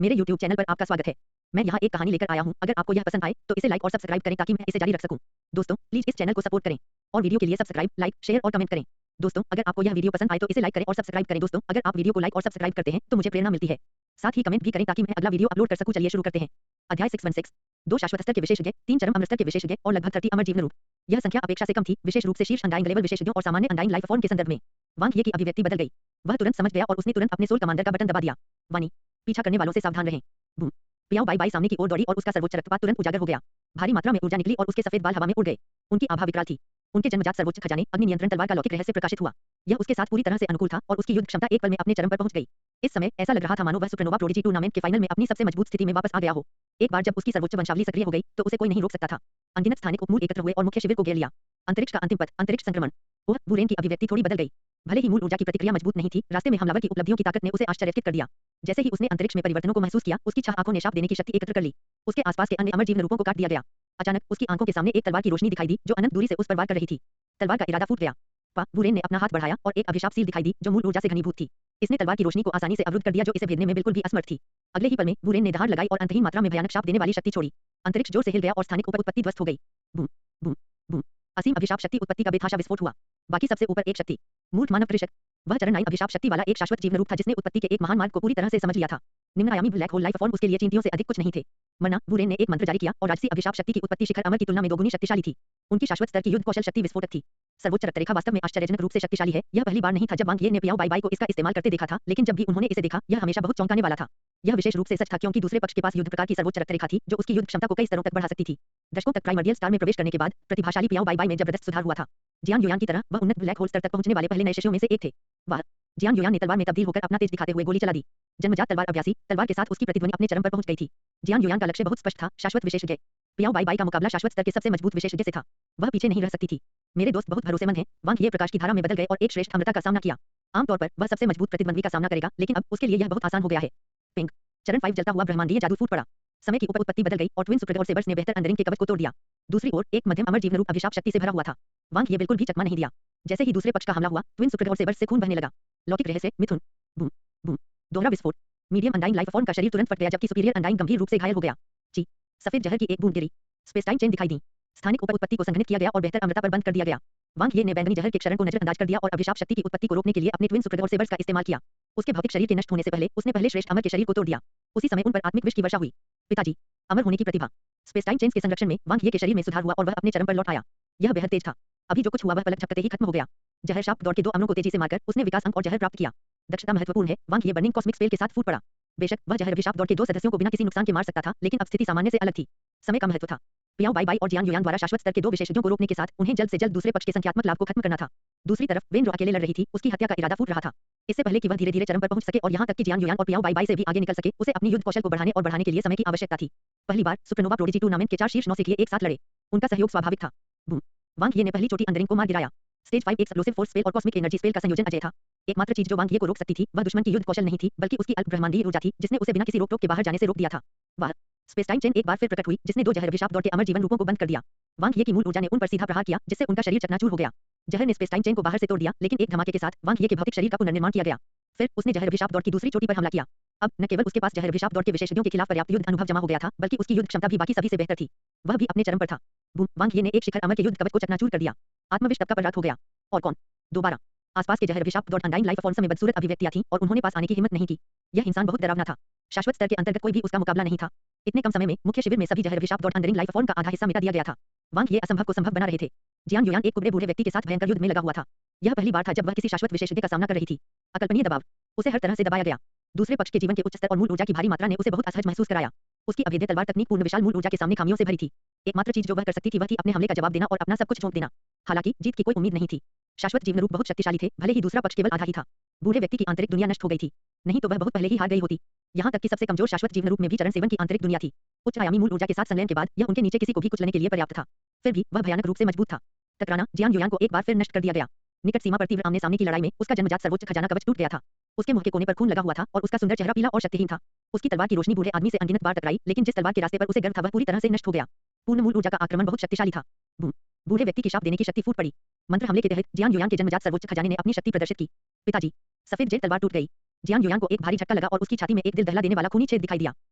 मेरे YouTube channel पर आपका स्वागत है। मैं यहाँ एक कहानी लेकर आया हूँ। अगर आपको यह पसंद आए तो इसे लाइक और सब्सक्राइब करें ताकि मैं इसे जारी रख सकूँ। दोस्तों प्लीज इस चैनल को सपोर्ट करें और वीडियो के लिए सब्सक्राइब, लाइक, शेयर और कमेंट करें। दोस्तों अगर आपको यह वीडियो पसंद आए तो इसे लाइक करें और सब्सक्राइब करें। दोस्तों अगर आप वीडियो को लाइक और सब्सक्राइब करते हैं तो मुझे प्रेरणा मिलती है। साथ ही कमेंट भी करें ताकि मैं अगला वीडियो अपलोड कर सकूँ। चलिए शुरू करते हैं। अध्याय 616। 2 शाश्वत स्तर के विशेषज्ञ, 3 चरम अमर स्तर के विशेषज्ञ और लगभग 30 अमर जीवन रूप। यह संख्या अपेक्षा से कम थी, विशेष रूप से शीर्ष अनडाइंग लेवल विशेषज्ञों और सामान्य अनडाइंग लाइफ फॉर्म के संदर्भ में। वांग ये की अभिव्यक्ति बदल गई। वह तुरंत समझ गया और उसने तुरंत अपने सोल कमांडर का बटन दबा दिया। वानी, पीछा करने वालों से सावधान रहें। बूम। पियाओ बाई बाई सामने की ओर दौड़ी और उसका सर्वोच्च रक्तपात तुरंत उजागर हो गया। भारी मात्रा में ऊर्जा निकली और उसके सफेद बाल हवा में उड़ गए। उनकी आभा विकराल थी। उनके जन्मजात सर्वोच्च खजाने अग्नि नियंत्रण तलवार का लौकिक रहस्य प्रकाशित हुआ। यह उसके साथ पूरी तरह से अनुकूल था और उसकी युद्ध क्षमता एक पल में अपने चरम पर पहुंच गई। इस समय ऐसा लग रहा था मानो वह सुपरनोवा प्रोडिजी टूर्नामेंट के फाइनल में अपनी सबसे मजबूत स्थिति में वापस आ गया हो। एक बार जब उसकी सर्वोच्च वंशावली सक्रिय हो गई तो उसे कोई नहीं रोक सकता था। अनगिनत स्थानिक उपमूल एकत्र हुए और मुख्य शिविर को घेर लिया। अंतरिक्ष का अंतिम पथ, अंतरिक्ष संक्रमण। ओह, बुरेन की अभिव्यक्ति थोड़ी बदल गई। भले ही मूल ऊर्जा की प्रतिक्रिया मजबूत नहीं थी, रास्ते में हमलावर की उपलब्धियों की ताकत ने उसे आश्चर्यचकित कर दिया। जैसे ही उसने अंतरिक्ष में परिवर्तनों को महसूस किया, उसकी छह आंखों ने शाप देने की शक्ति एकत्र कर ली। उसके आसपास के अन्य अमर जीवन रूपों को काट दिया गया। अचानक उसकी आंखों के सामने एक तलवार की रोशनी दिखाई दी जो अनंत दूरी से उस पर वार कर रही थी। तलवार का इरादा फूट गया। बुरेन ने अपना हाथ बढ़ाया और एक अभिशाप सील दिखाई दी जो मूल ऊर्जा से घनीभूत थी। इसने तलवार की रोशनी को आसानी से अवरुद्ध कर दिया जो इसे भेदने में बिल्कुल भी असमर्थ थी। अगले ही पल में बुरेन ने दहाड़ लगाई और अंतहीन मात्रा में भयानक शाप देने वाली शक्ति छोड़ी। अंतरिक्ष जोर से हिल गया और स्थानिक उप उत्पत्ति ध्वस्त हो गई। Boom boom boom. असीम अभिशाप शक्ति उत्पत्ति का बेतहाशा विस्फोट हुआ। बाकी सबसे ऊपर एक शक्ति, मूर्ख मानव कृषक। वह चरण 9 अभिशाप शक्ति वाला एक शाश्वत जीवन रूप था जिसने उत्पत्ति के एक महान मार्ग को पूरी तरह से समझ लिया था। निम्न आयामी ब्लैक होल लाइफ फॉर्म उसके लिए चींटियों से अधिक कुछ नहीं थे। मरना, बुरेन ने एक मंत्र जारी किया और राजसी अभिशाप शक्ति की उत्पत्ति शिखर अमर की तुलना में दोगुनी शक्तिशाली थी। उनकी शाश्वत स्तर की युद्ध कौशल शक्ति विस्फोटक थी। सर्वोच्च रक्तरेखा वास्तव में आश्चर्यजनक रूप से शक्तिशाली है। यह पहली बार नहीं था जब वांग ये ने पियाओ बाई बाई को इसका इस्तेमाल करते देखा था, लेकिन जब भी उन्होंने इसे देखा यह हमेशा बहुत चौंकाने वाला था। यह विशेष रूप से सच था क्योंकि दूसरे पक्ष के पास युद्ध प्रकार की सर्वोच्च रक्तरेखा थी जो उसकी युद्ध क्षमता को कई स्तरों तक बढ़ा सकती थी। दशकों तक प्राइमर्डियल स्टार में प्रवेश करने के बाद प्रतिभाशाली पियाओ बाई बाई में जबरदस्त सुधार हुआ था। जियांग युयान की तरह वह उन्नत ब्लैक होल स्तर तक पहुंचने वाले पहले नए शिष्यों में से एक थे। वाह! जियांग युयान ने तलवार में तब्दील होकर अपना तेज दिखाते हुए गोली चला दी। जन्मजात तलवार अभ्यासी, तलवार के साथ उसकी प्रतिध्वनि अपने चरम पर पहुंच गई थी। जियांग युयान का लक्ष्य बहुत स्पष्ट था, शाश्वत विशेषज्ञ। पियाओ बाई बाई का मुकाबला शाश्वत स्तर के सबसे मजबूत विशेषज्ञ से था। वह पीछे नहीं रह सकती थी। मेरे दोस्त बहुत भरोसेमंद हैं। वांग ये प्रकाश की धारा में बदल गए और एक श्रेष्ठ अमरता का सामना किया। आमतौर पर वह सबसे मजबूत प्रतिद्वंद्वी का सामना करेगा, लेकिन अब उसके लिए यह बहुत आसान हो गया है। पिंग। चरण 5 जलता हुआ ब्रह्मांडीय जादू फूट पड़ा। समय की उत्पत्ति बदल गई और ट्विन सुपरडोर सेबर्स ने बेहतर अंदरिंग के कवच को तोड़ दिया। दूसरी ओर एक मध्यम अमर जीवन रूप अभिशाप शक्ति से भरा हुआ था। वांग ये बिल्कुल भी चकमा नहीं दिया। जैसे ही दूसरे पक्ष का हमला हुआ, ट्विन सुपरडोर सेबर्स से खून बहने लगा। लौकिक रहस्य, मिथुन। Boom boom. दोहरा विस्फोट। मीडियम अनडाइंग लाइफ फॉर्म का शरीर तुरंत फट गया जबकि सुपीरियर अनडाइंग गंभीर रूप से घायल हो गया। ची। सफेद जहर की एक बूंद गिरी। स्पेस टाइम चेन दिखाई दी। स्थानिक उप उत्पत्ति को संघनित किया गया और बेहतर अमरता पर बंद कर दिया गया। वांग ये ने बैंगनी जहर के क्षरण को नजरअंदाज कर दिया और अभिशाप शक्ति की उत्पत्ति को रोकने के लिए अपने ट्विन सुपरडोर सेबर्स का इस्तेमाल किया। उसके भौतिक शरीर के नष्ट होने से पहले उसने पहले श्रेष्ठ अमर के शरीर को तोड़ दिया। उसी समय उन पर आत्मिक विष की वर्षा हुई। पिताजी, अमर होने की प्रतिभा। स्पेस टाइम चेन्स के संरक्षण में वांग ये के शरीर में सुधार हुआ और वह अपने चरम पर लौट आया। यह बेहद तेज था। अभी जो कुछ हुआ वह पलक झपकते ही खत्म हो गया। जहर शाप दौड़ के 2 अमरों को तेजी से मारकर उसने विकास अंक और जहर प्राप्त किया। दक्षता महत्वपूर्ण है। वांग ये बर्निंग कॉस्मिक स्पेल के साथ फूट पड़ा। बेशक वह जहर अभिशाप दौड़ के 2 सदस्यों को बिना किसी नुकसान के मार सकता था, लेकिन अब स्थिति सामान्य से अलग थी। समय का महत्व था। पियाओ बाई बाई और जियांग युयान द्वारा शाश्वत स्तर के 2 विशेषज्ञों को रोकने के साथ उन्हें जल्द से जल्द दूसरे पक्ष के संख्यात्मक लाभ को खत्म करना था। दूसरी तरफ वेन रो अकेले लड़ रही थी, उसकी हत्या का इरादा फूट रहा था। इससे पहले कि वह धीरे-धीरे चरम पर पहुंच सके और यहां तक कि जियांग युयान और पियाओ बाई बाई से भी आगे निकल सके, उसे अपनी युद्ध कौशल को बढ़ाने और बढ़ाने के लिए समय की आवश्यकता थी। पहली बार सुपरनोवा प्रोडिजी टूर्नामेंट के 4 शीर्ष नौसिखिए एक साथ लड़े। उनका सहयोग स्वाभाविक था। बूम। वांग ये ने पहली चोटी अंदरिंग को मार गिराया। स्टेज 5 एक्सप्लोसिव फोर्स स्पेल और कॉस्मिक एनर्जी स्पेल का संयोजन अजय था। एकमात्र चीज जो वांग ये को रोक सकती थी वह दुश्मन की युद्ध कौशल नहीं थी, बल्कि उसकी अल्प ब्रह्मांडीय ऊर्जा थी जिसने उसे बिना किसी रोक-टोक के बाहर जाने से रोक दिया था। वाह! स्पेस टाइम चेन एक बार फिर प्रकट हुई जिसने 2 जहर अभिशाप दौड़ के अमर जीवन रूपों को बंद कर दिया। वांग ये की मूल ऊर्जा ने उन पर सीधा प्रहार किया जिससे उनका शरीर चकनाचूर हो गया। जहर ने स्पेस टाइम चेन को बाहर से तोड़ दिया, लेकिन एक धमाके के साथ वांग ये के भौतिक शरीर का पुनर्निर्माण किया गया। फिर उसने जहर अभिशाप दौड़ की दूसरी चोटी पर हमला किया। अब न केवल उसके पास जहर अभिशाप दौड़ के विशेषज्ञों के खिलाफ पर्याप्त युद्ध अनुभव जमा हो गया था, बल्कि उसकी युद्ध क्षमता भी बाकी सभी से बेहतर थी। वह भी अपने चरम पर था। बूम। वांग ये ने एक शिखर अमर के युद्ध कवच को चकनाचूर कर दिया। आत्मविश तब का परास्त हो गया। और कौन? दोबारा आसपास के जहर अभिशाप दौड़ अनडाइंग लाइफ फॉर्म्स में बदसूरत अभिव्यक्तियां थीं और उन्होंने पास आने की हिम्मत नहीं की। यह इंसान बहुत डरावना था। शाश्वत स्तर के अंतर्गत कोई भी उसका मुकाबला नहीं था। इतने कम समय में मुख्य शिविर में सभी जहर अभिशाप दौड़ अंदरिंग लाइफ फॉर्म का आधा हिस्सा मिटा दिया गया था। वांग ये असंभव को संभव बना रहे थे। जियांग युयान एक कुबड़े बूढ़े व्यक्ति के साथ भयंकर युद्ध में लगा हुआ था। यह पहली बार था जब वह किसी शाश्वत विशेषज्ञ का सामना कर रही थी। अकल्पनीय दबाव। उसे हर तरह से दबाया गया। दूसरे पक्ष के जीवन के उच्च स्तर और मूल ऊर्जा की भारी मात्रा ने उसे बहुत असहज महसूस कराया। उसकी अभेद्य तलवार तकनीक पूर्ण विशाल मूल ऊर्जा के सामने खामियों से भरी थी। एकमात्र चीज जो वह कर सकती थी वह थी अपने हमले का जवाब देना और अपना सब कुछ झोंक देना। हालांकि जीत की कोई उम्मीद नहीं थी। शाश्वत जीवन रूप बहुत शक्तिशाली थे, भले ही दूसरा पक्ष केवल आधा ही था। बूढ़े व्यक्ति की आंतरिक दुनिया नष्ट हो गई थी। नहीं तो वह बहुत पहले ही हार गई होती। यहाँ तक कि सबसे कमजोर शाश्वत जीवन रूप में भी चरण 7 की आंतरिक दुनिया थी। उच्च आयामी मूल ऊर्जा के साथ संलयन के बाद यह उनके नीचे किसी को भी कुचलने के लिए पर्याप्त था। फिर भी वह भयानक रूप से मजबूत था। टकराना, जियांग युयान को एक बार फिर नष्ट कर दिया गया। निकट सीमा पर तीव्र आमने सामने की लड़ाई में उसका जन्मजात सर्वोच्च खजाना कवच टूट गया था। उसके मुंह के कोने पर खून लगा हुआ था और उसका सुंदर चेहरा पीला और शक्तिहीन था। उसकी तलवार की रोशनी बूढ़े आदमी से अनगिनत बार टकराई, लेकिन जिस तलवार के रास्ते पर उसे गर्व था वह पूरी तरह से नष्ट हो गया। पूर्ण मूल ऊर्जा का आक्रमण बहुत शक्तिशाली था। बूम। बूढ़े व्यक्ति की शाप देने की शक्ति फूट पड़ी। मंत्र हमले के तहत जियांग युयान के जन्मजात सर्वोच्च खजाने ने अपनी शक्ति प्रदर्शित की। पिताजी, सफेद जेल तलवार टूट गई। जियांग युयान को एक भारी झटका लगा और उसकी छाती में एक दिल दहला देने वाला खूनी छेद दिखाई दिया।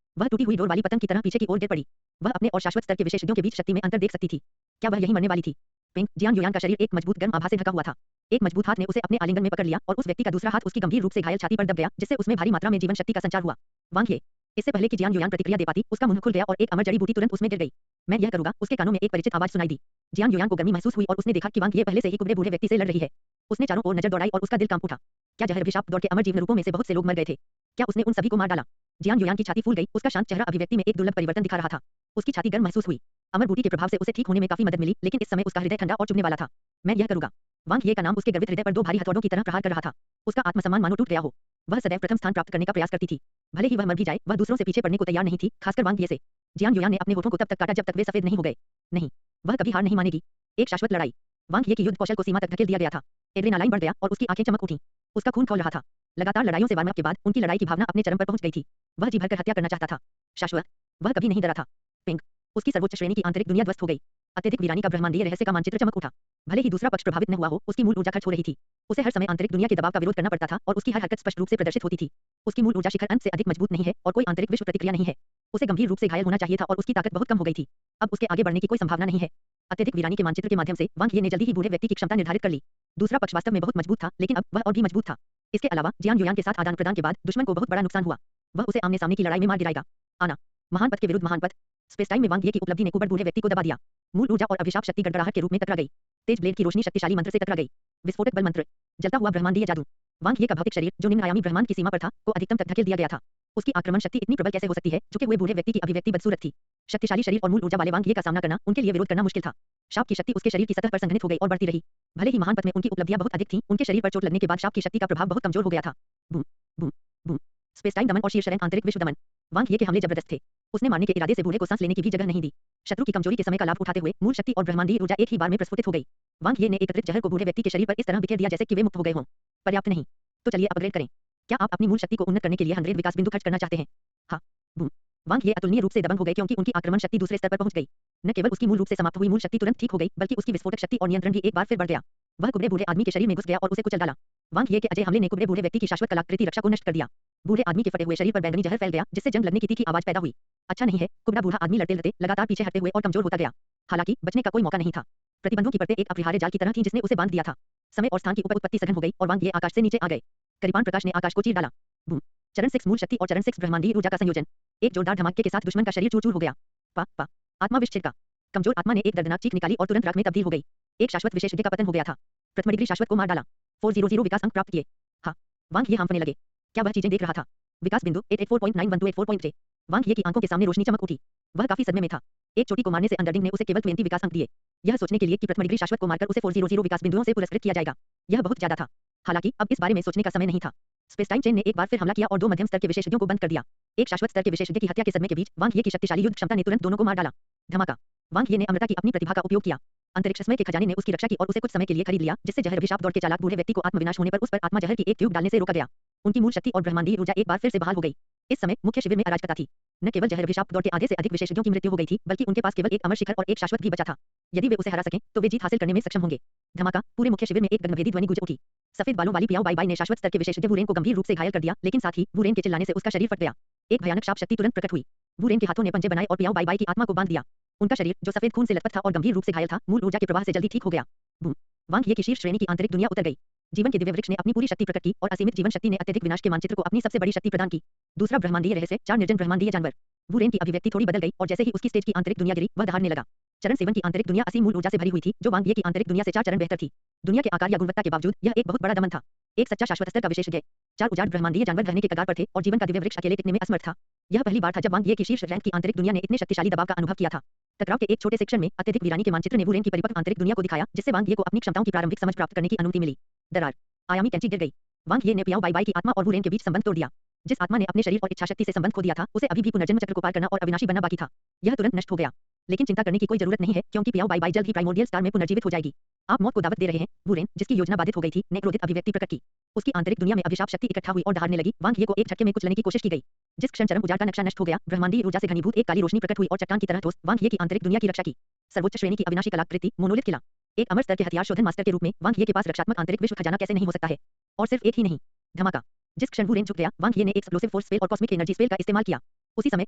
वह टूटी हुई डोर वाली पतंग की तरह पीछे की ओर गिर पड़ी। वह अपने और शाश्वत स्तर के विशेषज्ञों के बीच शक्ति में अंतर देख सकती थी। क्या वह यही मरने वाली थी? पिंक, जियांग युयान का शरीर एक मजबूत गर्म आभा से ढका हुआ था। एक मजबूत हाथ ने उसे अपने आलिंगन में पकड़ लिया और उस व्यक्ति का दूसरा हाथ उसकी गंभीर रूप से घायल छाती पर दब गया, जिससे उसमें भारी मात्रा में जीवन शक्ति का संचार हुआ। वांग ये, इससे पहले कि जियांग युयान प्रतिक्रिया दे पाती, उसका मुंह खुल गया और एक अमर जड़ी बूटी तुरंत उसमें गिर गई। मैं यह करूंगा, उसके कानों में एक परिचित आवाज सुनाई दी। जियांग युयान को गर्मी महसूस हुई और उसने देखा कि वांग ये पहले से ही कुबड़े बूढ़े व्यक्ति से लड़ रही है। उसने चारों ओर नजर दौड़ाई और उसका दिल कांप उठा। क्या जहर अभिशाप दौड़ के अमर जीवन रूपों में से बहुत से लोग मर गए थे? क्या उसने उन सभी को मार डाला? जियांग युयान की छाती फूल गई, उसका शांत चेहरा अभिव्यक्ति में एक दुर्लभ परिवर्तन दिखा रहा था। उसकी छाती गर्म महसूस हुई। अमर बूटी के प्रभाव से उसे ठीक होने में काफी मदद मिली, लेकिन इस समय उसका हृदय ठंडा और चुभने वाला था। मैं यह करूंगा। वांग ये का नाम उसके गर्वित हृदय पर दो भारी हथौड़ों की तरह प्रहार कर रहा था। उसका आत्मसम्मान मानो टूट गया हो। वह सदैव प्रथम स्थान प्राप्त करने का प्रयास करती थी। भले ही वह मर भी जाए, वह दूसरों से पीछे पड़ने को तैयार नहीं थी, खासकर वांग ये से। जियांग युयान ने अपने होठों को तब तक काटा जब तक वे सफेद नहीं हो गए। नहीं, वह कभी हार नहीं मानेगी। एक शाश्वत लड़ाई। वांग ये की युद्ध कौशल को सीमा तक धकेल दिया गया था। एड्रेनालाइन बढ़ गया और उसकी आंखें चमक उठी। उसका खून खौल रहा था। लगातार लड़ाइयों से वार्म अप के बाद उनकी लड़ाई की भावना अपने चरम पर पहुंच गई थी। वह जी भरकर हत्या करना चाहता था। शाश्वत, वह कभी नहीं डरा था। पिंक, उसकी सर्वोच्च श्रेणी की आंतरिक दुनिया ध्वस्त हो गई। अत्यधिक वीरानी का ब्रह्मांडीय रहस्य का मानचित्र चमक उठा। भले ही दूसरा पक्ष प्रभावित न हुआ हो, उसकी मूल ऊर्जा खर्च हो रही थी। उसे हर समय आंतरिक दुनिया के दबाव का विरोध करना पड़ता था और उसकी हर हरकत स्पष्ट रूप से प्रदर्शित होती थी। उसकी मूल ऊर्जा शिखर अंत से अधिक मजबूत नहीं है और कोई आंतरिक विश्व प्रतिक्रिया नहीं है। उसे गंभीर रूप से घायल होना चाहिए था और उसकी ताकत बहुत कम हो गई थी। अब उसके आगे बढ़ने की कोई संभावना नहीं है। अत्यधिक वीरानी के मानचित्र के माध्यम से वांग ये ने जल्दी ही बूढ़े व्यक्ति की क्षमता निर्धारित कर ली। दूसरा पक्ष वास्तव में बहुत मजबूत था, लेकिन अब वह और भी मजबूत था। इसके अलावा जियांग युयान के साथ आदान प्रदान के बाद दुश्मन को बहुत बड़ा नुकसान हुआ। वह उसे आमने सामने की लड़ाई में मार गिराएगा। आना, महान पथ के विरुद्ध महान पथ। स्पेस टाइम में वांग ये की उपलब्धि ने कुबड़ बूढ़े व्यक्ति को दबा दिया। मूल ऊर्जा और अभिशाप शक्ति गड़गड़ाहट के रूप में टकरा गई। तेज ब्लेड की रोशनी शक्तिशाली मंत्र से टकरा गई। विस्फोटक बल मंत्र, जलता हुआ ब्रह्मांडीय जादू। वांग ये का भौतिक शरीर, जो निम्न आयामी ब्रह्मांड की सीमा पर था, को अधिकतम तक धकेल दिया गया था। उसकी आक्रमण शक्ति इतनी प्रबल कैसे हो सकती है, चूंकि हुए बूढ़े व्यक्ति की अभिव्यक्ति बदसूरत थी। शक्तिशाली शरीर और मूल ऊर्जा वाले वांग ये का सामना करना उनके लिए विरोध करना मुश्किल था। शाप की शक्ति उसके शरीर की सतह पर संघनित हो गई और बढ़ती रही। भले ही महान पथ में उनकी उपलब्धियां बहुत अधिक थीं, उनके शरीर पर चोट लगने के बाद शाप की शक्ति का प्रभाव बहुत कमजोर हो गया था। Boom boom boom. Space time दमन और शीर्षरैंक आंतरिक विश्व दमन। वांग ये के हमले जबरदस्त थे। उसने मारने के इरादे से बूढ़े को सांस लेने की भी जगह नहीं दी। शत्रु की कमजोरी के समय का लाभ उठाते हुए मूल शक्ति और ब्रह्मांडीय ऊर्जा एक ही बार में प्रस्फुटित हो गई। वांग ये ने एकत्रित जहर को बूढ़े व्यक्ति के शरीर पर इस तरह बिखेर दिया जैसे कि वे मुक्त हो गए हों। पर्याप्त नहीं, तो चलिए अपग्रेड करें। क्या आप अपनी मूल शक्ति को उन्नत करने के लिए 100 विकास बिंदु खर्च करना चाहते हैं? हाँ। बूम। वांग ये अतुलनीय रूप से दबंग हो गए क्योंकि उनकी आक्रमण शक्ति दूसरे स्तर पर पहुंच गई। न केवल उसकी मूल रूप से समाप्त हुई मूल शक्ति तुरंत ठीक हो गई, बल्कि उसकी विस्फोटक शक्ति और नियंत्रण भी एक बार फिर बढ़ गया। वह कुबड़े बूढ़े आदमी के शरीर में घुस गया और उसे कुचल डाला। वांग ये के अजय हमले ने कुबड़े बूढ़े व्यक्ति की शाश्वत कलाकृति रक्षा को नष्ट कर दिया। बूढ़े आदमी के फटे हुए शरीर पर बैंगनी जहर फैल गया, जिससे जंग लगने की तीखी आवाज पैदा हुई। अच्छा नहीं है, कुबड़ा बूढ़ा आदमी लड़ते-लड़ते लगातार पीछे हटते हुए और कमजोर होता गया। हालांकि बचने का कोई मौका नहीं था। प्रतिबंधों की परतें एक अपरिहार्य जाल की तरह थीं जिसने उसे बांध दिया था। समय और स्थान की उत्पत्ति सघन हो गई और वांग ये आकाश से नीचे आ गए। करीपान प्रकाश ने आकाश को चीर डाला। बूम। चरण 6 मूल शक्ति और चरण 6 ब्रह्मांडीय ऊर्जा का संयोजन। एक जोरदार धमाके के साथ दुश्मन का शरीर चूर-चूर हो गया। पा आत्मा विष छिड़का। कमजोर आत्मा ने एक दर्दनाक चीख निकाली और तुरंत राख में तब्दील हो गई। एक शाश्वत विशेषज्ञ का पतन हो गया था। प्रथम डिग्री शाश्वत को मार डाला। 400 विकास अंक प्राप्त किए। हाँ, वांग ये हांफने लगे। क्या वह चीजें देख रहा था? विकास बिंदु 884.91 वांग ये की आंखों के सामने रोशनी चमक उठी। वह काफी सदमे में था। एक चोटी को मारने से अंडरडिंग ने उसे केवल 20 विकास अंक दिए। यह सोचने के लिए कि प्रथम डिग्री शाश्वत को मारकर उसे 400 विकास बिंदुओं से पुरस्कृत किया जाएगा, यह बहुत ज्यादा था। हालांकि अब इस बारे में सोचने का समय नहीं था। स्पेस टाइम चेन ने एक बार फिर हमला किया और दो मध्यम स्तर के विशेषज्ञों को बंद कर दिया। एक शाश्वत स्तर के विशेषज्ञ की हत्या के सदमे के बीच वांग ये की शक्तिशाली युद्ध क्षमता ने तुरंत दोनों को मार डाला। धमाका। वांग ये ने अमृता की अपनी प्रतिभा का उपयोग किया। अंतरिक्ष समय के खजाने ने उसकी रक्षा की और उसे कुछ समय के लिए खरीद लिया, जिससे जहर अभिशाप दौड़ के चालाक बूढ़े व्यक्ति को आत्मविनाश होने पर उस पर आत्मा जहर की एक ट्यूब डालने से रोका गया। उनकी मूल शक्ति और ब्रह्मांडीय ऊर्जा एक बार फिर से बहाल हो गई। इस समय मुख्य शिविर में अराजकता थी। न केवल जहर अभिशाप दौड़ के आधे से अधिक विशेषज्ञों की मृत्यु हो गई थी, बल्कि उनके पास केवल एक अमर शिखर और एक शाश्वत भी बचा था। यदि वे उसे हरा सकें, तो वे जीत हासिल करने में सक्षम होंगे। धमाका। पूरे मुख्य शिविर में एक गगनभेदी ध्वनि गूंज उठी। सफेद बालों वाली पियाओ बाई बाई ने शाश्वत स्तर के विशेषज्ञ वुरेन को गंभीर रूप से घायल कर दिया, लेकिन साथ ही वुरेन के चिल्लाने से उसका शरीर फट गया। एक भयानक शाप शक्ति तुरंत प्रकट हुई। वुरेन के हाथों ने पंजे बनाए और पियाओ बाई बाई की आत्मा को बांध दिया। उनका शरीर, जो सफेद खून से लथपथ था और गंभीर रूप से घायल था, मूल ऊर्जा के प्रवाह से जल्दी ठीक हो गया। बूम। वांग ये की शीर्ष श्रेणी की आंतरिक दुनिया उतर गई। जीवन के दिव्य वृक्ष ने अपनी पूरी शक्ति प्रकट की और असीमित जीवन शक्ति ने अत्यधिक विनाश के मानचित्र को अपनी सबसे बड़ी शक्ति प्रदान की। दूसरा ब्रह्मांडीय रहस्य, 4 निर्जन ब्रह्मांडीय जानवर। वुरेन की अभिव्यक्ति थोड़ी बदल गई और जैसे ही उसकी स्टेज की आंतरिक दुनिया गिरी, वह दहाड़ने लगा। चरण 7 की आंतरिक दुनिया असीम मूल ऊर्जा से भरी हुई थी, जो वांग ये की आंतरिक दुनिया से 4 चरण बेहतर थी। दुनिया के आकार या गुणवत्ता के बावजूद यह एक बहुत बड़ा दमन था। एक सच्चा शाश्वत स्तर का विशेषज्ञ। 4 उजाड़ ब्रह्मांडीय जानवर रहने के कगार पर थे और जीवन का दिव्य वृक्ष अकेले टिकने में असमर्थ था। यह पहली बार था जब वांग ये की शीर्ष रैंक की आंतरिक दुनिया ने इतने शक्तिशाली दबाव का अनुभव किया था। टकराव के एक छोटे सेक्शन में अत्यधिक वीरानी के मानचित्र ने वुरेन की परिपक्व आंतरिक दुनिया को दिखाया, जिससे वांग ये को अपनी क्षमताओं की प्रारंभिक समझ प्राप्त करने की अनुमति मिली। दरार। आयामी कैंची गिर गई। वांग ये ने पियाओ बाई बाई की आत्मा और वुरेन के बीच संबंध तोड़ दिया। जिस आत्मा ने अपने शरीर और इच्छाशक्ति से संबंध खो दिया था, उसे अभी भी पुनर्जन्म चक्र को पार करना और अविनाशी बनना बाकी था। यह तुरंत नष्ट हो गया। लेकिन चिंता करने की कोई जरूरत नहीं है, क्योंकि पियाओ बाई बाई जल्द ही प्राइमोर्डियल स्टार में पुनर्जीवित हो जाएगी। आप मौत को दावत दे रहे हैं। वुरेन, जिसकी योजना बाधित हो गई थी, ने क्रोधित अभिव्यक्ति प्रकट की। उसकी आंतरिक दुनिया में अभिशाप शक्ति इकट्ठा हुई और दहाड़ने लगी। वांग ये को एक झटके में कुचलने की कोशिश की गई। जिस क्षण चरम उजाड़ का नक्शा नष्ट हो गया, ब्रह्मांडीय ऊर्जा से घनीभूत एक काली रोशनी प्रकट हुई और चट्टान की तरह ठोस वांग ये की आंतरिक दुनिया की रक्षा की। सर्वोच्च श्रेणी की अविनाशी कलाकृति, मोनोलिथ किला। एक अमर स्तर के हथियार शोधन मास्टर के रूप में वांग ये के पास रक्षात्मक आंतरिक विश्व खजाना कैसे नहीं हो सकता है? और सिर्फ एक ही नहीं। धमाका। जिस क्षण वुरेन झुक गया, वांग ये ने एक एक्सप्लोसिव फोर्स स्पेल और कॉस्मिक एनर्जी स्पेल का इस्तेमाल किया। उसी समय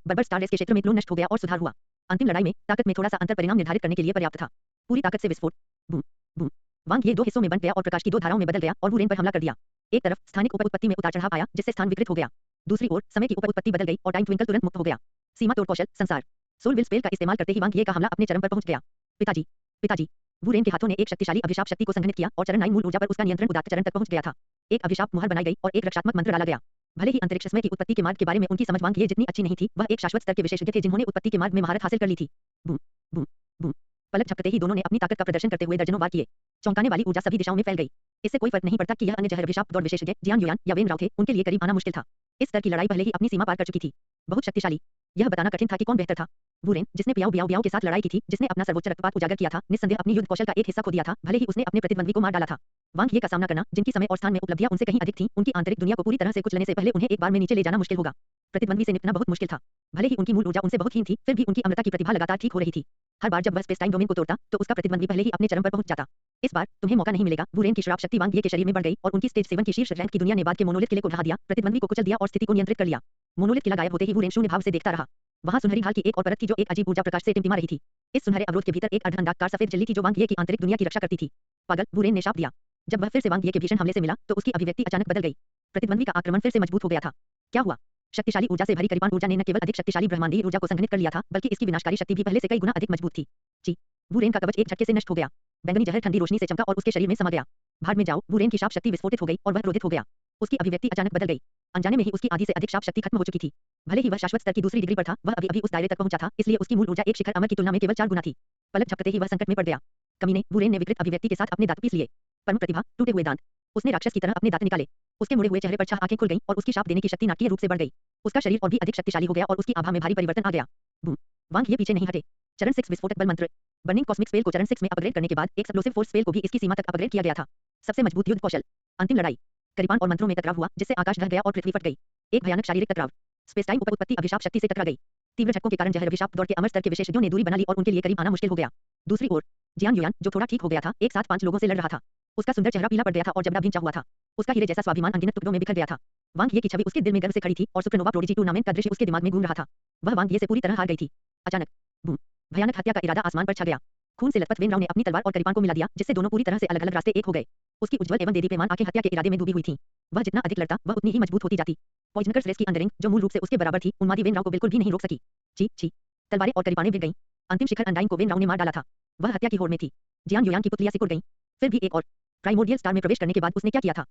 बर्बर स्टार रेस के क्षेत्र में क्लोन नष्ट हो गया और सुधार हुआ। अंतिम लड़ाई में ताकत में थोड़ा सा अंतर परिणाम निर्धारित करने के लिए पर्याप्त था। पूरी ताकत से विस्फोट। Boom boom. वांग ये दो हिस्सों में बंट गया और प्रकाश की दो धाराओं में बदल गया और वुरेन पर हमला कर दिया। एक तरफ स्थानिक उप उत्पत्ति में उतार चढ़ाव आया, जिससे स्थान विकृत हो गया। दूसरी ओर समय की उप उत्पत्ति बदल गई और टाइम ट्विंकल तुरंत मुक्त हो गया। सीमा तोड़ कौशल संसार। सोल विल स्पेल का इस्तेमाल करते ही वांग ये का हमला अपने चरम पर पहुंच गया। पिताजी पिताजी। वुरेन के हाथों ने एक शक्तिशाली अभिशाप शक्ति को संघनित किया और चरण 9 मूल ऊर्जा पर उसका नियंत्रण उदात्त चरण तक पहुंच गया था। एक अभिशाप मुहर बनाई गई और एक रक्षात्मक मंत्र डाला गया। भले ही अंतरिक्ष समय की उत्पत्ति के मार्ग के बारे में उनकी समझ वांग ये जितनी अच्छी नहीं थी, वह एक शाश्वत स्तर के विशेषज्ञ थे जिन्होंने उत्पत्ति के मार्ग में महारत हासिल कर ली थी। Boom boom boom. पलक झपकते ही दोनों ने अपनी ताकत का प्रदर्शन करते हुए दर्जनों वार किए। चौंकाने वाली ऊर्जा सभी दिशाओं में फैल गई। इससे कोई फर्क नहीं पड़ता कि यह अन्य जहर अभिशाप दौड़ विशेषज्ञ जियान युयान या वेन राव थे, उनके लिए करीब आना मुश्किल था। इस स्तर की लड़ाई पहले ही अपनी सीमा पार कर चुकी थी। बहुत शक्तिशाली। यह बताना कठिन था कि कौन बेहतर था। वुरेन, जिसने पियाओ बियाओ के साथ लड़ाई की थी, जिसने अपना सर्वोच्च रक्तपात उजागर किया था, निस्संदेह अपनी युद्ध कौशल का एक हिस्सा खो दिया था, भले ही उसने अपने प्रतिद्वंद्वी को मार डाला था। वांग ये का सामना करना, जिनकी समय और स्थान में उपलब्धियां उनसे कहीं अधिक थीं, उनकी आंतरिक दुनिया को पूरी तरह से कुचलने से पहले उन्हें एक बार में नीचे ले जाना मुश्किल होगा। प्रतिद्वंद्वी से निपटना बहुत मुश्किल था। भले ही उनकी मूल ऊर्जा उनसे बहुत हीन थी, फिर भी उनकी अमरता की प्रतिभा लगातार ठीक हो रही थी। हर बार जब वह स्पेस टाइम डोमेन को तोड़ता, तो उसका प्रतिद्वंद्वी पहले ही अपने चरम पर पहुंच जाता। इस बार तुम्हें मौका नहीं मिलेगा। वुरेन की श्राप शक्ति वांग ये के शरीर में बढ़ गई और उनकी स्टेज 7 की शीर्ष रैंक की दुनिया ने बाद के मोनोलिथ किले को ढहा दिया, प्रतिद्वंद्वी को कुचल दिया और स्थिति को नियंत्रित कर लिया। मोनोलिथ किला गायब होते ही वुरेन शून्य भाव से देखता रहा। वहां सुनहरी ढाल की एक और परत थी जो एक अजीब ऊर्जा प्रकाश से टिमटिमा रही थी। इस सुनहरे अवरोध के भीतर एक अर्धअंडाकार सफेद झिल्ली थी जो वांग ये की आंतरिक दुनिया की रक्षा करती थी। पागल, वुरेन ने शाप दिया। जब वह फिर से वांग ये के भीषण हमले से मिला, तो उसकी अभिव्यक्ति अचानक बदल गई। प्रतिद्वंद्वी का आक्रमण फिर से मजबूत हो गया था। क्या हुआ? शक्तिशाली ऊर्जा से भरी करीपान ऊर्जा ने न केवल अधिक शक्तिशाली ब्रह्मांडीय ऊर्जा को संघनित कर लिया था, बल्कि इसकी विनाशकारी शक्ति भी पहले से कई गुना अधिक मजबूत थी। जी। वुरेन का कवच एक झटके से नष्ट हो गया। बैंगनी जहर ठंडी रोशनी से चमका और उसके शरीर में समा गया। भाड़ में जाओ। वुरेन की शाप शक्ति विस्फोटित हो गई और वह क्रोधित हो गया। उसकी अभिव्यक्ति अचानक बदल गई। अनजाने में ही उसकी आधी से अधिक शाप शक्ति खत्म हो चुकी थी। भले ही वह शाश्वत स्तर की दूसरी डिग्री पर था, वह अभी उस दायरे तक पहुंचा था, इसलिए उसकी मूल ऊर्जा एक शिखर अमर की तुलना में केवल 4 गुना थी। पलक झपकते ही वह संकट में पड़ गया। कमीने, वुरेन ने विकृत अभिव्यक्ति के साथ अपने दांत पीस लिए। परम प्रतिभा, टूटे हुए दांत। उसने राक्षस की तरह अपने दांत निकाले। उसके मुड़े हुए चेहरे पर छह आंखें खुल गईं और उसकी शाप देने की शक्ति नाटकीय रूप से बढ़ गई। उसका शरीर और भी अधिक शक्तिशाली हो गया और उसकी आभा में भारी परिवर्तन आ गया। बूम। वांग ये पीछे नहीं हटे। चरण 6 विस्फोटक बल मंत्र। बर्निंग कॉस्मिक स्पेल को चरण 6 में अपग्रेड करने के बाद एक एक्सप्लोसिव फोर्स स्पेल को भी इसकी सीमा तक अपग्रेड किया गया था। सबसे मजबूत युद्ध कौशल। अंतिम लड़ाई। करीपान और मंत्रों में टकराव हुआ, जिससे आकाश ढह गया और पृथ्वी फट गई। एक भयानक शारीरिक टकराव। स्पेस टाइम उप उत्पत्ति अभिशाप शक्ति से टकरा गई। तीव्र झटकों के कारण जहर अभिशाप दौड़ के अमर स्तर के विशेषज्ञों ने दूरी बना ली और उनके लिए करीब आना मुश्किल हो गया। दूसरी ओर जियान युयान, जो थोड़ा ठीक हो गया था, एक साथ 5 लोगों से लड़ रहा था। उसका सुंदर चेहरा पीला पड़ गया था और जबड़ा भींचा हुआ था। उसका हीरे जैसा स्वाभिमान अनगिनत टुकड़ों में बिखर गया था। वांग ये की छवि उसके दिल में गर्व से खड़ी थी और सुपरनोवा प्रोडिजी टूर्नामेंट का दृश्य उसके दिमाग में घूम रहा था। वह वांग ये से पूरी तरह हार गई थी। अचानक बूम। भयानक हत्या का इरादा आसमान पर छा गया। खून से लथपथ वेन राव ने अपनी तलवार और करीपान को मिला दिया, जिससे दोनों पूरी तरह से अलग-अलग रास्ते एक हो गए। उसकी उज्जवल एवं देदीप्यमान आंखें हत्या के इरादे में डूबी हुई थीं। वह जितना अधिक लड़ता, वह उतनी ही मजबूत होती जाती। पॉइजनकर्स रेस की अंडररिंग, जो मूल रूप से उसके बराबर थी, उन्मादी वेन राव को बिल्कुल भी नहीं रोक सकी। जी छी। तलवारें और करीपानें गिर गईं। अंतिम शिखर अनडाइन को वेन राव ने मार डाला था। वह हत्या की होड़ में थी। जियान युयान की पुतलियां सिकुड़ गईं। फिर भी एक और। प्राइमोर्डियल स्टार में प्रवेश करने के बाद उसने क्या किया था?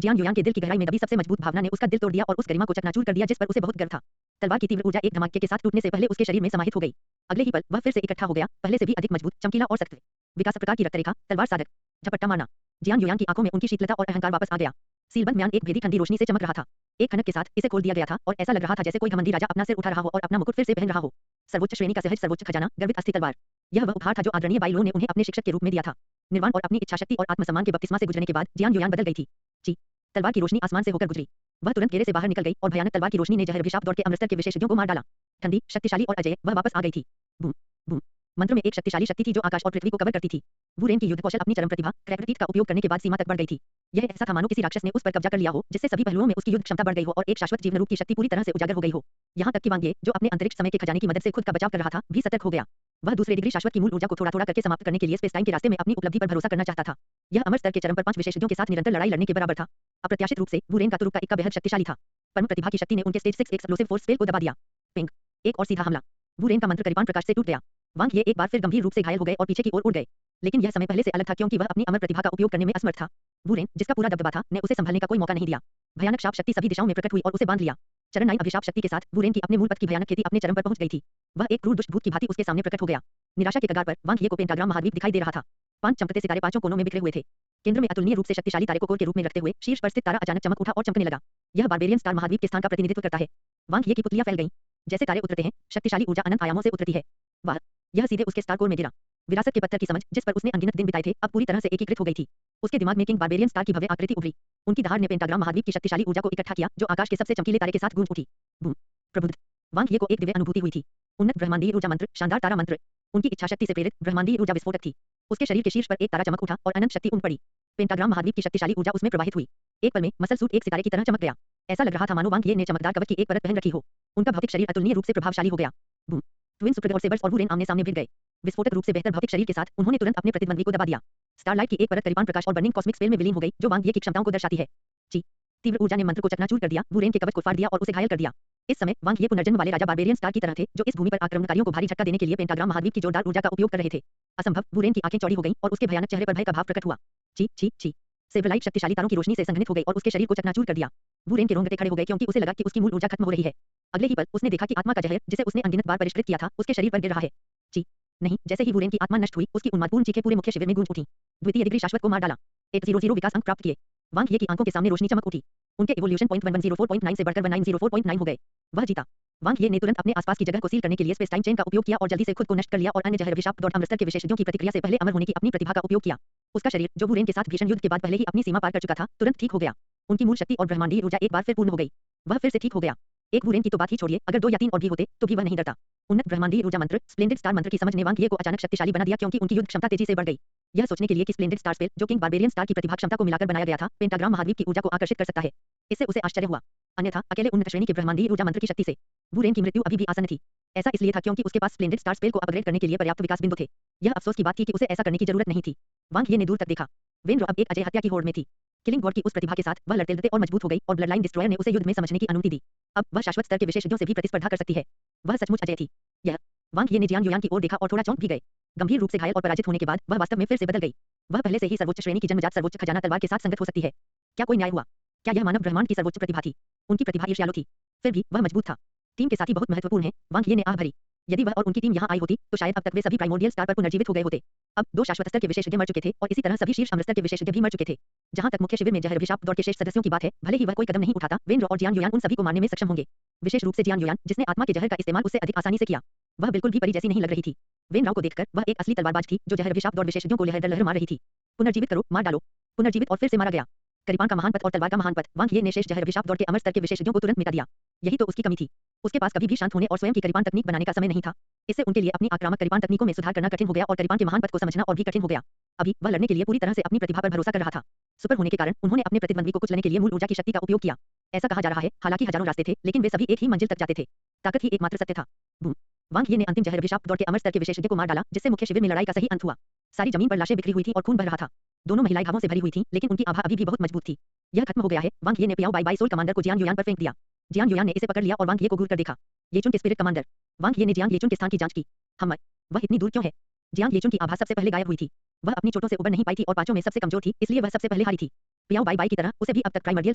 जियान युयान के दिल की गहराई में दबी सबसे मजबूत भावना ने उसका दिल तोड़ दिया और उस गरिमा को चकनाचूर कर दिया जिस पर उसे बहुत गर्व था। तलवार की तीव्र ऊर्जा एक धमाके के साथ टूटने से पहले उसके शरीर में समाहित हो गई। अगले ही पल वह फिर से इकट्ठा हो गया, पहले से भी अधिक मजबूत, चमकीला और सख्त। विकास प्रकार की रक्तरेखा, तलवार साधक, झपट्टा मारना। जियान युयान की आंखों में उनकी शीतलता और अहंकार वापस आ गया। सीलबंद म्यान एक भेदी ठंडी रोशनी से चमक रहा था। एक खनक के साथ इसे खोल दिया गया था और ऐसा लग रहा था जैसे कोई घमंडी राजा अपना सिर उठा रहा हो और अपना मुकुट फिर से पहन रहा हो। सर्वोच्च श्रेणी का सहज सर्वोच्च खजाना, गर्वित अस्थि तलवार। यह वह उपहार था जो आदरणीय बाई लो ने उन्हें अपने शिक्षक के रूप में दिया था। निर्वाण और अपनी इच्छाशक्ति और आत्मसम्मान के बपतिस्मा से गुजरने के बाद जियान युयान बदल गई थी। जी। तलवार की रोशनी आसमान से होकर गुजरी। वह तुरंत घेरे से बाहर निकल गई और भयानक तलवार की रोशनी ने जहर अभिशाप दौड़ के अमृतसर के विशेषज्ञों को मार डाला। ठंडी, शक्तिशाली और अजय, वह वापस आ गई थी। Boom boom. मंत्र में एक शक्तिशाली शक्ति थी जो आकाश और पृथ्वी को कवर करती थी। वुरेन की युद्ध कौशल अपनी चरम प्रतिभा क्रैकरटीथ का उपयोग करने के बाद सीमा तक बढ़ गई थी। यह ऐसा था मानो किसी राक्षस ने उस पर कब्जा कर लिया हो, जिससे सभी पहलुओं में उसकी युद्ध क्षमता बढ़ गई हो और एक शाश्वत जीवन रूप की शक्ति पूरी तरह से उजागर हो गई हो। यहाँ तक कि वांग ये, जो अपने अंतरिक्ष समय के खजाने की मदद से खुद का बचाव कर रहा था, भी सतर्क हो गया। वह दूसरे डिग्री शाश्वत की मूल ऊर्जा को थोड़ा-थोड़ा करके समाप्त करने के लिए स्पेस टाइम के रास्ते में अपनी उपलब्धि पर भरोसा करना चाहता था। यह अमर स्तर के चरम पर 5 विशेषज्ञों के साथ निरंतर लड़ाई लड़ने के बराबर था। अप्रत्याशित रूप से वुरेन का तुरुप का इक्का बेहद शक्तिशाली था। परम प्रतिभा की शक्ति ने उनके स्टेज 6 एक्सप्लोसिव फोर्स स्पेल को दबा दिया। पिंग। एक और सीधा हमला। वुरेन का मंत्र करीपान प्रकाश से टूट गया। वांग ये एक बार फिर गंभीर रूप से घायल हो गए और पीछे की ओर उड़ गए। लेकिन यह समय पहले से अलग था क्योंकि वह अपनी अमर प्रतिभा का उपयोग करने में असमर्थ था। वुरेन, जिसका पूरा दबदबा था, ने उसे संभलने का कोई मौका नहीं दिया। भयानक शाप शक्ति सभी दिशाओं में प्रकट हुई और उसे बांध लिया। चरण 9 अभिशाप शक्ति के साथ वुरेन की अपने मूल पद की भयानक खेती अपने चरम पर पहुंच गई थी। वह एक क्रूर दुष्ट भूत की भांति उसके सामने प्रकट हो गया। निराशा के कगार पर वांग ये को पेंटाग्राम महाद्वीप दिखाई दे रहा था। 5 चमकते सितारे पांचों कोनों में बिखरे हुए थे। केंद्र में अतुलनीय रूप से शक्तिशाली तारे को कोर के रूप में रखते हुए शीर्ष पर स्थित तारा अचानक चमक उठा और चमकने लगा। यह बारबेरियन स्टार महाद्वीप के स्थान का प्रतिनिधित्व करता है। वांग ये की पुतलियां फैल गईं। जैसे तारे उतरते हैं, शक्तिशाली ऊर्जा अनंत आयामों से उतरती है। वाह! यह सीधे उसके स्टार कोर में गिरा। विरासत के पत्थर की समझ, जिस पर उसने अनगिनत दिन बिताए थे, अब पूरी तरह से एकीकृत हो गई थी। उसके दिमाग में किंग बारबेरियन स्टार की भव्य आकृति उभरी। उनकी दहाड़ ने पेंटाग्राम महाद्वीप की शक्तिशाली ऊर्जा को इकट्ठा किया, जो आकाश के सबसे चमकीले तारे के साथ गूंज उठी। बूम। प्रबुद्ध। वांग ये को एक दिव्य अनुभूति हुई थी। उन्नत ब्रह्मांडीय ऊर्जा मंत्र, शानदार तारा मंत्र। उनकी इच्छाशक्ति से प्रेरित ब्रह्मांडीय ऊर्जा विस्फोटक थी। उसके शरीर के शीर्ष पर एक तारा चमक उठा और अनंत शक्ति उमड़ पड़ी। पेंटाग्राम महाद्वीप की शक्तिशाली ऊर्जा उसमें प्रवाहित हुई। एक पल में मसल सूट एक सितारे की तरह चमक गया। ऐसा लग रहा था मानो वांग ये ने चमकदार कवच की एक परत पहन रखी हो। उनका भौतिक शरीर अतुलनीय रूप से प्रभावशाली हो गया। बूम! ट्विन सुप्र और सेबर्स और वुरेन आमने सामने भिड़ गए। विस्फोटक रूप से बेहतर भौतिक शरीर के साथ उन्होंने तुरंत अपने प्रतिद्वंदी को दबा दिया। स्टारलाइट की एक परत करीबान प्रकाश और बर्निंग कॉस्मिक स्पेल में विलीन हो गई, जो वांग ये की क्षमताओं को दर्शाती है। ची! तीव्र ऊर्जा ने मंत्र को चकनाचूर कर दिया, वुरेन के कवच को फाड़ दिया और उसे घायल कर दिया। इस समय वांग ये पुनर्जन्म वाले राजा बारबेरियन स्टार की तरह थे, जो इस भूमि पर आक्रमणकारियों को भारी झटका देने के लिए पेंटाग्राम महाद्वीप की जोरदार ऊर्जा का उपयोग कर रहे थे। असंभव! वुरेन की आंखें चौड़ी हो गईं और उसके भयानक चेहरे पर भय का भाव प्रकट हुआ। ची! ची! ची! सेबरलाइट शक्तिशाली तारों की रोशनी से संघनित हो गई और उसके शरीर को चकनाचूर कर दिया। वुरेन के रोंगटे खड़े हो गए क्योंकि उसे लगा कि उसकी मूल ऊर्जा खत्म हो रही है। अगले ही पल उसने देखा कि आत्मा का जहर, जिसे उसने अनगिनत बार परिष्कृत किया था, उसके शरीर पर गिर रहा है। ची! नहीं! जैसे ही वुरेन की आत्मा नष्ट हुई, उसकी उन्मादपूर्ण चीखें पूरे मुख्य शिविर में गूंज उठीं। द्वितीय डिग्री शाश्वत को मार डाला। 800 विकास अंक प्राप्त किए। वांग ये की आंखों के सामने रोशनी चमक उठी। उनके इवोल्यूशन पॉइंट 1104.9 से बढ़कर 1904.9 हो गए। वह जीता। वांग ये ने तुरंत अपने आसपास की जगह को सील करने के लिए स्पेस टाइम चेन का उपयोग किया और जल्दी से खुद को नष्ट कर लिया और अन्य जहर अभिशाप डॉट अमृतसर के विशेषज्ञों की प्रतिक्रिया से पहले अमर होने की अपनी प्रतिभा का उपयोग किया। उसका शरीर, जो वुरेन के साथ भीषण युद्ध के बाद पहले ही अपनी सीमा पार कर चुका था, तुरंत ठीक हो गया। उनकी मूल शक्ति और ब्रह्मांडीय ऊर्जा एक बार फिर पूर्ण हो गई। वह फिर से ठीक हो गया। एक वुरेन की तो बात ही छोड़िए, अगर 2 या 3 और भी होते, तो भी वह नहीं डरता। उन्नत ब्रह्मांडीय ऊर्जा मंत्र, स्प्लेंडेड स्टार मंत्र की समझ ने वांग ये को अचानक शक्तिशाली बना दिया क्योंकि उनकी युद्ध क्षमता तेजी से बढ़ गई। यह सोचने के लिए कि स्प्लेंडेड स्टार स्पेल, जो किंग बारबेरियन स्टार की प्रतिभा क्षमता को मिलाकर बनाया गया था, पेंटाग्राम महाद्वीप की ऊर्जा को आकर्षित कर सकता है। इससे उसे आश्चर्य हुआ। अन्यथा अकेले उन्नत श्रेणी के ब्रह्मांडीय ऊर्जा मंत्र की शक्ति से वुरेन की मृत्यु अभी भी आसन्न थी। ऐसा इसलिए था क्योंकि उसके पास स्प्लेंडेड स्टार स्पेल को अपग्रेड करने के लिए पर्याप्त विकास बिंदु थे। यह अफसोस की बात थी कि उसे ऐसा करने की जरूरत नहीं थी। वांग ये ने दूर तक देखा। वेनरॉ अब एक अजय हत्या की होड़ में थी। किलिंग गॉड की उस प्रतिभा के साथ वह लड़ते-लड़ते और मजबूत हो गई और ब्लड लाइन डिस्ट्रॉयर ने उसे युद्ध में समझने की अनुमति दी। अब वह शाश्वत स्तर के विशेषज्ञों से भी प्रतिस्पर्धा कर सकती है। वह सचमुच अजय थी। यह वांग ये ने जियान युयान की ओर देखा और थोड़ा चौंक भी गए। गंभीर रूप से घायल और पराजित होने के बाद वह वास्तव में फिर से बदल गई। वह पहले से ही सर्वोच्च श्रेणी की जन्मजात सर्वोच्च खजाना तलवार के साथ संगत हो सकती है। क्या कोई न्याय हुआ? क्या यह मानव ब्रह्मांड की सर्वोच्च प्रतिभा थी? उनकी प्रतिभा ईर्ष्यालु थी। फिर भी वह मजबूत था। टीम के साथी बहुत महत्वपूर्ण हैं, वांग ये ने आह भरी। यदि वह और उनकी टीम यहाँ आई होती, तो शायद अब तक वे सभी प्राइमोर्डियल स्टार पर पुनर्जीवित हो गए होते। अब 2 शाश्वत स्तर के विशेषज्ञ मर चुके थे और इसी तरह सभी शीर्ष अमृत स्तर के विशेषज्ञ भी मर चुके थे। जहाँ तक मुख्य शिविर में जहर अभिशाप दौड़ के शेष सदस्यों की बात है, भले ही वह कोई कदम नहीं उठाता, वेनरॉ और जियान युयान उन सभी को मारने में सक्षम होंगे। विशेष रूप से जियान युयान, जिसने आत्मा के जहर का इस्तेमाल उससे अधिक आसानी से किया। वह बिल्कुल भी परी जैसी नहीं लग रही थी। वेनरॉ को देखकर वह एक असली तलवारबाज थी, जो जहर अभिशाप दौड़ विशेषज्ञों को लहर-दर-लहर मार रही थी। पुनर्जीवित करो, मार डालो। पुनर्जीवित और फिर से मारा गया। करीपान का महान पथ और तलवार का महान पथ, वांग ये ने शेष जहर अभिशाप दौड़ के अमर स्तर के विशेषज्ञों को तुरंत मिटा दिया। यही तो उसकी कमी थी। उसके पास कभी भी शांत होने और स्वयं की करीपान तकनीक बनाने का समय नहीं था। इससे उनके लिए अपनी आक्रामक करीपान तकनीकों में सुधार करना कठिन हो गया और करीपान के महान पथ को समझना और भी कठिन हो गया। अभी वह लड़ने के लिए पूरी तरह से अपनी प्रतिभा पर भरोसा कर रहा था। सुपर होने के कारण उन्होंने अपने प्रतिद्वंदी को कुचलने के लिए मूल ऊर्जा की शक्ति का उपयोग किया। ऐसा कहा जा रहा है, हालांकि हजारों रास्ते थे, लेकिन वे सभी एक ही मंजिल तक जाते थे। ताकत ही एकमात्र सत्य था। बूम! वांग ये ने अंतिम जहर अभिशाप दौड़ के अमर स्तर के विशेषज्ञ को मार डाला, जिससे मुख्य शिविर में लड़ाई का सही अंत हुआ। सारी जमीन पर लाशें बिखरी हुई थी और खून बह रहा था। दोनों महिलाएं घावों से भरी हुई थीं, लेकिन उनकी आभा अभी भी बहुत मजबूत थी। यह खत्म हो गया है। वांग ये ने पियाओ बाई बाई सोल कमांडर को जियान युयान पर फेंक दिया। जियान युयान ने इसे पकड़ लिया और वांग ये को घूर कर देखा। येचुन के स्पिरिट कमांडर। वांग ये ने जियांग येचुन के स्थान की जांच की। हम वह इतनी दूर क्यों है? जियांग येचुन की आभा सबसे पहले गायब हुई थी। वह अपनी चोटों से उबर नहीं पाई थी और पांचों में सबसे कमजोर थी, इसलिए वह सबसे पहले हारी थी। पियाओ बाई बाई की तरह उसे भी अब तक प्राइमर्डियल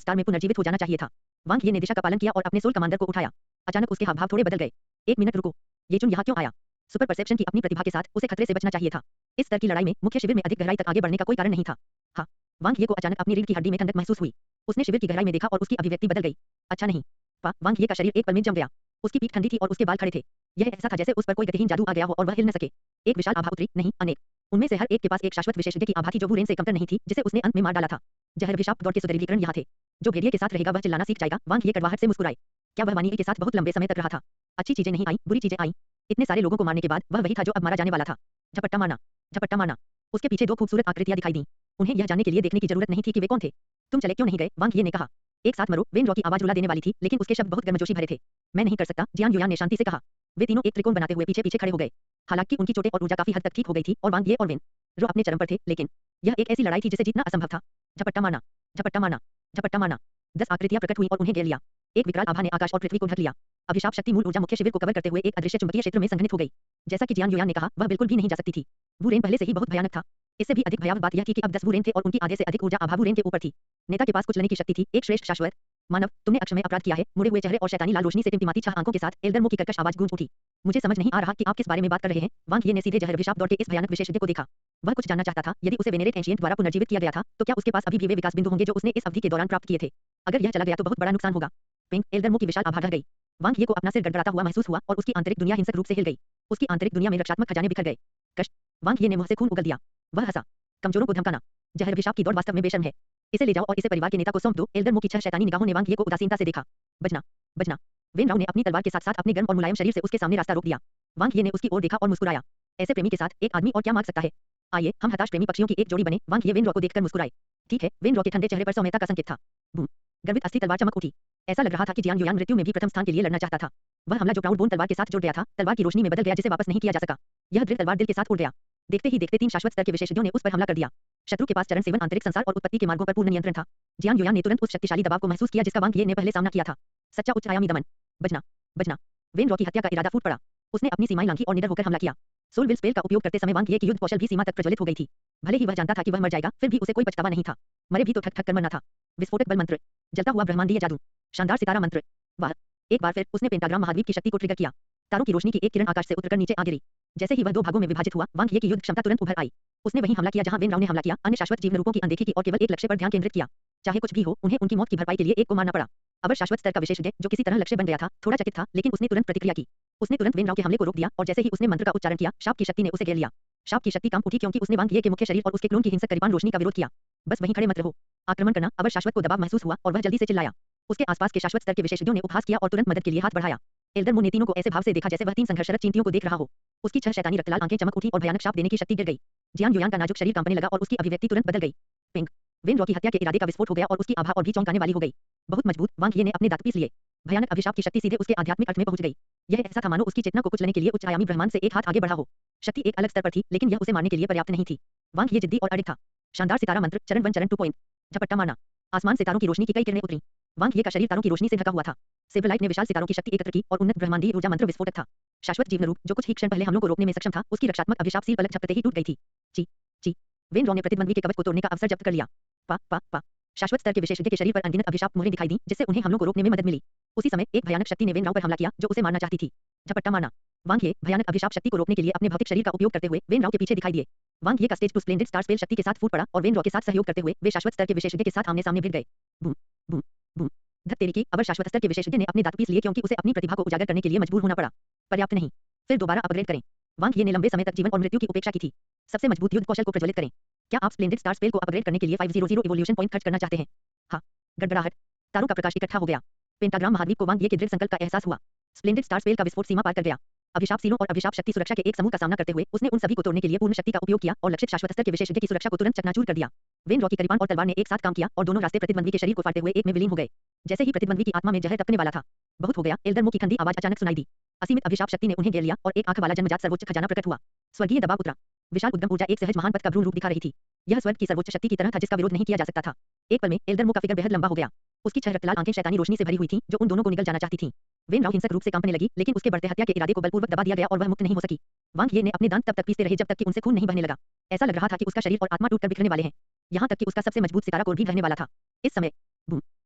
स्टार में पुनर्जीवित हो जाना चाहिए था। वांग ये ने दिशा का पालन किया और अपने सोल कमांडर को उठाया। अचानक उसके हाव-भाव थोड़े बदल गए। 1 मिनट रुको। येचुन यहाँ क्यों आया? सुपर परसेप्शन की अपनी प्रतिभा के साथ उसे खतरे से बचना चाहिए था। इस स्तर की लड़ाई में मुख्य शिविर में अधिक गहराई तक आगे बढ़ने का कोई कारण नहीं था। हाँ, वांग ये को अचानक अपनी रीढ़ की हड्डी में ठंडक महसूस हुई। उसने शिविर की गहराई में देखा और उसकी अभिव्यक्ति बदल गई। अच्छा नहीं। वांग ये का शरीर एक पल में जम गया। उसकी पीठ ठंडी थी और उसके बाल खड़े थे। यह ऐसा था जैसे उस पर कोई गतिहीन जादू आ गया हो और वह हिल न सके। एक विशाल आभा उतरी, नहीं अनेक। उनमें से हर एक के पास एक शाश्वत विशेषज्ञ की आभा थी जो वुरेन से कमतर नहीं थी, जिसे उसने अंत में मार डाला था। जहर अभिशाप दौड़ के सुदृढ़ीकरण यहाँ थे। जो भेड़िए के साथ रहेगा वह चिल्लाना सीख जाएगा। वांग ये कड़वाहट से मुस्कुराए। क्या वह वानी के साथ बहुत लंबे समय तक रहा था? अच्छी चीजें नहीं आई, बुरी चीजें आई। इतने सारे लोगों को मारने के बाद वह वही था जो अब मारा जाने वाला था। झपट्टा मारना, झपट्टा मारना। उसके पीछे 2 खूबसूरत आकृतियां दिखाई दी। उन्हें यह जानने के लिए देखने की जरूरत नहीं थी कि वे कौन थे। तुम चले क्यों नहीं गए? वांग ये ने कहा। एक साथ मरो। वेनरॉ की आवाज रुला देने वाली थी, लेकिन उसके शब्द बहुत गर्मजोशी भरे थे। मैं नहीं कर सकता, जियान युयान ने शांति से कहा। वे तीनों एक त्रिकोण बनाते हुए पीछे-पीछे खड़े हो गए। हालांकि उनकी चोटें और ऊर्जा काफी हद तक ठीक हो गई थी और वांग ये और वेनरॉ अपने चरम पर थे, लेकिन यह एक ऐसी लड़ाई थी जिसे जीतना असंभव था। झपट्टा मारना, झपट्टा मारना, झपट्टा मारना। 10 आकृतियां प्रकट हुई और उन्हें घेर लिया। एक विकराल आभा ने आकाश और पृथ्वी को ढक लिया। अभिशाप शक्ति मूल ऊर्जा मुख्य शिविर को कवर करते हुए एक अदृश्य चुंबकीय क्षेत्र में संघनित हो गई। जैसा कि जियान युयान ने कहा, वह बिल्कुल भी नहीं जा सकती थी। वुरेन पहले से ही बहुत भयानक था। इससे भी अधिक भयावह बात यह थी कि अब 10 वुरेन थे और उनकी आधे से अधिक ऊर्जा आभा वुरेन के ऊपर थी। नेता के पास कुचलने की शक्ति थी, एक श्रेष्ठ शाश्वत मानव। तुमने अक्षमय अपराध किया है। मुड़े हुए चेहरे और शैतानी लाल रोशनी से टिमटिमाती छह आंखों के साथ एल्डर मो की कर्कश आवाज गूंज उठी। मुझे समझ नहीं आ रहा कि आप किस बारे में बात कर रहे हैं। वांग ये ने सीधे जहर अभिशाप दौड़ के इस भयानक विशेषज्ञ को देखा। वह कुछ जानना चाहता था। यदि उसे वेनेरेट एंशिएंट द्वारा पुनर्जीवित किया गया था, तो क्या उसके पास अभी भी वे विकास बिंदु होंगे जो उसने इस अवधि के दौरान प्राप्त किए थे? अगर यह चला गया तो बहुत बड़ा नुकसान होगा। पिंक एल्डर मो की विशाल आभा ढह गई। वांग ये को अपना सिर गड़गड़ाता हुआ महसूस हुआ और उसकी आंतरिक दुनिया हिंसक रूप से हिल गई। उसकी आंतरिक दुनिया में रक्षात्मक खजाने बिखर गए। कष्ट। वांग ये ने मुंह से खून उगल दिया। वह हंसा। कमजोरों को धमकाना। जहर अभिशाप की दौड़ वास्तव में बेशर्म है। इसे ले जाओ और इसे परिवार के नेता को सौंप दो। एल्डर मो की 6 शैतानी निगाहों ने वांग ये को उदासीनता से देखा। बजना, बजना। वेनरॉ ने अपनी तलवार के साथ-साथ अपने गर्म और मुलायम शरीर से उसके सामने रास्ता रोक दिया। वांग ये ने उसकी ओर देखा और मुस्कुराया। ऐसे प्रेमी के साथ एक आदमी और क्या मांग सकता है? आइए हम हताश प्रेमी पक्षियों की एक जोड़ी बने। वांग ये वेनरॉ को देखकर मुस्कुराए। ठीक है, वेनरॉ के ठंडे चेहरे पर सौम्यता का संकेत था। बूम! गर्वित अस्थि तलवार चमक उठी। ऐसा लग रहा था कि जियांग युयान मृत्यु में भी प्रथम स्थान के लिए लड़ना चाहता था। वह हमला जो प्राउड बोन तलवार के साथ जुड़ गया था, तलवार की रोशनी में बदल गया जिसे वापस नहीं किया जा सका। यह दृढ़ तलवार दिल के साथ उड़ गया। देखते ही देखते 3 शाश्वत स्तर के विशेषज्ञों ने उस पर हमला कर दिया। शत्रु के पास चरण 7 आंतरिक संसार और उत्पत्ति के मार्गों पर पूर्ण नियंत्रण था। जियांग युयान ने तुरंत उस शक्तिशाली दबाव को महसूस किया जिसका वांग ये ने पहले सामना किया था। सच्चा उच्च आयामी दमन। बजना, बजना। वेन रॉ की हत्या का इरादा फूट पड़ा। उसने अपनी सीमाएं लांघी और निडर होकर हमला किया। सोल विल स्पेल का उपयोग करते समय वांग ये की युद्ध कौशल भी सीमा तक प्रज्वलित हो गई थी। भले ही वह जानता था कि वह मर जाएगा, फिर भी उसे कोई पछतावा नहीं था। मरे भी तो ठक ठक कर मरना था। विस्फोटक बल मंत्र, जलता हुआ ब्रह्मांडीय जादू, शानदार सितारा मंत्र। वाह! एक बार फिर उसने पेंटाग्राम महाद्वीप की शक्ति को ट्रिगर किया। तारों की रोशनी की एक किरण आकाश से उतरकर नीचे आ गिरी। जैसे ही वह 2 भागों में विभाजित हुआ, वांग ये की युद्ध क्षमता तुरंत उभर आई। उसने वहीं हमला किया जहां वेन राव ने हमला किया, अन्य शाश्वत जीव रूपों की अनदेखी की और केवल एक लक्ष्य पर ध्यान केंद्रित किया। चाहे कुछ भी हो, उन्हें उनकी मौत की भरपाई के लिए एक को मारना पड़ा। अवर शाश्वत स्तर का विशेषज्ञ जो किसी तरह लक्ष्य बन गया था, थोड़ा चकित था, लेकिन उसने तुरंत प्रतिक्रिया की। उसने तुरंत वेन राव के हमले को रोक दिया और जैसे ही उसने मंत्र का उच्चारण किया, शाप की शक्ति ने उसे घेर लिया। शाप की शक्ति कांप उठी क्योंकि उसने वांग ये के मुख्य शरीर और उसके क्लोन की हिंसक करीबान रोशनी का विरोध किया। बस वहीं खड़े मत रहो। आक्रमण करना। अवर शाश्वत को दबाव महसूस हुआ और वह जल्दी से चिल्लाया। उसके आसपास के शाश्वत स्तर के विशेषज्ञों ने उपहास किया और तुरंत मदद के लिए हाथ बढ़ाया। एल्डर मो ने तीनों को ऐसे भाव से देखा जैसे वह 3 संघर्षरत चींटियों को देख रहा हो। उसकी 6 शैतानी रक्तलाल आंखें चमक उठी और भयानक शाप देने की शक्ति गिर गई। जियांग युयान का नाजुक शरीर कांपने लगा और उसकी अभिव्यक्ति तुरंत बदल गई। पिंग। वेन रॉ की हत्या के इरादे का विस्फोट हो गया और उसकी आभा और भी चौंकाने वाली हो गई। बहुत मजबूत। वांग ये ने अपने दांत पीस लिए। भयानक अभिशाप की शक्ति सीधे उसके आध्यात्मिक अर्थ में पहुंच गई। यह ऐसा था मानो उसकी चेतना को कुचलने के लिए उच्च आयामी ब्रह्मांड से एक हाथ आगे बढ़ा हो। शक्ति एक अलग स्तर पर थी, लेकिन यह उसे मारने के लिए पर्याप्त नहीं थी। वांग ये जिद्दी और अडिग था। शानदार सितारा मंत्र, चरण 1 चरण 2 पॉइंट। झपट्टा मारना। आसमान से तारों की रोशनी की कई किरणें उतरी। वांग ये का शरीर तारों की रोशनी से ढका हुआ था। सेबरलाइट ने विशाल सितारों की शक्ति एकत्र की और उन्नत ब्रह्मांडीय ऊर्जा मंत्र विस्फोटक था। शाश्वत जीव रूप जो कुछ ही क्षण पहले हमलों को रोकने में सक्षम था, उसकी रक्षात्मक अभिशाप सील पलक झपकते ही टूट गई थी। ची, ची। वेन रॉ ने प्रतिद्वंद्वी के कवच को तोड़ने का अवसर जब्त कर लिया। पा, पा, पा। शाश्वत स्तर के विशेषज्ञ के शरीर पर अनगिनत अभिशाप मोहरें दिखाई दी, जिससे उन्हें हमलों को रोकने में मदद मिली। उसी समय एक भयानक शक्ति ने वेन राव पर हमला किया जो उसे मारना चाहती थी। झपट्टा मारना। वांग ये भयानक अभिशाप शक्ति को रोकने के लिए अपने भौतिक शरीर का उपयोग करते हुए वेन राव के पीछे दिखाई दिए। वांग ये का stage two splendid star spell शक्ति के साथ फूट पड़ा और वेन रॉ के साथ सहयोग करते हुए वे शाश्वत स्तर के विशेषज्ञ के साथ आमने-सामने भिड़ गए। Boom, boom, boom. धत तेरी की। अवर शाश्वत स्तर के विशेषज्ञ ने अपने दांत पीस लिए क्योंकि उसे अपनी प्रतिभा को उजागर करने के लिए मजबूर होना पड़ा। पर्याप्त नहीं, फिर दोबारा अपग्रेड करें। वांग ये ने लंबे समय तक जीवन और मृत्यु की उपेक्षा की थी। सबसे मजबूत युद्ध कौशल को प्रज्वलित करें। क्या आप स्प्लेंडेड स्टार स्पेल को अपग्रेड करने के लिए 500 इवोल्यूशन पॉइंट खर्च करना चाहते हैं? हाँ। गड़गड़ाहट। तारों का प्रकाश इकट्ठा हो गया। पेंटाग्राम महाद्वीप को वांग ये के दृढ़ संकल्प का एहसास हुआ। स्प्लेंडेड स्टार स्पेल का विस्फोट सीमा पार कर गया। अभिशाप सीलों और अभिशाप शक्ति सुरक्षा के एक समूह का सामना करते हुए उसने उन सभी को तोड़ने के लिए पूर्ण शक्ति का उपयोग किया और लक्षित शाश्वत स्तर के विशेषज्ञ की सुरक्षा को तुरंत चकनाचूर कर दिया। वेन रॉ की करीबान और तलवार ने एक साथ काम किया और दोनों रास्ते प्रतिद्वंद्वी के शरीर को फाड़ते हुए एक में विलीन हो गए। जैसे ही प्रतिद्वंद्वी की आत्मा में जहर टपकने वाला था, बहुत हो गया, एल्डर मो की ठंडी आवाज अचानक सुनाई दी। असीमित अभिशाप शक्ति ने उन्हें घेर लिया और एक आंख वाला जन्मजात सर्वोच्च खजाना प्रकट हुआ। स्वर्गीय दबाव उतरा। विशाल उद्गम ऊर्जा एक सहज महान पथ का भ्रूण रूप दिखा रही थी। यह स्वर्ग की सर्वोच्च शक्ति की तरह था जिसका विरोध नहीं किया जा सकता था। एक पल में एल्डर मो का फिगर बेहद लंबा हो गया। उसकी 6 रक्तलाल आंखें शैतानी रोशनी से भरी हुई थीं, जो उन दोनों को निगल जाना चाहती थीं। वेन राव हिंसक रूप से कांपने लगी, लेकिन उसके बढ़ते हत्या के इरादे को बलपूर्वक दबा दिया गया और वह मुक्त नहीं हो सकी। वांग ये ने अपने दांत तब तक पीसते रहे जब तक कि उनसे खून नहीं बहने लगा। ऐसा लग रहा था कि उसका शरीर और आत्मा टूटकर बिखरने वाले हैं। यहाँ तक कि उसका सबसे मजबूत सितारा कोर भी ढहने वाला था। इस समय बूम,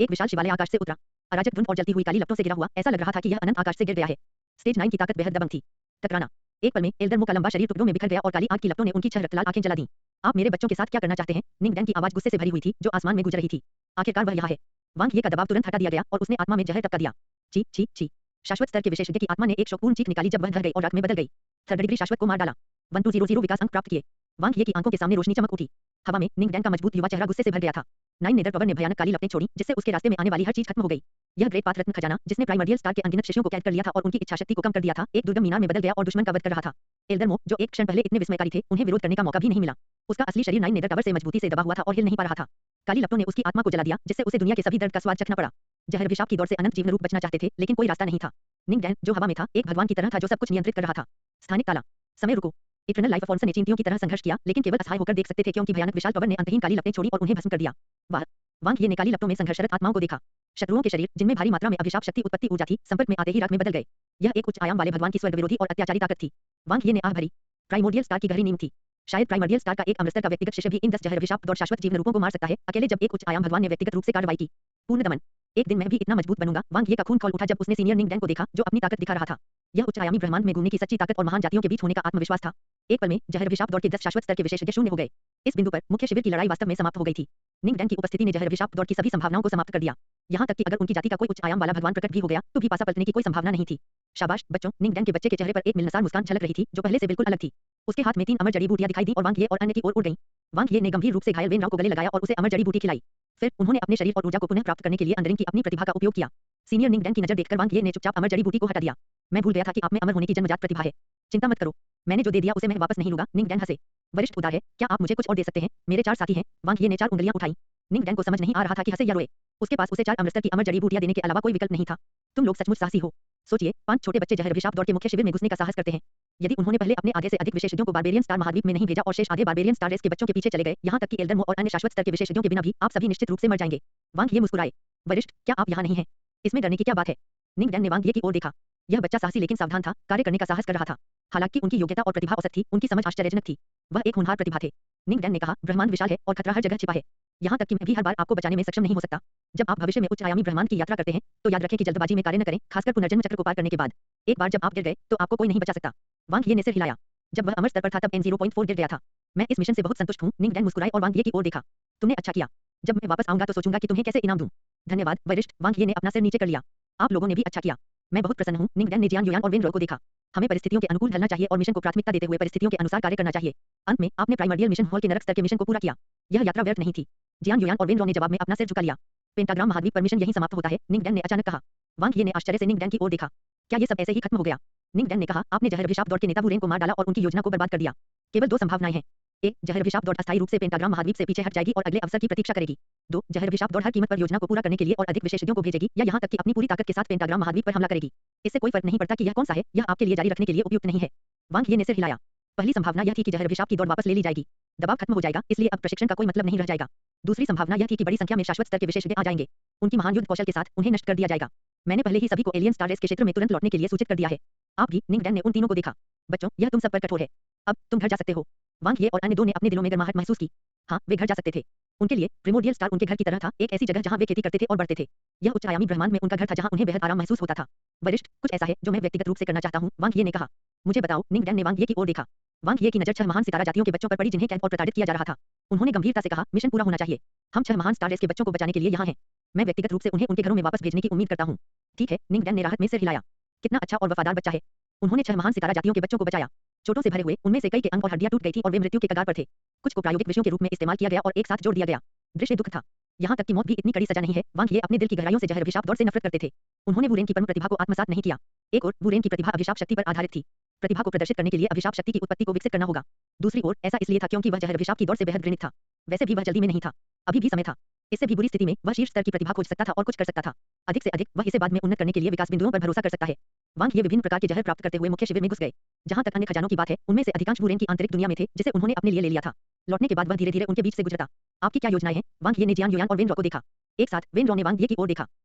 एक विशाल शिवालय आकाश से उतरा। अराजक धुंध और जलती हुई काली लपटों से घिरा हुआ, ऐसा लग रहा था कि यह अनंत आकाश से गिर गया है। स्टेज 9 की ताकत बेहद दबंग थी। टकराना। एक पल में एल्डर मो का लंबा शरीर टुकड़ों में बिखर गया और काली आग की लपटों ने उनकी 6 रक्तलाल आंखें जला दी। आप मेरे बच्चों के साथ क्या करना चाहते हैं? निंग डैन की आवाज गुस्से से भरी हुई थी, जो आसमान में गूंज रही थी। आखिरकार वह यहाँ है। वांग ये का दबाव तुरंत हटा दिया गया और उसने आत्मा में जहर टपका दिया। ची, ची, ची। शाश्वत स्तर के विशेषज्ञ की आत्मा ने एक शोकपूर्ण चीख निकाली जब वह ढह गई और राख में बदल गई। 3rd डिग्री शाश्वत को मार डाला। 1200 विकास अंक प्राप्त किए। वांग ये की आंखों के सामने रोशनी चमक उठी। हवा में निंग डैन का मजबूत युवा चेहरा गुस्से से भर गया था। 9 नेदर पावर ने भयानक काली लपटें छोड़ी, जिससे उसके रास्ते में आने वाली हर चीज खत्म हो गई। यह ग्रेट पाथ रत्न खजाना, जिसने प्राइमर्डियल स्टार के अनगिनत शिष्यों को कैद कर लिया था और उनकी इच्छाशक्ति को कम कर दिया था, एक दुर्गम मीनार में बदल गया और दुश्मन का वध कर रहा था। एल्डर मो, जो एक क्षण पहले इतने विस्मयकारी थे, उन्हें विरोध करने का मौका भी नहीं मिला। उसका असली शरीर 9 नेदर टावर से मजबूती से दबा हुआ था और हिल नहीं पा रहा था। काली लपटों ने उसकी आत्मा को जला दिया, जिससे उसे दुनिया के सभी दर्द का स्वाद चखना पड़ा। जहर अभिशाप की दौड़ से अनंत जीवन रूप बचना चाहते थे, लेकिन कोई रास्ता नहीं था। निंग डैन, जो हवा में था, एक भगवान की तरह था जो सब कुछ नियंत्रित कर रहा था। स्थानिक ताला। समय रुको। इटर्नल लाइफ फॉर्म्स ने चींटियों की तरह संघर्ष किया, लेकिन केवल असहाय होकर देख सकते थे क्योंकि भयानक विशाल पावर ने अंतहीन काली लपटें छोड़ी और उन्हें भस्म कर दिया। वांग ये ने काली लपटों में संघर्षरत आत्माओं को देखा। शत्रुओं के शरीर, जिनमें भारी मात्रा में अभिशाप शक्ति उत्पत्ति ऊर्जा थी, संपर्क में आते ही राख में बदल गए। यह एक उच्च आयाम वाले भगवान की स्वर्ग विरोधी और अत्याचारी ताकत थी। वांग ये ने आह भरी। प्राइमोर्डियल स्टार की गहरी नींद थी। शायद प्राइमर्डियल स्टार का एक अमृतस्तर का व्यक्तिगत शिष्य भी इन 10 जहर अभिशाप और शाश्वत जीवन रूपों को मार सकता है, अकेले जब एक उच्च आयाम भगवान ने व्यक्तिगत रूप से कार्रवाई की। पूर्ण दमन। एक दिन मैं भी इतना मजबूत बनूंगा। वांग ये का खून खौल उठा जब उसने सीनियर निंग डैन को देखा, जो अपनी ताकत दिखा रहा था। यह उच्च आयामी ब्रह्मांड में घूमने की सच्ची ताकत और महान जातियों के बीच होने का आत्मविश्वास था। एक पल में जहर अभिशाप दौड़ के 10 शाश्वत स्तर के विशेषज्ञ शून्य हो गए। इस बिंदु पर मुख्य शिविर की लड़ाई वास्तव में समाप्त हो गई थी। निंग डैन की उपस्थिति ने जहर अभिशाप दौड़ की सभी संभावनाओं को समाप्त कर दिया। यहाँ तक कि अगर उनकी जाति का कोई उच्च आयाम वाला भगवान प्रकट भी हो गया, तो भी पासा पलटने की कोई संभावना नहीं थी। शाबाश बच्चों। निंग डैन के बच्चे के चेहरे पर एक मिलनसार मुस्कान झलक रही थी, जो पहले से बिल्कुल अलग थी। उसके हाथ में 3 अमर जड़ी बूटियां दिखाई दी और वांग ये और अन्य की ओर उड़ गईं। वांग ये ने गंभीर रूप से घायल वेन राव को गले लगाया और उसे अमर जड़ी बूटी खिलाई। फिर उन्होंने अपने शरीर और ऊर्जा को पुनः प्राप्त करने के लिए अंदरिन की अपनी प्रतिभा का उपयोग किया। सीनियर निंग डैन की नजर देखकर वांग ये ने चुपचाप अमर जड़ी बूटी को हटा दिया। मैं भूल गया था कि आप में अमर होने की जन्मजात प्रतिभा है। चिंता मत करो, मैंने जो दे दिया उसे मैं वापस नहीं लूंगा। निंग डैन हंसे। वरिष्ठ उदार है, क्या आप मुझे कुछ और दे सकते हैं? मेरे 4 साथी हैं। वांग ये ने 4 उंगलियां उठाई। निंग डैन को समझ नहीं आ रहा था कि हंसे या रोए। उसके पास उसे 4 अमृतसर की अमर जड़ी बूटियां देने के अलावा कोई विकल्प नहीं था। तुम लोग सचमुच साहसी हो। सोचिए, 5 छोटे बच्चे जहर अभिशाप दौड़ के मुख्य शिविर में घुसने का साहस करते हैं। यदि उन्होंने पहले अपने आधे से अधिक विशेषज्ञों को बारबेरियन स्टार महाद्वीप में नहीं भेजा और शेष आधे बारबेरियन स्टार रेस के बच्चों के पीछे चले गए, यहाँ तक कि एल्डरमो और अन्य शाश्वत स्तर के विशेषज्ञों के बिना भी आप सभी निश्चित रूप से मर जाएंगे। वांग ये मुस्कुराए। वरिष्ठ, क्या आप यहाँ नहीं हैं? इसमें डरने की क्या बात है? निंग डैन ने वांग ये की ओर देखा। यह बच्चा साहसी लेकिन सावधान था, कार्य करने का साहस कर रहा था। हालांकि उनकी योग्यता और प्रतिभा औसत थी, उनकी समझ आश्चर्यजनक थी। वह एक होनहार प्रतिभा थे। निंग डैन ने कहा, ब्रह्मांड विशाल है और खतरा हर जगह छिपा है। यहाँ तक कि मैं भी हर बार आपको बचाने में सक्षम नहीं हो सकता। जब आप भविष्य में उच्च आयामी ब्रह्मांड की यात्रा करते हैं, तो याद रखें कि जल्दबाजी में कार्य न करें, खासकर पुनर्जन्म चक्र को पार करने के बाद। एक बार जब आप गिर गए, तो आपको कोई नहीं बचा सकता। वांग ये ने सिर हिलाया। जब वह अमर स्तर पर था तब N0.4 गिर गया था। मैं इस मिशन से बहुत संतुष्ट हूँ। निंग डैन मुस्कुराए और वांग ये की ओर देखा। तुमने अच्छा किया। जब मैं वापस आऊंगा तो सोचूंगा कि तुम्हें कैसे इनाम दूं। धन्यवाद वरिष्ठ। वांग ये ने अपना सिर नीचे कर लिया। आप लोगों ने भी अच्छा किया। मैं बहुत प्रसन्न हूँ। निंग डैन ने जियान युयान और वेन रॉय को देखा। हमें परिस्थितियों के अनुकूल ढलना चाहिए और मिशन को प्राथमिकता देते हुए परिस्थितियों के अनुसार कार्य करना चाहिए। अंत में आपने प्राइमर्डियल मिशन हॉल के नरक स्तर के मिशन को पूरा किया। यह यात्रा व्यर्थ नहीं थी। जियान युयान और वेन रॉय ने जवाब में अपना सिर झुका लिया। पेंटाग्राम महाद्वीप पर मिशन यहीं समाप्त होता है, निंग डैन ने अचानक कहा। वांग ये ने आश्चर्य से निंग डैन की ओर देखा। क्या ये सब ऐसे ही खत्म हो गया? निंग डैन ने कहा, आपने जहर अभिशाप दौड़ के नेता वुरेन को मार डाला और उनकी योजना को बर्बाद कर दिया। केवल 2 संभावनाएं हैं। एक, जहर अभिशाप दौड़ अस्थायी रूप से पेंटाग्राम महाद्वीप से पीछे हट जाएगी और अगले अवसर की प्रतीक्षा करेगी। 2, जहर अभिशाप दौड़ हर कीमत पर योजना को पूरा करने के लिए और अधिक विशेषज्ञों को भेजेगी या यहाँ तक कि अपनी पूरी ताकत के साथ पेंटाग्राम महाद्वीप पर हमला करेगी। इससे कोई फर्क नहीं पड़ता कि यह कौन सा है, यह आपके लिए जारी रखने के लिए उपयुक्त नहीं है। वांग ये ने सिर हिलाया। पहली संभावना यह थी कि जहर अभिशाप की दौड़ वापस ले ली जाएगी। दबाव खत्म हो जाएगा, इसलिए अब प्रशिक्षण का कोई मतलब नहीं रह जाएगा। दूसरी संभावना यह थी कि बड़ी संख्या में शाश्वत स्तर के विशेषज्ञ आ जाएंगे। उनकी महान युद्ध कौशल के साथ उन्हें नष्ट कर दिया जाएगा। मैंने पहले ही सभी को एलियन स्टार रेस के क्षेत्र में तुरंत लौटने के लिए सूचित कर दिया है। आप भी। निंग डैन ने उन तीनों को देखा। बच्चों, यह तुम सब पर कठोर है। अब तुम घर जा सकते हो। वांग ये और अन्य 2 ने अपने दिलों में गर्माहट महसूस की। हाँ, वे घर जा सकते थे। उनके लिए प्रिमोडियल स्टार उनके घर की तरह था, एक ऐसी जगह जहाँ वे खेती करते थे और बढ़ते थे। यह उच्च आयामी ब्रह्मांड में उनका घर था जहाँ उन्हें बेहद आराम महसूस होता था। वरिष्ठ, कुछ ऐसा है जो मैं व्यक्तिगत रूप से करना चाहता हूँ, वांग ये ने कहा। मुझे बताओ। निंग डैन ने वांग ये की ओर देखा। वांग ये की नजर 6 महान सितारा जातियों के बच्चों पर पड़ी जिन्हें कैद और प्रताड़ित किया जा रहा था। उन्होंने गंभीरता से कहा, मिशन पूरा होना चाहिए। हम 6 महान स्टार रेस के बच्चों को बचाने के लिए यहाँ हैं। मैं व्यक्तिगत रूप से उन्हें उनके घरों में वापस भेजने की उम्मीद करता हूँ। ठीक है, निंग डैन ने राहत में सिर हिलाया। कितना अच्छा और वफादार बच्चा है। उन्होंने 6 महान सितारा जातियों के बच्चों को बचाया। चोटों से भरे हुए, उनमें से कई के अंग और हड्डियां टूट गई थी और वे मृत्यु के कगार पर थे। कुछ को प्रायोगिक विषयों के रूप में इस्तेमाल किया गया और एक साथ जोड़ दिया गया। दृश्य दुख था। यहाँ तक कि मौत भी इतनी कड़ी सजा नहीं है। वांग ये अपने दिल की गहराइयों से जहर अभिशाप दौड़ से नफरत करते थे। उन्होंने वुरेन की परम प्रतिभा को आत्मसात नहीं किया। एक ओर वुरेन की प्रतिभा अभिशाप शक्ति पर आधारित थी। प्रतिभा को प्रदर्शित करने के लिए अभिशाप शक्ति की उत्पत्ति को विकसित करना होगा। दूसरी ओर ऐसा इसलिए था क्योंकि वह जहर अभिशाप की दौड़ से बेहद घृणित था। वैसे भी वह जल्दी में नहीं था। अभी भी समय था। इससे भी बुरी स्थिति में वह शीर्ष स्तर की प्रतिभा खोज सकता था और कुछ कर सकता था। अधिक से अधिक वह इसे बाद में उन्नत करने के लिए विकास बिंदुओं पर भरोसा कर सकता है। वांग ये विभिन्न प्रकार के जहर प्राप्त करते हुए मुख्य शिविर में घुस गए। जहाँ तक अन्य खजानों की बात है, उनमें से अधिकांश वुरेन की आंतरिक दुनिया में थे, जिसे उन्होंने अपने लिए ले लिया था। लौटने के बाद वह धीरे-धीरे उनके बीच से गुजरता। आपकी क्या योजनाएं हैं? वांग ये ने जियान युयान और वेन रॉ को देखा। एक साथ वेन रॉ ने वांग ये की ओर देखा।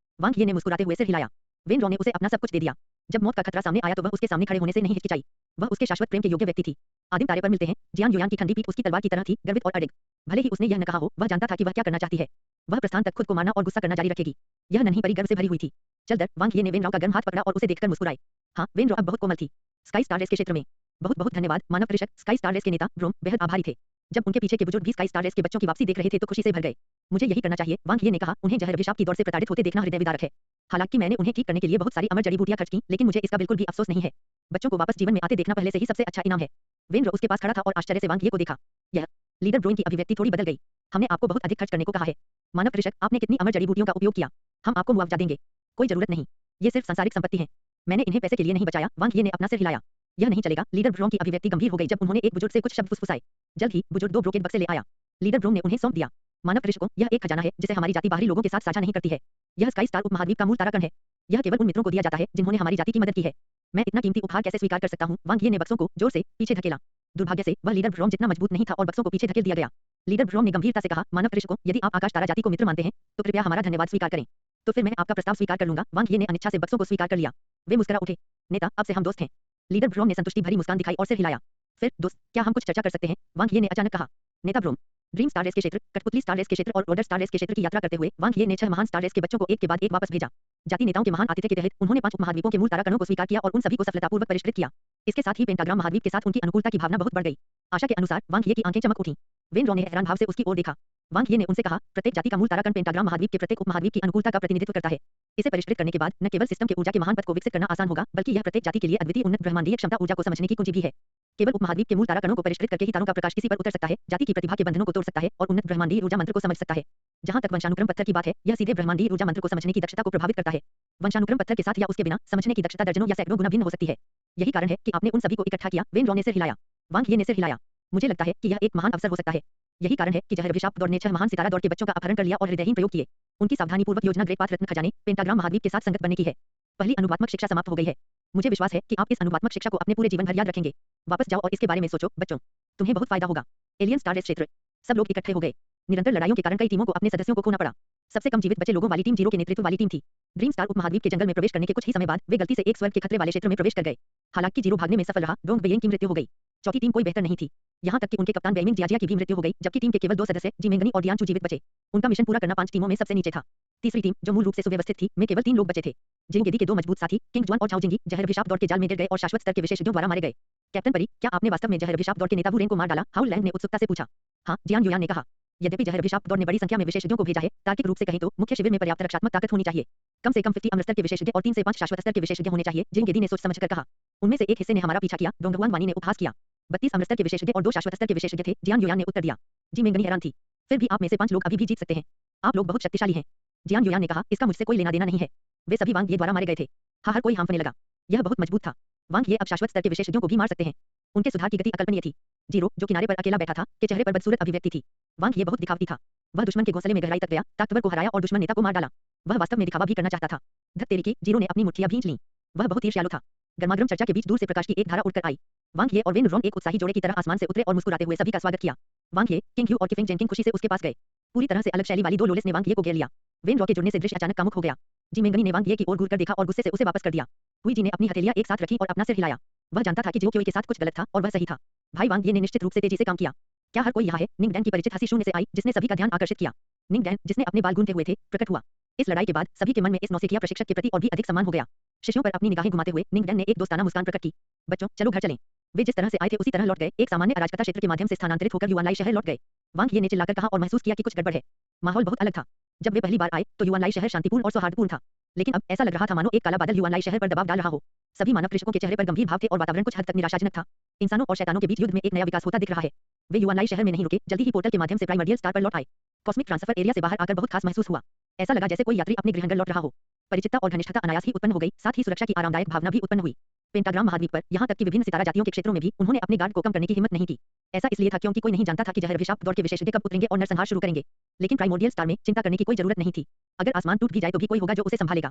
वांग ये ने मुस्कुराते हुए सिर हिलाया। वेन रॉ ने उसे अपना सब कुछ दे दिया। जब मौत का खतरा सामने आया तो वह उसके सामने खड़े होने से नहीं हिचकिचाई। वह उसके शाश्वत प्रेम के योग्य व्यक्ति थी। आदिम तारे पर मिलते हैं। जियान युयान की ठंडी पीठ उसकी तलवार की तरह थी, गर्वित और अडिग। भले ही उसने यह न कहा हो, वह जानता था कि वह क्या करना चाहती है। वह प्रस्थान तक खुद को मारना और गुस्सा करना जारी रखेगी। यह नन्ही परी गर्व से भरी हुई थी। चल दर। वांग ये ने वेन रॉ का गर्म हाथ पकड़ा और उसे देखकर मुस्कुराए। हाँ, वेन रॉ अब बहुत कोमल थी। स्काई स्टार रेस के क्षेत्र में बहुत बहुत धन्यवाद मानव परिषद। स्काई स्टार रेस के नेता ब्रोम बेहद आभारी थे। जब उनके पीछे के बुजुर्ग भी स्काई स्टार रेस के बच्चों की वापसी देख रहे थे तो खुशी से भर गए। मुझे यही करना चाहिए, वांग ये ने कहा। उन्हें जहर अभिशाप की दौड़ से प्रताड़ित होते देखना हृदय विदारक है। हालांकि मैंने उन्हें ठीक करने के लिए बहुत सारी अमर जड़ी बूटियां खर्च की, लेकिन मुझे इसका बिल्कुल भी अफसोस नहीं है। बच्चों को वापस जीवन में आते देखना पहले से ही सबसे अच्छा इनाम है। वेन रॉ उसके पास खड़ा था और आश्चर्य से वांग ये को देखा। यह लीडर ब्रोइन की अभिव्यक्ति थोड़ी बदल गई। हमने आपको बहुत अधिक खर्च करने को कहा है। मानव परिषद, आपने कितनी अमर जड़ी बूटियों का उपयोग किया? हम आपको मुआवजा देंगे। कोई जरूरत नहीं। ये सिर्फ सांसारिक संपत्ति है। मैंने इन्हें पैसे के लिए नहीं बचाया। वांग ये ने अपना सिर हिलाया। यह नहीं चलेगा। लीडर ब्रोम की अभिव्यक्ति गंभीर हो गई जब उन्होंने एक बुजुर्ग से कुछ शब्द फुसफुसाए। जल्द ही बुजुर्ग 2 ब्रोकेट बक्से ले आया। लीडर ब्रोम ने उन्हें सौंप दिया। मानव परिषद को, यह एक खजाना है जिसे हमारी जाति बाहरी लोगों के साथ साझा नहीं करती है। यह स्काई स्टार उपमहाद्वीप का मूल ताराकण है। यह केवल उन मित्रों को दिया जाता है जिन्होंने हमारी जाति की मदद की है। मैं इतना कीमती उपहार कैसे स्वीकार कर सकता हूँ? वांग ये ने बक्सों को जोर से पीछे धकेला। दुर्भाग्य से वह लीडर ब्रोम जितना मजबूत नहीं था और बक्सों को पीछे धकेल दिया गया। लीडर ब्रोम ने गंभीरता से कहा, मानव परिषद को, यदि आप आकाश तारा जाति को मित्र मानते हैं तो कृपया हमारा धन्यवाद स्वीकार करें। तो फिर मैं आपका प्रस्ताव स्वीकार कर लूंगा। वांग ये ने अनिच्छा से बक्सों को स्वीकार कर लिया। वे मुस्कुरा उठे। नेता, अब से हम दोस्त हैं। लीडर ब्रोम ने संतुष्टि भरी मुस्कान दिखाई और सिर हिलाया। फिर दोस्त, क्या हम कुछ चर्चा कर सकते हैं? वांग ये ने अचानक कहा। नेता ब्रोम, ड्रीम स्टार रेस के क्षेत्र, कठपुतली स्टार रेस के क्षेत्र और रोडर स्टार रेस के क्षेत्र की यात्रा करते हुए वांग ये ने 6 महान स्टार रेस के बच्चों को एक के बाद एक वापस भेजा। जाति नेताओं के महान आतिथ्य के तहत उन्होंने 5 उपमहाद्वीपों के मूल ताराकणों को स्वीकार किया और उन सभी को सफलतापूर्वक परिष्कृत किया। इसके साथ ही पेंटाग्राम महाद्वीप के साथ उनकी अनुकूलता की भावना बहुत बढ़ गई। आशा के अनुसार वांग ये की आंखें चमक उठीं। वेन रॉ ने हैरान भाव से उसकी ओर देखा। वांग ये ने उनसे कहा, प्रत्येक जाति का मूल ताराकण पेंटाग्राम महाद्वीप के प्रत्येक उपमहाद्वीप की अनुकूलता का प्रतिनिधित्व करता है। इसे परिष्कृत करने के बाद न केवल सिस्टम के ऊर्जा के महान पथ को विकसित करना आसान होगा, बल्कि यह प्रत्येक जाति के लिए अद्वितीय उन्नत ब्रह्मांडीय क्षमता ऊर्जा को समझने की कुंजी भी है। केवल उपमहाद्वीप के मूल ताराकणों को परिष्कृत करके ही तारों का प्रकाश किसी पर उतर सकता है, जाति की प्रतिभा के बंधनों को तोड़ सकता है और उन्नत ब्रह्मांडीय ऊर्जा मंत्र को समझ सकता है। जहां तक वंशानुक्रम पत्थर की बात है, यह सीधे ब्रह्मांडीय ऊर्जा मंत्र को समझने की दक्षता को प्रभावित करता है। वंशानुक्रम पत्थर के साथ या उसके बिना समझने की दक्षता दर्जनों या सैकड़ों गुना भिन्न हो सकती है। यही कारण है कि आपने उन सभी को इकट्ठा किया। वेन रॉ ने सिर हिलाया। वांग ये ने सिर हिलाया। मुझे लगता है कि यह एक महान अवसर हो सकता है। यही कारण है कि जहर अभिशाप दौड़ ने 6 महान सितारा दौड़ के बच्चों का अपहरण कर लिया और हृदयहीन प्रयोग किए। उनकी सावधानीपूर्वक योजना ग्रेट पाथ रत्न खजाने पेंटाग्राम महाद्वीप के साथ संगत बनने की है। पहली अनुभवात्मक शिक्षा समाप्त हो गई है। मुझे विश्वास है कि आप इस अनुभवात्मक शिक्षा को अपने पूरे जीवन भर याद रखेंगे। वापस जाओ और इसके बारे में सोचो बच्चों, तुम्हें बहुत फायदा होगा। एलियन स्टार रेस क्षेत्र। सब लोग इकट्ठे हो गए। निरंतर लड़ाइयों के कारण कई टीमों को अपने सदस्यों को खोना पड़ा। सबसे कम जीवित बचे लोगों वाली टीम 0 के नेतृत्व वाली टीम थी। ड्रीम स्टार उपमहाद्वीप के जंगल में प्रवेश करने के कुछ ही समय बाद वे गलती से एक स्वर्ग के खतरे वाले क्षेत्र में प्रवेश कर गए। हालांकि 0 भागने में सफल रहा, डोंग बेयिंग की मृत्यु हो गई। चौथी टीम कोई बेहतर नहीं थी। यहाँ तक कि उनके कप्तान बेइमिंग जियाजिया की भी मृत्यु हो गई, जबकि टीम के केवल 2 सदस्य जिमेंगनी और डियांचू जीवित बचे। उनका मिशन पूरा करना 5 टीमों में सबसे नीचे था। तीसरी टीम, जो मूल रूप से सुव्यवस्थित थी, में केवल 3 लोग बचे थे। जिंगेदी के 2 मजबूत साथी किंग जुआन और झाओ जिंगी जहर अभिशाप दौड़ के जाल में गिर गए और शाश्वत स्तर के विशेषज्ञों द्वारा मारे गए। कैप्टन परी, क्या आपने वास्तव में जहर अभिशाप दौड़ के नेता वू रेंग को मार डाला? हाउ लैंग ने उत्सुकता से पूछा। हाँ, जियान युयान ने कहा। यद्यपि जहर अभिशाप दौड़ ने बड़ी संख्या में विशेषज्ञों को भेजा है, तार्किक रूप से कहें तो मुख्य शिविर में पर्याप्त रक्षात्मक ताकत होनी चाहिए। कम से कम 50 अमर स्तर के विशेषज्ञ और 3 से 5 शाश्वत स्तर के विशेषज्ञ होने चाहिए, जिंगेदी ने सोच समझकर कहा। उनमें से एक हिस्से ने हमारा पीछा किया, डोंगहुआन वानी ने उपहास किया। 32 अमर स्तर के विशेषज्ञ और 2 शाश्वत स्तर के विशेषज्ञ थे, जियान युयान ने उत्तर दिया। जिमेंगनी हैरान थी। फिर भी आप में से 5 लोग अभी भी जीत सकते हैं। आप लोग बहुत शक्तिशाली हैं। जियान युयान ने कहा, इसका मुझसे कोई लेना देना नहीं है। वे सभी वांग ये द्वारा मारे गए थे। हाँ, हर कोई हांफने लगा। यह बहुत मजबूत था। वांग ये अब शाश्वत स्तर के विशेषज्ञों को भी मार सकते हैं। उनके सुधार की गति अकल्पनीय थी। जीरो, जो किनारे पर अकेला बैठा था, के चेहरे पर बदसूरत अभिव्यक्ति थी। वांग ये बहुत दिखावटी था। वह दुश्मन के घोंसले में गहराई तक गया, ताकतवर को हराया और दुश्मन नेता को मार डाला। वह वास्तव में दिखावा भी करना चाहता था। धत तेरी की, जीरो ने अपनी मुट्ठियां भींच लीं। वह बहुत ईर्ष्यालु था। गर्मागर्म चर्चा के बीच दूर से प्रकाश की एक धारा उड़कर आई। वांग ये और वेन रोंग एक उत्साही जोड़े की तरह आसमान से उतरे और मुस्कुराते हुए सभी का स्वागत किया। वांग ये, किंग यू और किफिंग जेंकिंग खुशी से उसके पास गए। पूरी तरह से अलग शैली वाली 2 लोलेस ने वांग ये को घेर लिया। वेन रॉ के जुड़ने से दृश्य अचानक कामुक हो गया। जिमेंगनी ने वांग ये की ओर घूर कर देखा और गुस्से से उसे वापस कर दिया। हुई जी ने अपनी हथेलियां एक साथ रखी और अपना सिर हिलाया। वह जानता था कि जो क्योई के साथ कुछ गलत था और वह सही था। भाई वांग ये ने निश्चित रूप से तेजी से काम किया। क्या हर कोई यहाँ है? निंग डैन की परिचित हंसी शून्य से आई, जिसने सभी का ध्यान आकर्षित किया। निंग डैन, जिसने अपने बाल गूंथे हुए थे, प्रकट हुआ। इस लड़ाई के बाद सभी के मन में इस नौसिखिया प्रशिक्षक के प्रति और भी अधिक सम्मान हो गया। शिष्यों पर अपनी निगाहें घुमाते हुए निंग डैन ने एक दोस्ताना मुस्कान प्रकट की। बच्चों, चलो घर चलें। वे जिस तरह से आए थे उसी तरह लौट गए, एक सामान्य अराजकता क्षेत्र के माध्यम से स्थानांतरित होकर युआनलाई शहर लौट गए। वांग ये ने चिल्लाकर कहा और महसूस किया कि कुछ गड़बड़ है। माहौल बहुत अलग था। जब वे पहली बार आए तो युआनलाई शहर शांतिपूर्ण और सौहार्दपूर्ण था, लेकिन अब ऐसा लग रहा था मानो एक काला बादल युआनलाई शहर पर दबाव डाल रहा हो। सभी मानव कृषकों के चेहरे पर गंभीर भाव थे और वातावरण कुछ हद तक निराशाजनक था। इंसानों और शैतानों के बीच युद्ध में एक नया विकास होता दिख रहा है। वे युआनलाई शहर में नहीं रुके, जल्दी ही पोर्टल के माध्यम से प्राइमर्डियल स्टार पर लौट आए। कॉस्मिक ट्रांसफर एरिया से बाहर आकर बहुत खास महसूस हुआ। ऐसा लगा जैसे कोई यात्री अपने गृहनगर लौट रहा हो। परिचितता और घनिष्ठता अनायास ही उत्पन्न हो गई, साथ ही सुरक्षा की आरामदायक भावना भी उत्पन्न हुई। पेंटाग्राम महाद्वीप पर, यहाँ तक कि विभिन्न सितारा जातियों के क्षेत्रों में भी उन्होंने अपने गार्ड को कम करने की हिम्मत नहीं की। ऐसा इसलिए था क्योंकि कोई नहीं जानता था कि जहर अभिशाप दौड़ के विशेषज्ञ कब उतरेंगे और नरसंहार शुरू करेंगे। लेकिन प्राइमोर्डियल स्टार में चिंता करने की कोई जरूरत नहीं थी। अगर आसमान टूट भी जाए तो भी कोई होगा जो उसे संभालेगा।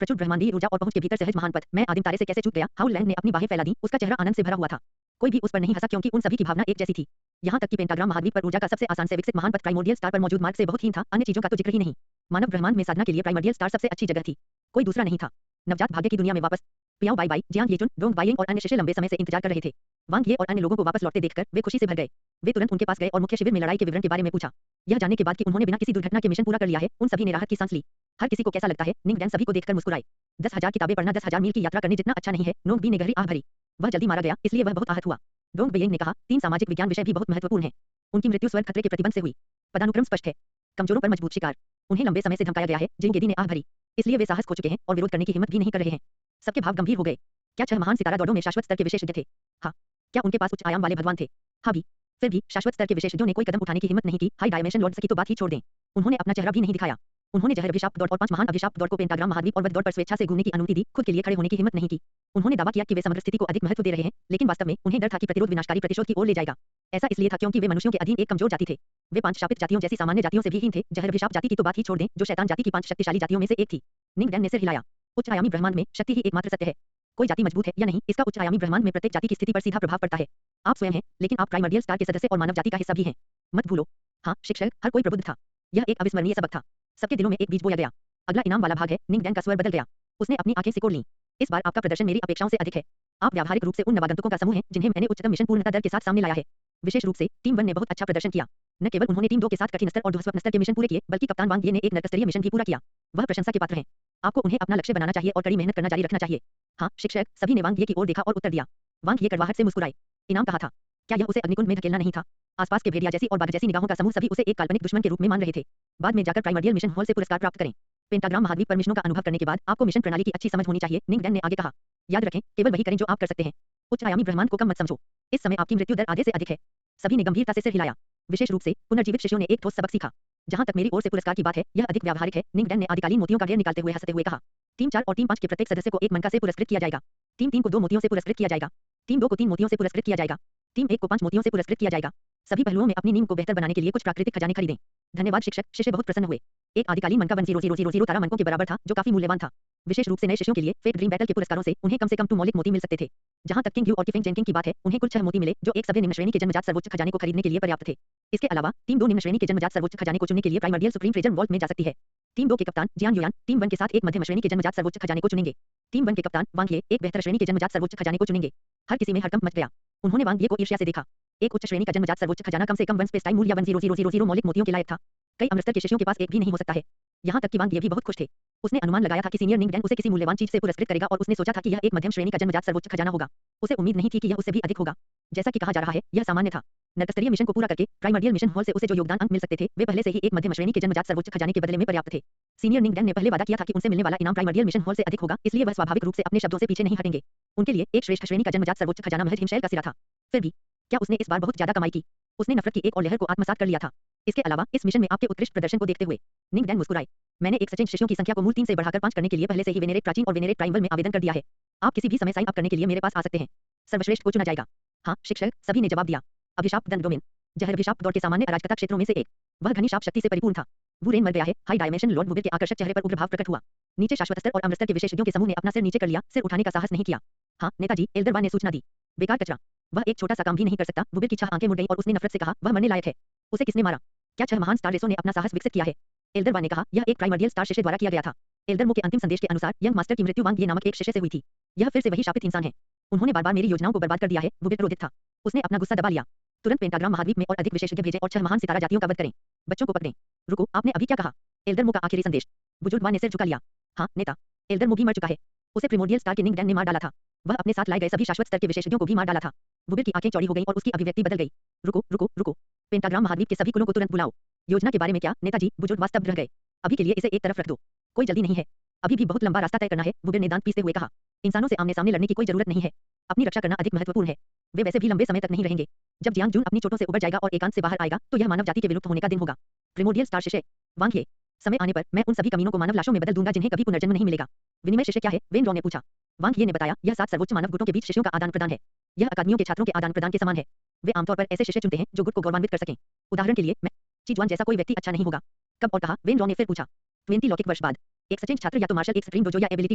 प्रचुर ब्रह्मांडीय ऊर्जा और पहुंच के भीतर सहज महान पथ, मैं आदिम तारे से कैसे चूक गया? हाउ लैंग ने अपनी बाहें फैला दी, उसका चेहरा आनंद से भरा हुआ था। कोई भी उस पर नहीं हंसा क्योंकि उन सभी की भावना एक जैसी थी। यहाँ तक कि पेंटाग्राम महाद्वीप पर ऊर्जा का सबसे आसान से विकसित महान पथ प्राइमोर्डियल स्टार पर मौजूद मार्ग से बहुत हीन था, अन्य चीजों का तो जिक्र ही नहीं। मानव ब्रह्मांड में साधना के लिए प्राइमोर्डियल स्टार सबसे अच्छी जगह थी। कोई दूसरा नहीं था। नवजात भाग्य की दुनिया में वापस पियाओ बाई बाई, जियांग येचुन, डोंग बाइयिंग और अन्य शिष्य लंबे समय से इंतजार कर रहे थे। वांग ये और अन्य लोगों को वापस लौटते देखकर वे खुशी से भर गए। वे तुरंत उनके पास गए और मुख्य शिविर में लड़ाई के विवरण के बारे में पूछा। यह जानने के बाद कि उन्होंने बिना किसी दुर्घटना के मिशन पूरा कर लिया है, उन सभी ने राहत की सांस ली। हर किसी को कैसा लगता है? निंग डैन सभी को देखकर मुस्कुराए। 10,000 किताबें पढ़ना 10,000 मील की यात्रा करने जितना अच्छा नहीं है। नोंग बी ने गहरी आह भरी। वह जल्दी मारा गया, इसलिए वह बहुत आहत हुआ। डोंग बेयिंग ने कहा, 3 सामाजिक विज्ञान विषय भी बहुत महत्वपूर्ण हैं। उनकी मृत्यु स्वर्ग खतरे के प्रतिबंध से हुई। पदानुक्रम स्पष्ट है। कमजोरों पर मजबूत शिकार। उन्हें लंबे समय से धमकाया गया है, जिंगेदी ने आह भरी। इसलिए वे साहस खो चुके हैं और विरोध करने की हिम्मत भी नहीं कर रहे हैं। सबके भाव गंभीर हो गए। क्या 6 महान सितारा दौड़ों में शाश्वत स्तर के विशेषज्ञ थे? हाँ। क्या उनके पास उच्च आयाम वाले भगवान थे? हाँ भी। फिर भी शाश्वत स्तर के विशेषज्ञों ने कोई कदम उठाने की हिम्मत नहीं की। हाई डायमेंशन लॉर्ड्स की तो बात ही छोड़ दें। उन्होंने अपना चेहरा भी नहीं दिखाया। उन्होंने जहर अभिशाप दौड़ और 5 महान अभिशाप दौड़ को पेंटाग्राम महाद्वीप और वध दौड़ पर स्वेच्छा से घूमने की अनुमति दी, खुद के लिए खड़े होने की हिम्मत नहीं की। उन्होंने दावा किया कि वे समग्र स्थिति को अधिक महत्व दे रहे हैं, लेकिन वास्तव में उन्हें डर था कि प्रतिरोध विनाशकारी प्रतिशोध की ओर ले जाएगा। ऐसा इसलिए था क्योंकि वे मनुष्यों के अधीन एक कमजोर जाति थे। वे 5 शापित जातियों जैसी सामान्य जातियों से भी हीन थे। जहर अभिशाप जाति की तो बात ही छोड़ दें, जो शैतान जाति की 5 शक्तिशाली जातियों में से एक थी। निंग डैन ने सिर हिलाया। उच्च आयामी ब्रह्मांड में शक्ति ही एकमात्र सत्य है। कोई जाति मजबूत है या नहीं, इसका उच्च आयामी ब्रह्मांड में प्रत्येक जाति की स्थिति पर सीधा प्रभाव पड़ता है। आप स्वयं हैं, लेकिन आप प्राइमर्डियल स्टार के सदस्य और मानव जाति का हिस्सा भी हैं। मत भूलो। हाँ शिक्षक, हर कोई प्रबुद्ध था। यह एक अविस्मरणीय सबक था। सबके दिलों में एक बीज बोया गया। अगला इनाम वाला भाग है। निंग डैन का स्वर बदल गया। उसने अपनी आंखें सिकोड़ लीं। इस बार आपका प्रदर्शन मेरी अपेक्षाओं से अधिक है। आप व्यावहारिक रूप से उन नवागंतुकों का समूह हैं जिन्हें मैंने उच्चतम मिशन पूर्णता दर के साथ सामने लाया है। विशेष रूप से टीम 1 ने बहुत अच्छा प्रदर्शन किया। न केवल उन्होंने टीम 2 के साथ कठिन स्तर और दुस्वप्न स्तर के मिशन पूरे किए, बल्कि कप्तान वांग ये ने एक नरकस्तरीय मिशन भी पूरा किया। वह प्रशंसा के पात्र हैं। आपको उन्हें अपना लक्ष्य बनाना चाहिए और कड़ी मेहनत करना जारी रखना चाहिए। हाँ शिक्षक, सभी ने वांग ये की ओर देखा और उत्तर दिया। वांग ये कड़वाहट से मुस्कुराए। इनाम कहा था। क्या यह उसे अग्निकुंड में धकेलना नहीं था? आसपास के भेड़िया जैसी और बाघ जैसी निगाहों का समूह सभी उसे एक काल्पनिक दुश्मन के रूप में मान रहे थे। बाद में जाकर प्राइमर्डियल मिशन हॉल से पुरस्कार प्राप्त करें। पेंटाग्राम महाद्वीप पर मिशनों का अनुभव करने के बाद आपको मिशन प्रणाली की अच्छी समझ होनी चाहिए, निंग डैन ने आगे कहा। याद रखें, केवल वही करें जो आप कर सकते हैं। उच्च आयामी ब्रह्मांड को कम मत समझो। इस समय आपकी मृत्यु दर आधे से अधिक है। सभी ने गंभीरता से सिर हिलाया। विशेष रूप से पुनर्जीवित शिष्यों ने एक ठोस सबक सीखा। जहां तक मेरी ओर से पुरस्कार की बात है, यह अधिक व्यावहारिक है। निंग डैन ने आदिकालीन मोतियों का ढेर निकालते हुए हंसते हुए कहा। टीम 4 और टीम 5 के प्रत्येक सदस्य को एक मनका से पुरस्कृत किया जाएगा। टीम 3 को 2 मोतियों से पुरस्कृत किया जाएगा। टीम 2 को 3 मोतियों से पुरस्कृत किया जाएगा। टीम 1 को 5 मोतियों से पुरस्कृत किया जाएगा। सभी पहलुओं में अपनी नींव को बेहतर बनाने के लिए कुछ प्राकृतिक खजाने खरीदें। धन्यवाद शिक्षक। शिष्य बहुत प्रसन्न हुए। एक आदिकालीन मन का 10,000 तारा मनकों के बराबर था, जो काफी मूल्यवान था। विशेष रूप से नए शिष्यों के लिए फेट ड्रीम बैटल के पुरस्कारों से उन्हें कम से कम 2 मौलिक मोती मिल सकते थे। जहां तक किंग ह्यू और किफेंग जेनकिंग की बात है, उन्हें कुल 6 मोती मिले, जो एक सभ्य निम्न श्रेणी के जन्मजात सर्वोच्च खजाने को खरीदने के लिए पर्याप्त थे। इसके अलावा टीम 2 निम्न श्रेणी के जन्मजात सर्वोच्च खजाने को चुनने के लिए प्राइमर्डियल सुप्रीम ट्रेजर वॉल्ट में जा सकती है। टीम 2 के कप्तान जियान युयान टीम 1 के साथ एक मध्यम श्रेणी के जन्मजात सर्वोच्च खजाने को चुनेंगे। टीम 1 के कप्तान वांग ये एक बेहतर श्रेणी के जन्मजात सर्वोच्च खजाने को चुनेंगे। हर किसी में हड़कंप मच गया। उन्होंने वांग ये को ईर्ष्या से देखा। एक उच्च श्रेणी का जन्मजात सर्वोच्च खजाना कम से कम 1 स्पेस टाइम मूल्य 10,000 मौलिक मोतियों के लायक था। कई अमृतसर के शिष्यों के पास एक भी नहीं हो सकता है। यहाँ तक कि वांग ये भी बहुत खुश थे। उसने अनुमान लगाया था कि सीनियर निंग डैन उसे किसी मूल्यवान चीज से पुरस्कृत करेगा और उसने सोचा था कि यह एक मध्यम श्रेणी का जन्मजात सर्वोच्च खजाना होगा। उसे उम्मीद नहीं थी कि यह उससे भी अधिक होगा। जैसा कि कहा जा रहा है, यह सामान्य था। नर्कस्तरीय मिशन को पूरा करके प्राइमर्डियल मिशन हॉल से उसे जो योगदान अंक मिल सकते थे, वे पहले से ही एक मध्यम श्रेणी के जन्मजात सर्वोच्च खजाने के बदले में पर्याप्त थे। सीनियर निंग डैन ने पहले वादा किया था कि उनसे मिलने वाला इनाम प्राइमर्डियल मिशन हॉल से अधिक होगा, इसलिए वह स्वाभाविक रूप से अपने शब्दों से पीछे नहीं हटेंगे। उनके लिए एक श्रेष्ठ श्रेणी का जन्मजात सर्वोच्च खजाना महज हिमशैल का सिरा था। फिर भी क्या उसने इस बार बहुत ज्यादा कमाई की? उसने नफरत की एक और लहर को आत्मसात कर लिया था। इसके अलावा इस मिशन में आपके उत्कृष्ट प्रदर्शन को देखते हुए निंग डैन मुस्कुराए। मैंने एक सचिन शिष्यों की संख्या को मूल 3 से बढ़ाकर 5 करने के लिए पहले से ही वेनेरेट प्राचीन और वेनेरेट प्राइमल में आवेदन कर दिया है। आप किसी भी समय साइन अप करने के लिए मेरे पास आ सकते हैं। सर्वश्रेष्ठ को चुना जाएगा। हाँ शिक्षक, सभी ने जवाब दिया। अभिशाप दंड डोमेन जहर अभिशाप दौड़ के सामान्य अराजकता क्षेत्रों में से एक। वह घनी शाप शक्ति से परिपूर्ण था। वुरेन मर गया है। हाई डायमेंशन लॉर्ड वुबेर के आकर्षक चेहरे पर उग्र भाव प्रकट हुआ। नीचे शाश्वत स्तर और अमृतस्तर के विशेषज्ञों के समूह ने अपना सिर नीचे कर लिया, सिर उठाने का साहस नहीं किया। हाँ नेताजी, एल्डर वन ने सूचना दी। बेकार कचरा। वह एक छोटा सा काम भी नहीं कर सकता। वुबेर की 6 आंखें मुड़ गईं और उसने नफरत से कहा, वह मरने लायक है। उसे किसने मारा? क्या 6 महान स्टार रेसों ने अपना साहस विकसित किया है? एल्डर वन ने कहा, यह एक प्राइमर्डियल स्टार शिष्य द्वारा किया गया था। एल्डर मो के अंतिम संदेश के अनुसार यंग मास्टर की मृत्यु वांग ये नामक एक शिष्य से हुई थी। यह फिर से वही शापित इंसान है। उन्होंने बार-बार मेरी योजनाओं को बर्बाद कर दिया है। वुबेर क्रोधित था। उसने अपना गुस्सा दबा लिया। तुरंत पेंटाग्राम महाद्वीप में और अधिक विशेषज्ञ भेजें और 6 महान सितारा जातियों का वध करें। बच्चों को पकड़ें। रुको, आपने अभी क्या कहा? एल्डर मो का आखिरी संदेश। बुजुर्ग वन ने सिर झुका लिया। हाँ नेता, एल्डर मो भी मर चुका है। उसे प्रिमोर्डियल स्टार के निंग डैन ने मार डाला था। वह अपने साथ लाए गए सभी शाश्वत स्तर के विशेषज्ञों को भी मार डाला था। वुबेर की आंखें चौड़ी हो गईं और उसकी अभिव्यक्ति बदल गई। रुको रुको रुको, पेंटाग्राम महाद्वीप के सभी कुलों को तुरंत बुलाओ। योजना के बारे में क्या नेताजी? बुजुर्ग वास्तव रह गए। अभी के लिए इसे एक तरफ रख दो। कोई जल्दी नहीं है। अभी भी बहुत लंबा रास्ता तय करना है। वुबेर ने दांत पीसते हुए कहा। इंसानों से आमने सामने लड़ने की कोई जरूरत नहीं है। अपनी रक्षा करना अधिक महत्वपूर्ण है। वे वैसे भी लंबे समय तक नहीं रहेंगे। जब जियांग जून अपनी चोटों से उबर जाएगा और एकांत से बाहर आएगा, तो यह मानव जाति के विलुप्त होने का दिन होगा। प्रिमोर्डियल स्टार शिष्य वांग ये, समय आने पर मैं उन सभी कमीनों को मानव लाशों में बदल दूंगा जिन्हें कभी पुनर्जन्म नहीं मिलेगा। विनिमय शिष्य क्या है? वेन रॉ ने पूछा। वांग ये ने बताया, यह 7 सर्वोच्च मानव गुटों के बीच शिष्यों का आदान प्रदान है। यह अकादमियों के छात्रों के आदान प्रदान के समान है। वे आमतौर पर ऐसे शिष्य चुनते हैं जो गुट को गौरवान्वित कर सकें। उदाहरण के लिए मैं चीजुआन जैसा कोई व्यक्ति अच्छा नहीं होगा। कब और कहा? वेन रॉ ने फिर पूछा। 20 लौकिक वर्ष बाद एक सचिन छात्र या तो मार्शल एक स्ट्रीम डोजो या एबिलिटी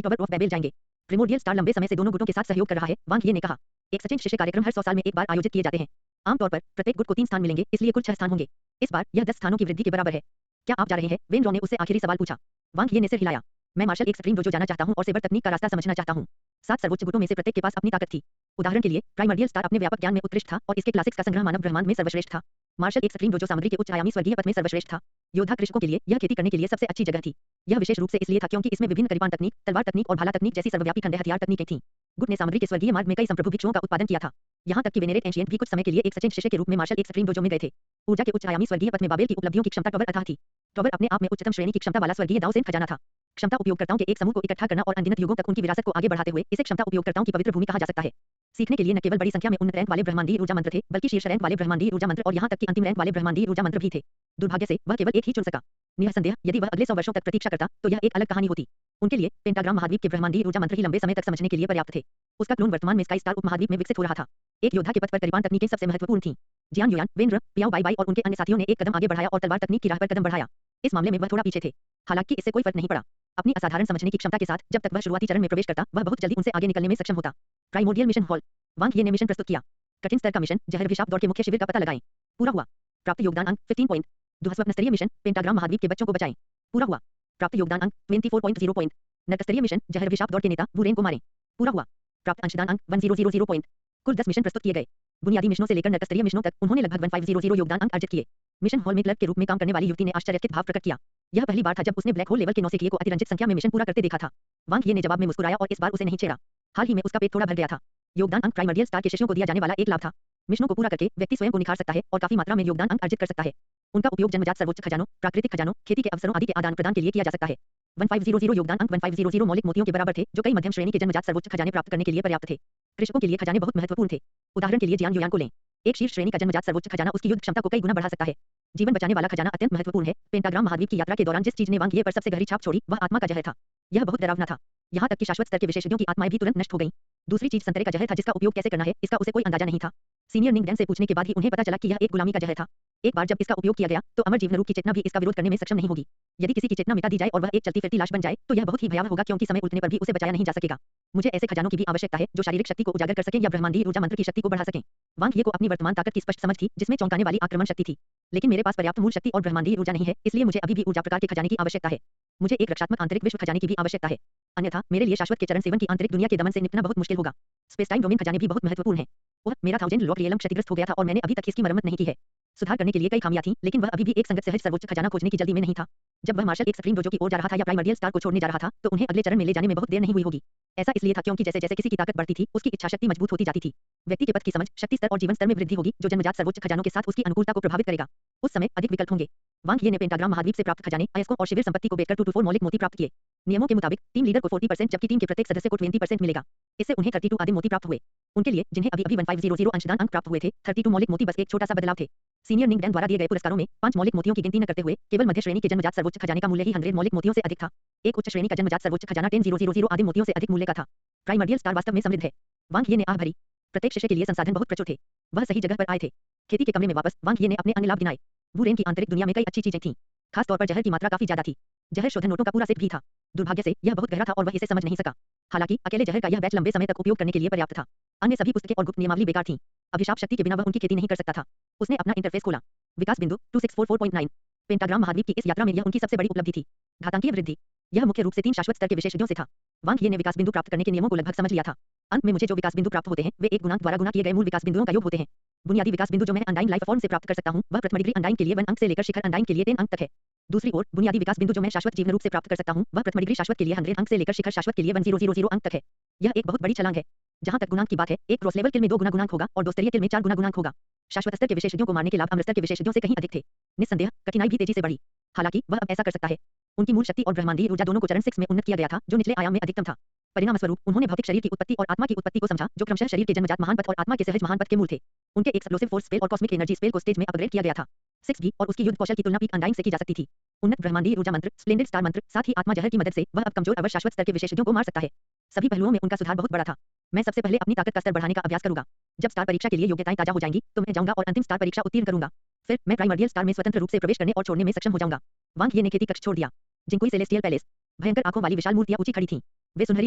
टॉवर ऑफ बेबेल जाएंगे। प्रिमोर्डियल स्टार लंबे समय से दोनों गुटों के साथ सहयोग कर रहा है। वांग ये ने कहा। एक सचिन शिष्य कार्यक्रम हर 100 साल में एक बार आयोजित किए जाते हैं। आमतौर पर प्रत्येक गुट को 3 स्थान मिलेंगे, इसलिए कुल 6 स्थान होंगे। इस बार यह 10 स्थानों की वृद्धि के बराबर है। क्या आप जा रहे हैं? वेन रॉ ने उससे आखिरी सवाल पूछा। वांग ये ने सिर हिलाया। मैं मार्शल एक स्ट्रीम डोजो जाना चाहता हूं और सेबर तकनीक का रास्ता समझना चाहता हूं। 7 सर्वोच्च गुटों में से प्रत्येक के पास अपनी ताकत थी। उदाहरण के लिए प्राइमर्डियल स्टार अपने व्यापक ज्ञान में उत्कृष्ट था और इसके क्लासिक्स का संग्रह मानव ब्रह्मांड में सर्वश्रेष्ठ था। मार्शल एक स्ट्रीम डोजो सामग्री के उच्च आयामी स्वर्गीय पथ में सर्वश्रेष्ठ था। योद्धा कृषकों के लिए यह खेती करने के लिए सबसे अच्छी जगह थी। यह विशेष रूप से इसलिए था क्योंकि इसमें विभिन्न करीबान तकनीक, तलवार तकनीक और भाला तकनीक जैसी सर्वव्यापी खंडे हथियार तकनीकें थीं। गुट ने सामग्री के स्वर्गीय मार्ग में कई संप्रभु भिक्षुओं का उत्पादन किया था। यहाँ तक कि वेनेरेट एंशिएंट भी कुछ समय के लिए एक सचिन शिष्य के रूप में मार्शल एक स्ट्रीम डोजो में गए थे। ऊर्जा के उच्च आयामी स्वर्गीय पथ में बाबेल की उपलब्धियों की क्षमता टॉवर अथाह थी। टॉवर अपने आप में उच्चतम श्रेणी की क्षमता वाला स्वर्गीय दाओसेन खजाना था। क्षमता उपयोगकर्ताओं के एक समूह को इकट्ठा करना और अनगिनत युगों तक उनकी विरासत को आगे बढ़ाते हुए इसे क्षमता उपयोगकर्ताओं की पवित्र भूमि कहा जा सकता है। सीखने के लिए न केवल बड़ी संख्या में उन्नत रैंक वाले ब्रह्मांडीय ऊर्जा मंत्र थे, बल्कि शीर्ष रैंक वाले ब्रह्मांडीय ऊर्जा मंत्र और यहाँ तक कि अंतिम रैंक वाले ब्रह्मांडीय ऊर्जा मंत्र भी थे। दुर्भाग्य से वह केवल एक ही चुन सका। निसंदेह यदि वह अगले 100 वर्षों तक प्रतीक्षा करता, तो यह एक अलग कहानी होती। उनके लिए पेंटाग्राम महाद्वीप के ब्रह्मांडीय ऊर्जा मंत्र ही लंबे समय तक समझने के लिए पर्याप्त थे। उसका क्लोन वर्तमान में स्काई स्टार उपमहाद्वीप में विकसित हो रहा था। एक योद्धा के पथ पर करीबान तकनीकें सबसे महत्वपूर्ण थीं। जियान युयान, वेन पियाओ बाई बाई और उनके अन्य साथियों ने एक कदम आगे बढ़ाया और तलवार तकनीक की राह पर कदम बढ़ाया। इस मामले में वह थोड़ा पीछे थे। हालांकि इससे कोई फर्क नहीं पड़ा। अपनी असाधारण समझने की क्षमता के साथ जब तक वह शुरुआती चरण में प्रवेश करता, वह बहुत जल्दी उनसे आगे निकलने में सक्षम होता। प्राइमोर्डियल मिशन हॉल वांग ये ने मिशन प्रस्तुत किया। कठिन स्तर का मिशन जहर अभिशाप दौड़ के मुख्य शिविर का पता लगाएं। पूरा हुआ। प्राप्त योगदान अंक 15 पॉइंट। दुस्वप्न स्तरीय मिशन पेंटाग्राम महाद्वीप के बच्चों को बचाएं। पूरा हुआ। प्राप्त योगदान अंक 24.0 पॉइंट। नर्कस्तरीय मिशन जहर अभिशाप दौड़ के नेता वुरेन को मारें। पूरा हुआ। प्राप्त अंशदान अंक 1000 पॉइंट। कुल 10 मिशन प्रस्तुत किए गए। बुनियादी मिशनों से लेकर नर्कस्तरीय मिशनों तक उन्होंने लगभग 1500 योगदान अंक अर्जित किए। मिशन हॉल में क्लर्क के रूप में काम करने वाली युवती ने आश्चर्यचकित भाव प्रकट किया। यह पहली बार था जब उसने ब्लैक होल लेवल के नौसिखिए को अतिरंजित संख्या में मिशन पूरा करते देखा था। वांग ये ने जवाब में मुस्कुराया और इस बार उसे नहीं छेड़ा। हाल ही में उसका पेट थोड़ा भर गया था। योगदान अंक प्राइमर्डियल स्टार के शिष्यों को दिया जाने वाला एक लाभ था। मिशनों को पूरा करके व्यक्ति स्वयं को निखार सकता है और काफी मात्रा में योगदान अंक अर्जित कर सकता है। उनका उपयोग जन्मजात सर्वोच्च खजानों, प्राकृतिक खजानों, खेती के अवसरों आदि के आदान प्रदान के लिए किया जा सकता है। 1500 योगदान अंक 1500 मौलिक मोतियों के बराबर थे, जो कई मध्यम श्रेणी के जन्मजात सर्वोच्च खजाने प्राप्त करने के लिए पर्याप्त थे। कृषकों के लिए खजाने बहुत महत्वपूर्ण थे। उदाहरण के लिए जियांग युयान को लें। एक शीर्ष श्रेणी का जन्मजात सर्वोच्च खजाना उसकी युद्ध क्षमता को कई गुना बढ़ा सकता है। जीवन बचाने वाला खजाना अत्यंत महत्वपूर्ण है। पेंटाग्राम महाद्वीप की यात्रा के दौरान जिस चीज ने वांग ये पर सबसे गहरी छाप छोड़ी, वह आत्मा का जहर था। यह बहुत डरावना था। यहाँ तक कि शाश्वत स्तर के विशेषज्ञों की आत्माएं भी तुरंत नष्ट हो गईं। दूसरी चीज संतरे का जहर था, जिसका उपयोग कैसे करना है इसका उसे कोई अंदाजा नहीं था। सीनियर निंग डैन से पूछने के बाद ही उन्हें पता चला कि यह एक गुलामी का जहर था। एक बार जब इसका उपयोग किया गया तो अमर जीवनरूप की चेतना भी इसका विरोध करने में सक्षम नहीं होगी। यदि किसी की चेतना मिटा दी जाए और वह एक चलती फिरती लाश बन जाए तो यह बहुत ही भयावह होगा, क्योंकि समय उलटने पर भी उसे बचाया नहीं जा सकेगा। मुझे ऐसे खजानों की भी आवश्यकता है जो शारीरिक शक्ति को उजागर कर सकें या ब्रह्मांडीय ऊर्जा मंत्र की शक्ति को बढ़ा सकें। वांग ये को अपनी वर्तमान ताकत की स्पष्ट समझ थी, जिसमें चौंकाने वाली आक्रमण शक्ति थी। लेकिन मेरे पास पर्याप्त मूल शक्ति और ब्रह्मांडीय ऊर्जा नहीं है, इसलिए मुझे अभी भी ऊर्जा प्रकार के खजाने की आवश्यकता है। मुझे एक रक्षात्मक आंतरिक विश्व खजाने की भी आवश्यकता है, अन्यथा मेरे लिए शाश्वत के चरण सेवन की आंतरिक दुनिया के दमन से निपटना बहुत मुश्किल होगा। स्पेस टाइम डोमेन खजाने भी बहुत महत्वपूर्ण हैं। ओह, मेरा 1000 लॉक रियलम क्षतिग्रस्त हो गया था और मैंने अभी तक इसकी मरम्मत नहीं की है। सुधार करने के लिए कई खामियां थीं, लेकिन वह अभी भी एक संगत सहज सर्वोच्च खजाना खोजने की जल्दी में नहीं था। जब वह मार्शल एक सप्रीम डोजो की ओर जा रहा था या प्राइमर्डियल स्टार को छोड़ने जा रहा था, तो उन्हें अगले चरण में ले जाने में बहुत देर नहीं हुई होगी। ऐसा इसलिए था क्योंकि जैसे जैसे किसी की ताकत बढ़ती थी, उसकी इच्छाशक्ति मजबूत होती जाती थी। व्यक्ति के पथ की समझ, शक्ति स्तर और जीवन स्तर में वृद्धि होगी, जो जन्मजात सर्वोच्च खजानों के साथ उसकी अनुकूलता को प्रभावित करेगा। उस समय अधिक विकल्प होंगे। वांग ये ने पेंटाग्राम महाद्वीप से प्राप्त खजाने, अयस्कों और शिविर संपत्ति को बेचकर 224 मौलिक मोती प्राप्त किए। नियमों के मुताबिक टीम लीडर को 40% जबकि टीम के प्रत्येक सदस्य को 20% मिलेगा। इससे उन्हें 32 आदिम मोती प्राप्त हुए। उनके लिए, जिन्हें अभी-अभी 1500 अंशदान अंक प्राप्त हुए थे, 32 मौलिक मोती बस एक छोटा सा बदलाव थे। सीनियर निंग डैन द्वारा दिए गए पुरस्कारों में 5 मौलिक मोतियों की गिनती न करते हुए केवल मध्य श्रेणी के जन्मजात सर्वोच्च खजाने का मूल्य ही 100 मौलिक मोतियों से अधिक था। एक उच्च श्रेणी का जन्मजात सर्वोच्च खजाना 10000 आदिम मोतियों से अधिक मूल्य का था। प्राइमर्डियल स्टार वास्तव में समृद्ध है। वांग ये ने आह भरी। प्रत्येक शिष्य के लिए संसाधन बहुत प्रचुर थे। वह सही जगह पर आए थे। खेती के कमरे में वापस वांग ये ने अपने अन्य लाभ गिनाए। वुरेन की आंतरिक दुनिया में कई अच्छी चीजें थीं। खास तौर पर जहर की मात्रा काफी ज्यादा थी। जहर शोधन नोटों का पूरा सेट भी था। दुर्भाग्य से यह बहुत गहरा था और वह इसे समझ नहीं सका। हालांकि अकेले जहर का यह बैच लंबे समय तक उपयोग करने के लिए पर्याप्त था। अन्य सभी पुस्तकें और गुप्त नियमावली बेकार थीं। अभिशाप शक्ति के बिना वह उनकी खेती नहीं कर सकता था। उसने अपना इंटरफेस खोला। विकास बिंदु 2644.9। पेंटाग्राम महाद्वीप की इस यात्रा में यह उनकी सबसे बड़ी उपलब्धि थी। घातांकीय वृद्धि। यह मुख्य रूप से 3 शाश्वत स्तर के विशेषज्ञों से था। वांग ये ने विकास बिंदु प्राप्त करने के नियमों को लगभग समझ लिया था। अंत में मुझे जो विकास बिंदु प्राप्त होते हैं, वे एक गुणांक द्वारा गुणा किए गए मूल विकास बिंदुओं का योग होते हैं। बुनियादी विकास बिंदु जो मैं अनडाइन लाइफ फॉर्म से प्राप्त कर सकता हूं, वह प्रथम डिग्री अनडाइन के लिए 1 अंक से लेकर शिखर अनडाइन के लिए 10 अंक तक है। दूसरी ओर, बुनियादी विकास बिंदु जो मैं शाश्वत जीवन रूप से प्राप्त कर सकता हूं, वह प्रथम डिग्री शाश्वत के लिए 100 अंक से लेकर शिखर शाश्वत के लिए 1000 अंक तक है। यह एक बहुत बड़ी छलांग है। जहां तक गुणांक की बात है, एक क्रॉस लेवल किल में 2 गुना गुणांक होगा और 2 स्तरीय किल में 4 गुना गुणांक होगा। शाश्वत स्तर के विशेषज्ञों को मारने के लाभ अमर स्तर के विशेषज्ञों से कहीं अधिक थे। निस्संदेह कठिनाई भी तेजी से बढ़ी। हालांकि वह अब ऐसा कर सकता है। उनकी मूल शक्ति और ब्रह्मांडीय ऊर्जा दोनों को चरण 6 में उन्नत किया गया था, जो निचले आयाम में अधिकतम था। परिणामस्वरूप उन्होंने भौतिक शरीर की उत्पत्ति और आत्मा की उत्पत्ति को समझा, जो क्रमशः शरीर के जन्मजात महान पथ और आत्मा के सहज महान पथ के मूल थे। उनके एक्सप्लोसिव फोर्स स्पेल और कॉस्मिक एनर्जी स्पेल को स्टेज में अपग्रेड किया गया था। 6G और उसकी युद्ध कौशल की तुलना पीक अनडाइन से की जा सकती थी। उन्नत ब्रह्मांडीय ऊर्जा मंत्र, स्प्लेंडेड स्टार मंत्र, साथ ही आत्मा जहर की मदद से वह अब कमजोर अवर शाश्वत स्तर के विशेषज्ञों को मार सकता है। सभी पहलुओं में उनका सुधार बहुत बड़ा था। मैं सबसे पहले अपनी ताकत का स्तर बढ़ाने का अभ्यास करूंगा। जब स्टार परीक्षा के लिए योग्यताएं ताजा हो जाएंगी, तो मैं जाऊंगा और अंतिम स्टार परीक्षा उत्तीर्ण करूंगा। फिर मैं प्राइमर्डियल स्टार में स्वतंत्र रूप से प्रवेश करने और छोड़ने में सक्षम हो जाऊंगा। वांग ये ने खेती कक्ष छोड़ दिया। जिंकुई सेलेस्टियल पैलेस। भयंकर आंखों वाली विशाल मूर्तियां ऊंची खड़ी थीं। वे सुनहरी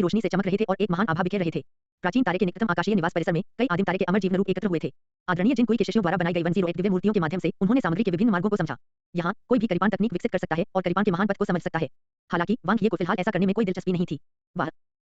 रोशनी से चमक रहे थे और एक महान आभा बिखेर रहे थे। प्राचीन तारे के निकटतम आकाशीय निवास परिसर में कई आदिम तारे के अमर जीवन रूप एकत्र हुए थे। आदरणीय जिनकुई के शिष्यों द्वारा बनाई गई 101 दिव्य मूर्तियों के माध्यम से उन्होंने सामग्री के विभिन्न मार्गों को समझा। यहाँ कोई भी करीपान तकनीक विकसित कर सकता है और करीपान के महान पथ को समझ सकता है। हालांकि वांग ये को फिलहाल ऐसा करने में कोई दिलचस्पी नहीं थी।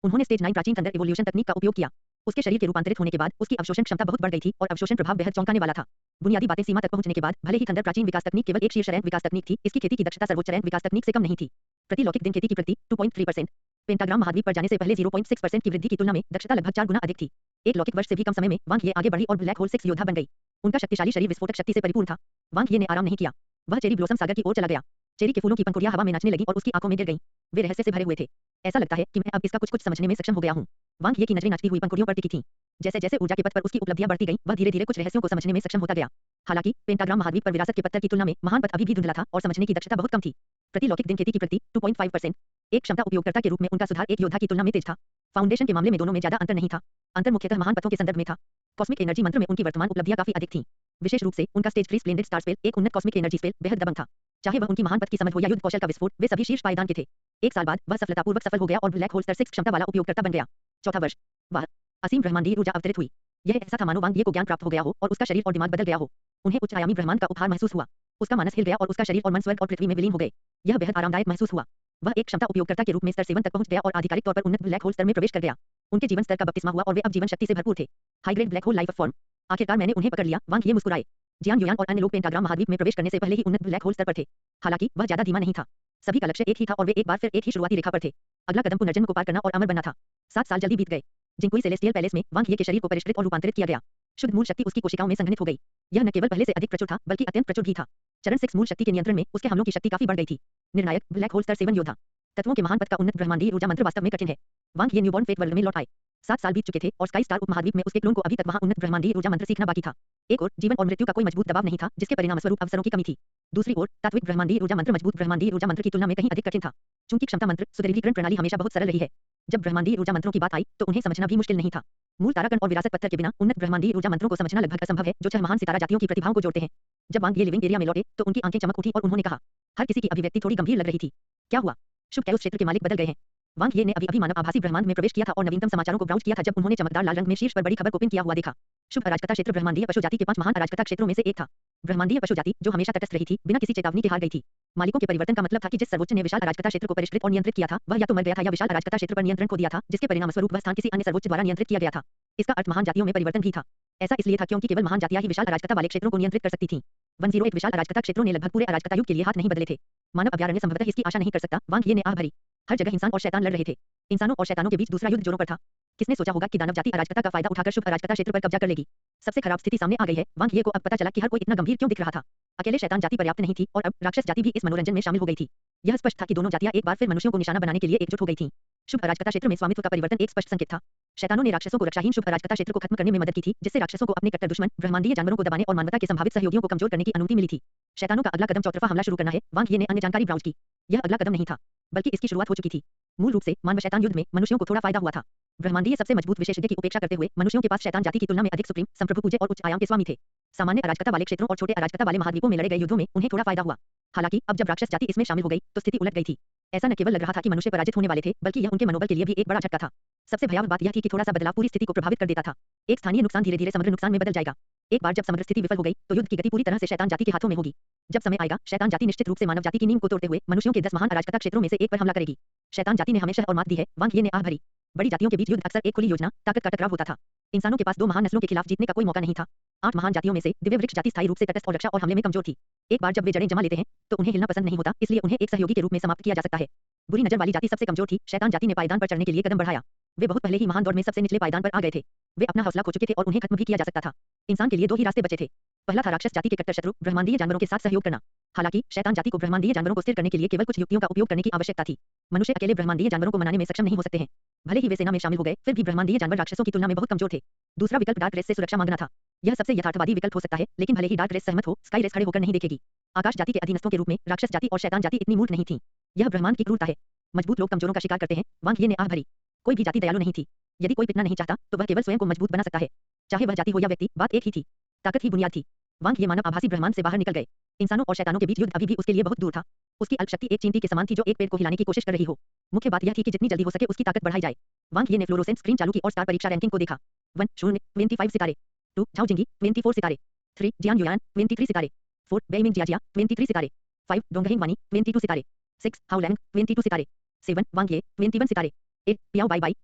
उन्होंने स्टेज 9 प्राचीन थंडर इवोल्यूशन तकनीक का उपयोग किया। उसके शरीर के रूपांतरित होने के बाद उसकी अवशोषण क्षमता बहुत बढ़ गई थी और अवशोषण प्रभाव बेहद चौंकाने वाला था। बुनियादी बातें सीमा तक पहुंचने के बाद भले ही थंडर प्राचीन विकास तकनीक केवल एक शीर्ष रैंक विकास तकनीक थी, इसकी खेती की दक्षता सर्वोच्च रैंक विकास तकनीक से कम नहीं थी। प्रति लौकिक दिन खेती की प्रगति 2.3%। पेंटाग्राम महाद्वीप पर जाने से पहले 0.6% की वृद्धि की तुलना में दक्षता लगभग 4 गुना अधिक थी। एक लौकिक वर्ष से भी कम समय में वांग ये आगे बढ़ी और ब्लैक होल 6 योद्धा बन गई। उनका शक्तिशाली शरीर विस्फोटक शक्ति से परिपूर्ण था। वांग ये ने आराम नहीं किया। वह चेरी ब्लॉसम सागर की ओर चला गया। चेरी के फूलों की पंखुड़ियां हवा में नाचने लगीं और उसकी आंखों में गिर गईं। वे रहस्य से भरे हुए थे। ऐसा लगता है कि मैं अब इसका कुछ समझने में सक्षम हो गया हूं। वांग ये की नजरें नाचती हुई पंखुड़ियों पर टिकी थीं। जैसे जैसे ऊर्जा के पथ पर उसकी उपलब्धियां बढ़ती गईं, वह धीरे-धीरे कुछ रहस्यों को समझने में सक्षम होता गया। हालांकि पेंटाग्राम महाद्वीप पर विरासत के पत्थर की तुलना में महान पथ अभी भी धुंधला था और समझने की दक्षता बहुत कम थी। प्रति लौकिक दिन खेती की प्रगति 2.5%। एक क्षमता उपयोगकर्ता के रूप में उनका सुधार एक योद्धा की तुलना में तेज था। फाउंडेशन के मामले में दोनों में ज्यादा अंतर नहीं था। अंतर मुख्यतः महान पथों के संदर्भ में था। कॉस्मिक एनर्जी मंत्र में उनकी वर्तमान उपलब्धियां काफी अधिक थीं। विशेष रूप से उनका स्टेज 3 स्प्लेंडेड स्टार स्पेल, एक उन्नत कॉस्मिक एनर्जी स्पेल, बेहद दबंग था। चाहे वह उनकी महान पथ की समझ हो या युद्ध कौशल का विस्फोट, वे सभी शीर्ष पायदान के थे। एक साल बाद वह सफलतापूर्वक सफल हो गया और ब्लैक होल स्तर 6 क्षमता वाला उपयोगकर्ता बन गया। चौथा वर्ष, वह असीम ब्रह्मांडीय ऊर्जा अवतरित हुई। यह ऐसा था मानो वांग ये को ज्ञान प्राप्त हो गया हो और उसका शरीर और दिमाग बदल गया हो। उन्हें उच्च आयामी ब्रह्मांड का उपहार महसूस हुआ। उसका मानस हिल गया और उसका शरीर और मन स्वर्ग और पृथ्वी में विलीन हो गए। यह बेहद आरामदायक महसूस हुआ। वह एक क्षमता उपयोगकर्ता के रूप में स्तर 7 तक पहुंच गया और आधिकारिक तौर पर उन्नत ब्लैक होल स्तर में प्रवेश कर गया। उनके जीवन स्तर का बपतिस्मा हुआ और वे अब जीवन शक्ति से भरपूर थे। High grade black hole life form. आखिरकार मैंने उन्हें पकड़ लिया। वांग ये मुस्कुराए। जियान युयान और अन्य लोग पेंटाग्राम महाद्वीप में प्रवेश करने से पहले ही उन्नत ब्लैक होल स्तर पर थे। हालांकि वह ज्यादा धीमा नहीं था। सभी का लक्ष्य एक ही था और वे एक बार फिर एक ही शुरुआती रेखा पर थे। अगला कदम पुनर्जन्म को पार करना और अमर बनना था। 7 साल जल्दी बीत गए। जिंकुई सेलेस्टियल पैलेस में वांग ये के शरीर को परिष्कृत और रूपांतरित किया गया। शुद्ध मूल शक्ति उसकी कोशिकाओं में संघनित हो गई। यह न केवल पहले से अधिक प्रचुर था, बल्कि अत्यंत प्रचुर भी था। चरण 6 मूल शक्ति के नियंत्रण में उसके हमलों की शक्ति काफी बढ़ गई थी। निर्णायक ब्लैक होल स्तर 7 योद्धा। तत्वों के महान पथ का उन्नत ब्रह्मांडीय ऊर्जा मंत्र वास्तव में कठिन है। वांग ये न्यूबॉर्न फेट वर्ल्ड में लौट आए। 7 साल बीत चुके थे और स्काई स्टार उपमहाद्वीप में उसके क्लोन को अभी तक वहां उन्नत ब्रह्मांडीय ऊर्जा मंत्र सीखना बाकी था। एक ओर जीवन और मृत्यु का कोई मजबूत दबाव नहीं था, जिसके परिणामस्वरूप अवसरों की कमी थी। दूसरी ओर तात्विक ब्रह्मांडीय ऊर्जा मंत्र मजबूत ब्रह्मांडीय ऊर्जा मंत्र की तुलना में कहीं अधिक कठिन था। चूंकि क्षमता मंत्र सुदृढ़ीकरण प्रणाली हमेशा बहुत सरल रही है। जब ब्रह्मांडीय ऊर्जा मंत्रों की बात आई तो उन्हें समझना भी मुश्किल नहीं था। मूल तारागण और विरासत पत्थर के बिना उन्नत ब्रह्मांडीय ऊर्जा मंत्रों को समझना लगभग असंभव है, जो 6 महान सितारा जातियों की प्रतिभाओं को जोड़ते हैं। जब वांग ये लिविंग एरिया में लौटे तो उनकी आंखें चमक उठी और उन्होंने कहा, हर किसी की अभिव्यक्ति थोड़ी गंभीर लग रही थी। क्या हुआ? शुभ क्या उस क्षेत्र के मालिक बदल गए हैं? वांग ये ने अभी मानव आभासी ब्रह्मांड में प्रवेश किया था और नवीनतम समाचारों को ब्राउज किया था जब उन्होंने चमकदार लाल रंग में शीर्ष पर बड़ी खबर को पिन किया हुआ देखा। शुभ अराजकता क्षेत्र ब्रह्मांडीय पशु जाति के 5 महान अराजकता क्षेत्रों में से एक था। ब्रह्मांडीय पशु जाति जो हमेशा तटस्थ रही थी, बिना किसी चेतावनी के हार गई थी। मालिकों के परिवर्तन का मतलब था कि जिस सर्वोच्च ने विशाल अराजकता क्षेत्र को परिष्कृत और नियंत्रित किया था, वह या तो मर गया था या विशाल अराजकता क्षेत्र पर नियंत्रण खो दिया था, जिसके परिणामस्वरूप वह स्थान किसी अन्य सर्वोच्च द्वारा नियंत्रित किया गया था। इसका अर्थ महान जातियों में परिवर्तन भी था। ऐसा इसलिए था क्योंकि केवल महान जातियां ही विशाल अराजकता वाले क्षेत्रों को नियंत्रित कर सकती थीं। 101 विशाल अराजकता क्षेत्रों ने लगभग पूरे अराजकता युग के लिए हाथ नहीं बदले थे। मानव अभयारण्य संभवतः इसकी आशा नहीं कर सकता, वांग ये ने आह भरी। हर जगह इंसान और शैतान लड़ रहे थे। इंसानों और शैतानों के बीच दूसरा युद्ध जोरों पर था। किसने सोचा होगा कि दानव जाति अराजकता का फायदा उठाकर शुभ अराजकता क्षेत्र पर कब्जा कर लेगी? सबसे खराब स्थिति सामने आ गई है। वांग ये को अब पता चला कि हर कोई इतना गंभीर क्यों दिख रहा था। अकेले शैतान जाति पर्याप्त नहीं थी और अब राक्षस जाति भी इस मनोरंजन में शामिल हो गई थी। यह स्पष्ट था कि दोनों जातियां एक बार फिर मनुष्यों को निशाना बनाने के लिए एकजुट हो गई थीं। शुभ अराजकता क्षेत्र में स्वामित्व का परिवर्तन एक स्पष्ट संकेत था। शैतानों ने राक्षसों को रक्षाहीन शुभ अराजकता क्षेत्र को खत्म करने में मदद की थी, जिससे राक्षसों को अपने कट्टर दुश्मन ब्रह्मांडीय जानवरों को दबाने और मानवता के संभावित सहयोगियों को कमजोर करने की अनुमति मिली थी। शैतानों का अगला कदम चौतरफा हमला शुरू करना है। वांग ये ने अन्य जानकारी ब्राउज की। यह अगला कदम नहीं था, बल्कि इसकी शुरुआत हो चुकी थी। मूल रूप से मानव शैतान युद्ध में मनुष्यों को थोड़ा फायदा हुआ था। ब्रह्मांडीय सबसे मजबूत विशेषज्ञ की उपेक्षा करते हुए मनुष्यों के पास शैतान जाति की तुलना में अधिक सुप्रीम, संप्रभु पूज्य और उच्च आयाम के स्वामी थे। सामान्य अराजकता वाले क्षेत्रों और छोटे अराजकता वाले महाद्वीपों में लड़े गए युद्धों में उन्हें थोड़ा फायदा हुआ। हालांकि अब जब राक्षस जाति इसमें शामिल हो गई तो स्थिति उलट गई थी। ऐसा न केवल लग रहा था कि मनुष्य पराजित होने वाले थे, बल्कि यह उनके मनोबल के लिए भी एक बड़ा झटका था। सबसे भयावह बात यह थी कि थोड़ा सा बदलाव पूरी स्थिति को प्रभावित कर देता था। एक स्थानीय नुकसान धीरे धीरे समग्र नुकसान में बदल जाएगा। एक बार जब समग्र स्थिति विफल हो गई तो युद्ध की गति पूरी तरह से शैतान जाति के हाथों में होगी। जब समय आएगा, शैतान जाति निश्चित रूप से मानव जाति की नींव को तोड़ते हुए मनुष्यों के 10 महान अराजकता क्षेत्रों में से एक पर हमला करेगी। शैतान जाति ने हमेशा और मात दी है। वांग ये ने आह भरी। बड़ी जातियों के बीच युद्ध अक्सर एक खुली योजना, ताकत का टकराव होता था। इंसानों के पास 2 महान नस्लों के खिलाफ जीतने का कोई मौका नहीं था। 8 महान जातियों में से दिव्य वृक्ष जाति स्थायी रूप से तटस्थ और रक्षा और हमले में कमजोर थी। एक बार जब वे जड़ें जमा लेते हैं तो उन्हें हिलना पसंद नहीं होता, इसलिए उन्हें एक सहयोगी के रूप में समाप्त किया जा सकता है। बुरी नजर वाली जाति सबसे कमजोर थी। शैतान जाति ने पायदान पर चढ़ने के लिए कदम बढ़ाया। वे बहुत पहले ही महान दौड़ में सबसे निचले पायदान पर आ गए थे। वे अपना हौसला खो चुके थे और उन्हें खत्म भी किया जा सकता था। इंसान के लिए 2 ही रास्ते बचे थे। पहला था राक्षस जाति के कट्टर शत्रु ब्रह्मांडीय जानवरों के साथ सहयोग करना। हालांकि शैतान जाति को ब्रह्मांडीय जानवरों को स्थिर करने के लिए केवल कुछ युक्तियों का उपयोग करने की आवश्यकता थी। मनुष्य अकेले ब्रह्मांडीय जानवरों को मनाने में सक्षम नहीं हो सकते हैं। भले ही वे सेना में शामिल हो गए, फिर भी ब्रह्मांडीय जानवर राक्षसों की तुलना में बहुत कमजोर थे। दूसरा विकल्प डार्क रेस से सुरक्षा मांगना था। यह सबसे यथार्थवादी विकल्प हो सकता है, लेकिन भले ही डार्क रेस सहमत हो, स्काई रेस खड़े होकर नहीं देखेगी। आकाश जाति के अधीनस्थों के रूप में राक्षस जाति और शैतान जाति इतनी मूर्ख नहीं थी। यह ब्रह्मांड की क्रूरता है। मजबूत लोग कमजोरों का शिकार करते हैं। वांग ये ने आह भरी। कोई भी जाति दयालु नहीं थी। यदि कोई पिटना नहीं चाहता तो वह केवल स्वयं को मजबूत बना सकता है। चाहे वह जाति हो या व्यक्ति, बात एक ही थी। ताकत ही बुनियाद थी। वांग ये मानव आभासी ब्रह्मांड से बाहर निकल गए। इंसानों और शैतानों के बीच युद्ध अभी भी उसके लिए बहुत दूर था। उसकी अल्पशक्ति एक चींटी के समान थी जो एक पेड़ को हिलाने की कोशिश कर रही हो। मुख्य बात यह थी कि जितनी जल्दी हो सके उसकी ताकत बढ़ाई जाए। वांग ये ने फ्लोरोसेंट स्क्रीन चालू की और स्टार परीक्षा रैंकिंग को देखा। 1 0 25 सितारे। 2 झाओ जिंगी 24 सितारे। 3 जियान युयान 23 सितारे। 4 बेइमिंग जियाजिया 23 सितारे। 5 डोंगहिंग वानी 22 सितारे। 6 हाओलैंग 22 सितारे। 7 वांग ये 21 सितारे। 8 पियाओ बाई बाई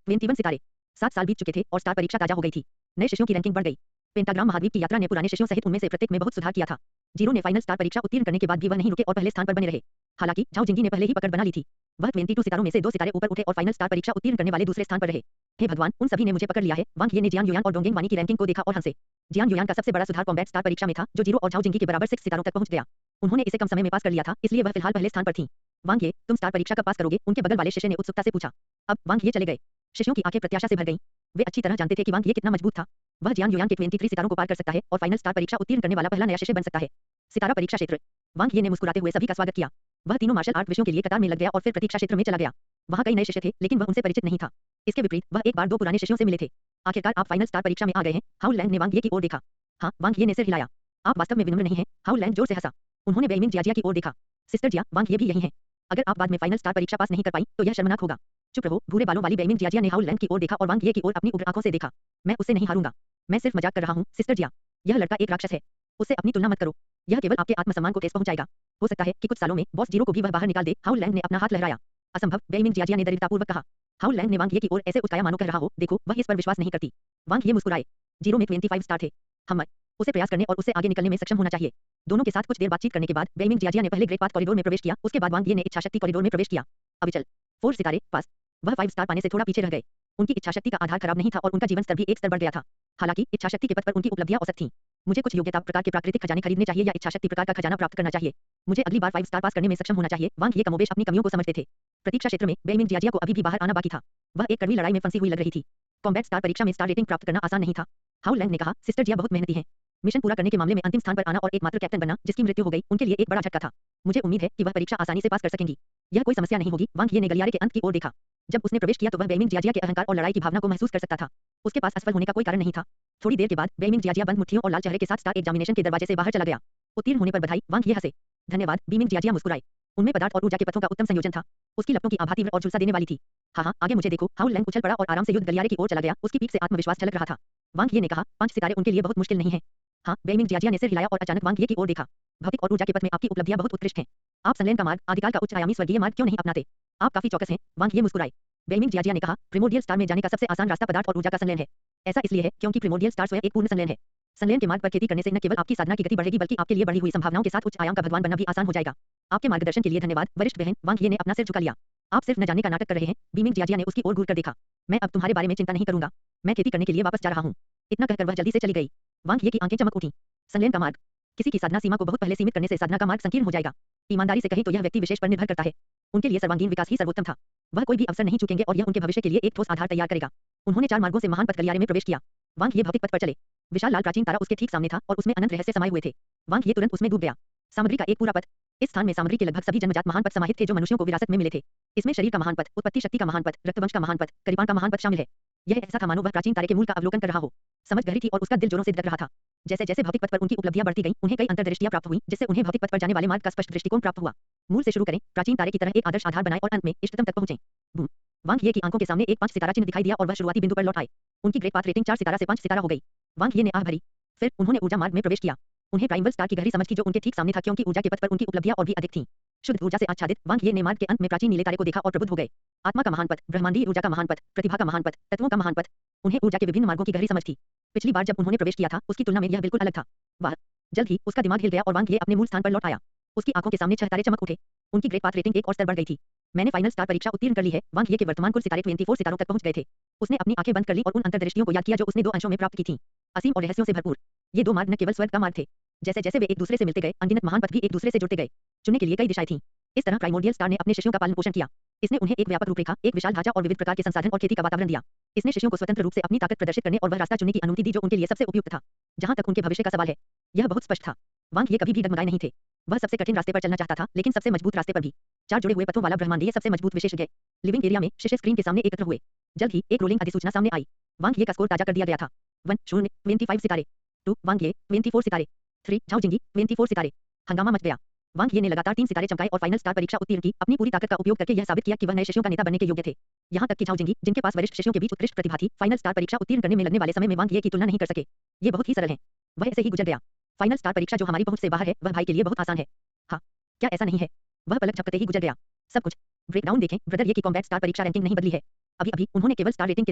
21 सितारे। 7 साल बीत चुके थे और स्टार परीक्षा ताजा हो गई थी। नए शिष्यों की रैंकिंग बढ़ गई। पेंटाग्राम महाद्वीप की यात्रा ने पुराने शिष्यों सहित उनमें से प्रत्येक में बहुत सुधार किया था। जीरो ने फाइनल स्टार परीक्षा उत्तीर्ण करने के बाद भी वह नहीं रुके और पहले स्थान पर बने रहे। हालांकि झाओ जिंगी ने पहले ही पकड़ बना ली थी। वह 22 सितारों में से 2 सितारे ऊपर उठे और फाइनल स्टार परीक्षा उत्तीर्ण करने वाले दूसरे स्थान पर रहे। हे भगवान, उन सभी ने मुझे पकड़ लिया है। वांग ये ने जियान युयान और डोंगेंग वानी की रैंकिंग को देखा और हंसे। जियान युयान का सबसे बड़ा सुधार कॉम्बैट स्टार परीक्षा में था, जो जीरो और झाओ जिंगी के बराबर 6 सितारों तक पहुंच गया। उन्होंने इसे कम समय में पास कर लिया था, इसलिए वह फिलहाल पहले स्थान पर थीं। वांग ये, तुम स्टार परीक्षा कब पास करोगे? उनके बगल वाले शिष्य ने उत्सुकता से पूछा। अब वांग ये चले गए। शिष्यों की आंखें प्रत्याशा से भर गईं। वे अच्छी तरह जानते थे कि वांग ये कितना मजबूत था। वह जियान युयान के 23 सितारों को पार कर सकता है और फाइनल स्टार परीक्षा उत्तीर्ण करने वाला पहला नया शिष्य बन सकता है। सितारा परीक्षा क्षेत्र। वांग ये ने मुस्कुराते हुए सभी का स्वागत किया। वह तीनों मार्शल आर्ट विषयों के लिए कतार में लग गया और फिर प्रतीक्षा क्षेत्र में चला गया। वहां कई नए शिष्य थे, लेकिन वह उनसे परिचित नहीं था। इसके विपरीत वह एक बार 2 पुराने शिष्यों से मिले थे। आखिरकार आप फाइनल स्टार परीक्षा में आ गए हैं। हाउ लैंग ने वांग ये की ओर देखा। हाँ, वांग ये ने सिर हिलाया। आप वास्तव में विनम्र नहीं हैं। हाउ लैंग जोर से हंसा। उन्होंने बेइमिंग जियाजिया की ओर देखा। सिस्टर जिया, वांग ये भी यही हैं। अगर आप बाद में फाइनल स्टार परीक्षा पास नहीं कर पाई तो यह शर्मनाक होगा। चुप रहो। भूरे बालों वाली बेइमिंग जियाजिया ने हाउ लैंग की ओर देखा और वांग ये की ओर अपनी उग्र आंखों से देखा। मैं उससे नहीं हारूंगा। मैं सिर्फ मजाक कर रहा हूँ सिस्टर जिया। यह लड़का एक राक्षस है। उससे अपनी तुलना मत करो। यह केवल आपके आत्मसम्मान को ठेस पहुंचाएगा। हो सकता है कि कुछ सालों में बॉस जीरो को भी वह बाहर निकाल दे। हाउ लैंग ने अपना हाथ लहराया। असंभव, बेइमिंग जियाजिया ने दरिद्रतापूर्वक कहा। हाउ लैंग ने वांग ये की ओर ऐसे उठाया मानो कह रहा हो, देखो वह इस पर विश्वास नहीं करती। वांग ये मुस्कुराए। जीरो में 25 स्टार थे। हम उसे प्रयास करने और उससे आगे निकलने में सक्षम होना चाहिए। दोनों के साथ कुछ देर बातचीत करने के बाद बेइमिंग जियाजिया ने पहले ग्रेट पाथ कॉरिडोर में प्रवेश किया, उसके बाद वांग ये ने इच्छाशक्ति कॉरिडोर में प्रवेश किया। अविचल 4 सितारे पास। वह 5 स्टार पाने से थोड़ा पीछे रह गए। उनकी इच्छाशक्ति का आधार खराब नहीं था और उनका जीवन स्तर भी एक स्तर बढ़ गया था। हालांकि इच्छाशक्ति के पथ पर उनकी उपलब्धियां औसत थीं। मुझे कुछ योग्यता प्रकार के प्राकृतिक खजाने खरीदने चाहिए या इच्छाशक्ति प्रकार का खजाना प्राप्त करना चाहिए। मुझे अगली बार 5 स्टार पास करने में सक्षम होना चाहिए। वांग ये कमोबेश अपनी कमियों को समझते थे। प्रतीक्षा क्षेत्र में बेइमिंग जियाजिया को अभी भी बाहर आना बाकी था। वह एक कड़वी लड़ाई में फंसी हुई लग रही थी। कॉम्बैट स्टार परीक्षा में स्टार रेटिंग प्राप्त करना आसान नहीं था। हाउ लैंग ने कहा, सिस्टर जिया बहुत मेहनती हैं। मिशन पूरा करने के मामले में अंतिम स्थान पर आना और एकमात्र कैप्टन बनना जिसकी मृत्यु हो गई, उनके लिए एक बड़ा झटका था। मुझे उम्मीद है कि वह परीक्षा आसानी से पास कर सकेंगी। यह कोई समस्या नहीं होगी। वांग ये ने गलियारे के अंत की ओर देखा। जब उसने प्रवेश किया तो वह बेइमिंग जियाजिया के अहंकार और लड़ाई की भावना को महसूस कर सकता था। उसके पास असफल होने का कोई कारण नहीं था। थोड़ी देर के बाद बेइमिंग जियाजिया बंद मुट्ठियों और लाल चेहरे के साथ स्टार एग्जामिनेशन के दरवाजे से बाहर चला गया। उत्तीर्ण होने पर बधाई, वांग ये हंसे। धन्यवाद, बीमिंग जियाजिया मुस्कुराए। उनमें पदार्थ और ऊर्जा के पथों का उत्तम संयोजन था। उसकी लपटों की आभा तीव्र और झुलसा देने वाली थी। हाँ, आगे मुझे देखो। हाउल लैंग उछल पड़ा और आराम से युद्ध गलियारे की ओर चला गया। उसकी पीठ से आत्मविश्वास झलक रहा था। वांग ये ने कहा, 5 सितारे उनके लिए बहुत मुश्किल नहीं है। हाँ, बेइमिंग जियाजिया ने सिर हिलाया और अचानक वांग ये की ओर देखा। भौतिक और ऊर्जा के पथ में आपकी उपलब्धियां बहुत उत्कृष्ट हैं। आप संलयन का मार्ग, आदिकाल का उच्च आयामी स्वर्गीय मार्ग क्यों नहीं अपनाते? आप काफी चौकस हैं। वांग ये मुस्कुराए। बेइमिंग जियाजिया ने कहा, प्रिमोर्डियल स्टार में जाने का सबसे आसान रास्ता पदार्थ और ऊर्जा का संलयन है। ऐसा इसलिए है क्योंकि प्रिमोर्डियल स्टार स्वयं एक पूर्ण संलयन है। संलयन के मार्ग पर खेती करने से न केवल आपकी साधना की गति बढ़ेगी बल्कि आपके लिए बढ़ी हुई संभावनाओं के साथ उच्च आयाम का भगवान बनना भी आसान हो जाएगा। आपके मार्गदर्शन के लिए धन्यवाद, वरिष्ठ बहन। वांग ये ने अपना सिर झुका लिया। आप सिर्फ न जाने का नाटक कर रहे हैं। बीमिंग जियाजिया ने उसकी ओर घूर कर देखा। मैं अब तुम्हारे बारे में चिंता नहीं करूंगा। मैं खेती करने के लिए वापस जा रहा हूँ। इतना कहकर वह जल्दी से चली गई। वांग ये की आंखें चमक उठी। संलयन का मार्ग। किसी की साधना सीमा को बहुत पहले सीमित करने से साधना का मार्ग संकीर्ण हो जाएगा। ईमानदारी से कहें तो यह व्यक्ति विशेष पर निर्भर करता है। उनके लिए सर्वांगीण विकास ही सर्वोत्तम था। वह कोई भी अवसर नहीं चूकेंगे और यह उनके भविष्य के लिए एक ठोस आधार तैयार करेगा। उन्होंने 4 मार्गों से महान पथ गलियारे में प्रवेश किया। वांग ये भौतिक पथ पर चले। विशाल लाल प्राचीन तारा उसके ठीक सामने था और उसमें अनंत रहस्य समाये हुए थे। वांग ये तुरंत उसमें डूब गया। सामग्री का एक पूरा पथ। इस स्थान में सामग्री के लगभग सभी जन्मजात महान पथ समाहित थे जो मनुष्यों को विरासत में मिले थे। इसमें शरीर का महान पथ, उत्पत्ति शक्ति का महान पथ, रक्तवंश का महान पथ, करीबान का महान पथ शामिल है। यह ऐसा था मानो वह प्राचीन तारे के मूल का अवलोकन कर रहा हो। समझ गहरी थी और उसका दिल जोरों से धड़क रहा था। जैसे जैसे भौतिक पथ पर उनकी उपलब्धियां बढ़ती गईं, उन्हें कई अंतर्दृष्टियां प्राप्त हुईं, जिससे उन्हें भौतिक पथ पर जाने वाले मार्ग का स्पष्ट दृष्टिकोण प्राप्त हुआ। मूल से शुरू करें, प्राचीन तारे की तरह एक आदर्श आधार बनाएं और अंत में इष्टतम तक पहुंचें। बूम। वांग ये की आंखों के सामने एक 5 सितारा चिन्ह दिखाई दिया और वह शुरुआती बिंदु पर लौट आए। उनकी ग्रेट पाथ रेटिंग 4 सितारा से 5 सितारा हो गई। वांग ये ने आह भरी। फिर उन्होंने ऊर्जा मार्ग में प्रवेश किया। उन्हें प्राइमल स्टार की गहरी समझ थी जो उनके ठीक सामने था क्योंकि ऊर्जा के पथ पर उनकी उपलब्धियां और भी अधिक थीं। शुद्ध ऊर्जा से आच्छादित वांग ये ने मार्ग के अंत में प्राचीन नीले तारे को देखा और प्रबुद्ध हो गए। आत्मा का महान पथ, ब्रह्मांडीय ऊर्जा का महान पथ, प्रतिभा का महान पथ, तत्वों का महान पथ। उन्हें ऊर्जा के विभिन्न मार्गों की गहरी समझ थी। पिछली बार जब उन्होंने प्रवेश किया था उसकी तुलना में यह बिल्कुल अलग था। वाह! जल्द ही उसका दिमाग हिल गया और वांग ये अपने मूल स्थान पर लौट आया। उसकी आंखों के सामने 6 तारे चमक उठे। उनकी ग्रेट पाथ रेटिंग एक और स्तर बढ़ गई थी। मैंने फाइनल स्टार परीक्षा उत्तीर्ण कर ली है। वांग ये के वर्तमान कुल सितारे 24 सितारों तक पहुंच गए थे। उसने अपनी आंखें बंद कर ली और उन अंतर्दृष्टियों को याद किया जो उसने 2 अंशों में प्राप्त की थीं। असीम और रहस्यों से भरपूर। ये 2 मार्ग न केवल स्वर्ग का मार्ग थे। जैसे जैसे वे एक दूसरे से मिलते गए, अनगिनत महान पथ भी एक दूसरे से जुड़ते गए। चुनने के लिए कई दिशाएं थीं। इस तरह प्राइमोर्डियल स्टार ने अपने शिष्यों का पालन पोषण किया। इसने उन्हें एक व्यापक रूपरेखा, एक विशाल ढांचा और विविध प्रकार के संसाधन और खेती का वातावरण दिया। इसने शिष्यों को स्वतंत्र रूप से अपनी ताकत प्रदर्शित करने और वह रास्ता चुनने की अनुमति दी जो उनके लिए सबसे उपयुक्त था। जहां तक उनके भविष्य का सवाल है, यह बहुत स्पष्ट था। वांग ये कभी भी डगमगाए नहीं थे। वह सबसे कठिन रास्ते पर चलना चाहता था, लेकिन सबसे मजबूत रास्ते पर भी। 4 जुड़े हुए पथों वाला ब्रह्मांडीय सबसे मजबूत विशेषज्ञ। लिविंग एरिया में शिष्य स्क्रीन के सामने एकत्र हुए। जल्द ही एक रोलिंग अधिसूचना सामने आई। वांग ये का स्कोर ताजा कर दिया गया था। 25 सितारे। 2 वांग ये 24 सितारे। 3 झाओ जिंगी 24 सितारे। हंगामा मच गया। वांग ये ने लगातार 3 सितारे चमकाए और फाइनल स्टार परीक्षा उत्तीर्ण की। अपनी पूरी ताकत का उपयोग करके यह साबित किया कि वह नए शिष्यों का नेता बनने के योग्य थे। यहाँ तक कि झाओ जिंगी, जिनके पास वरिष्ठ शिष्यों के बीच उत्कृष्ट प्रतिभा थी, फाइनल स्टार परीक्षा उत्तीर्ण करने में लगने वाले समय में वांग ये की तुलना नहीं कर सके। ये बहुत ही सरल है। वह ऐसे ही गुजर गया। फाइनल स्टार परीक्षा जो हमारी पहुंच से बाहर है, वह भाई के लिए बहुत आसान है। हाँ, क्या ऐसा नहीं है? वह पलक झपकते ही गुजर गया। सब कुछ। ब्रेकडाउन देखें, ब्रदर ये की कॉम्बैट स्टार परीक्षा रैंकिंग नहीं बदली है। अभी उन्होंने केवल स्टार रेटिंग के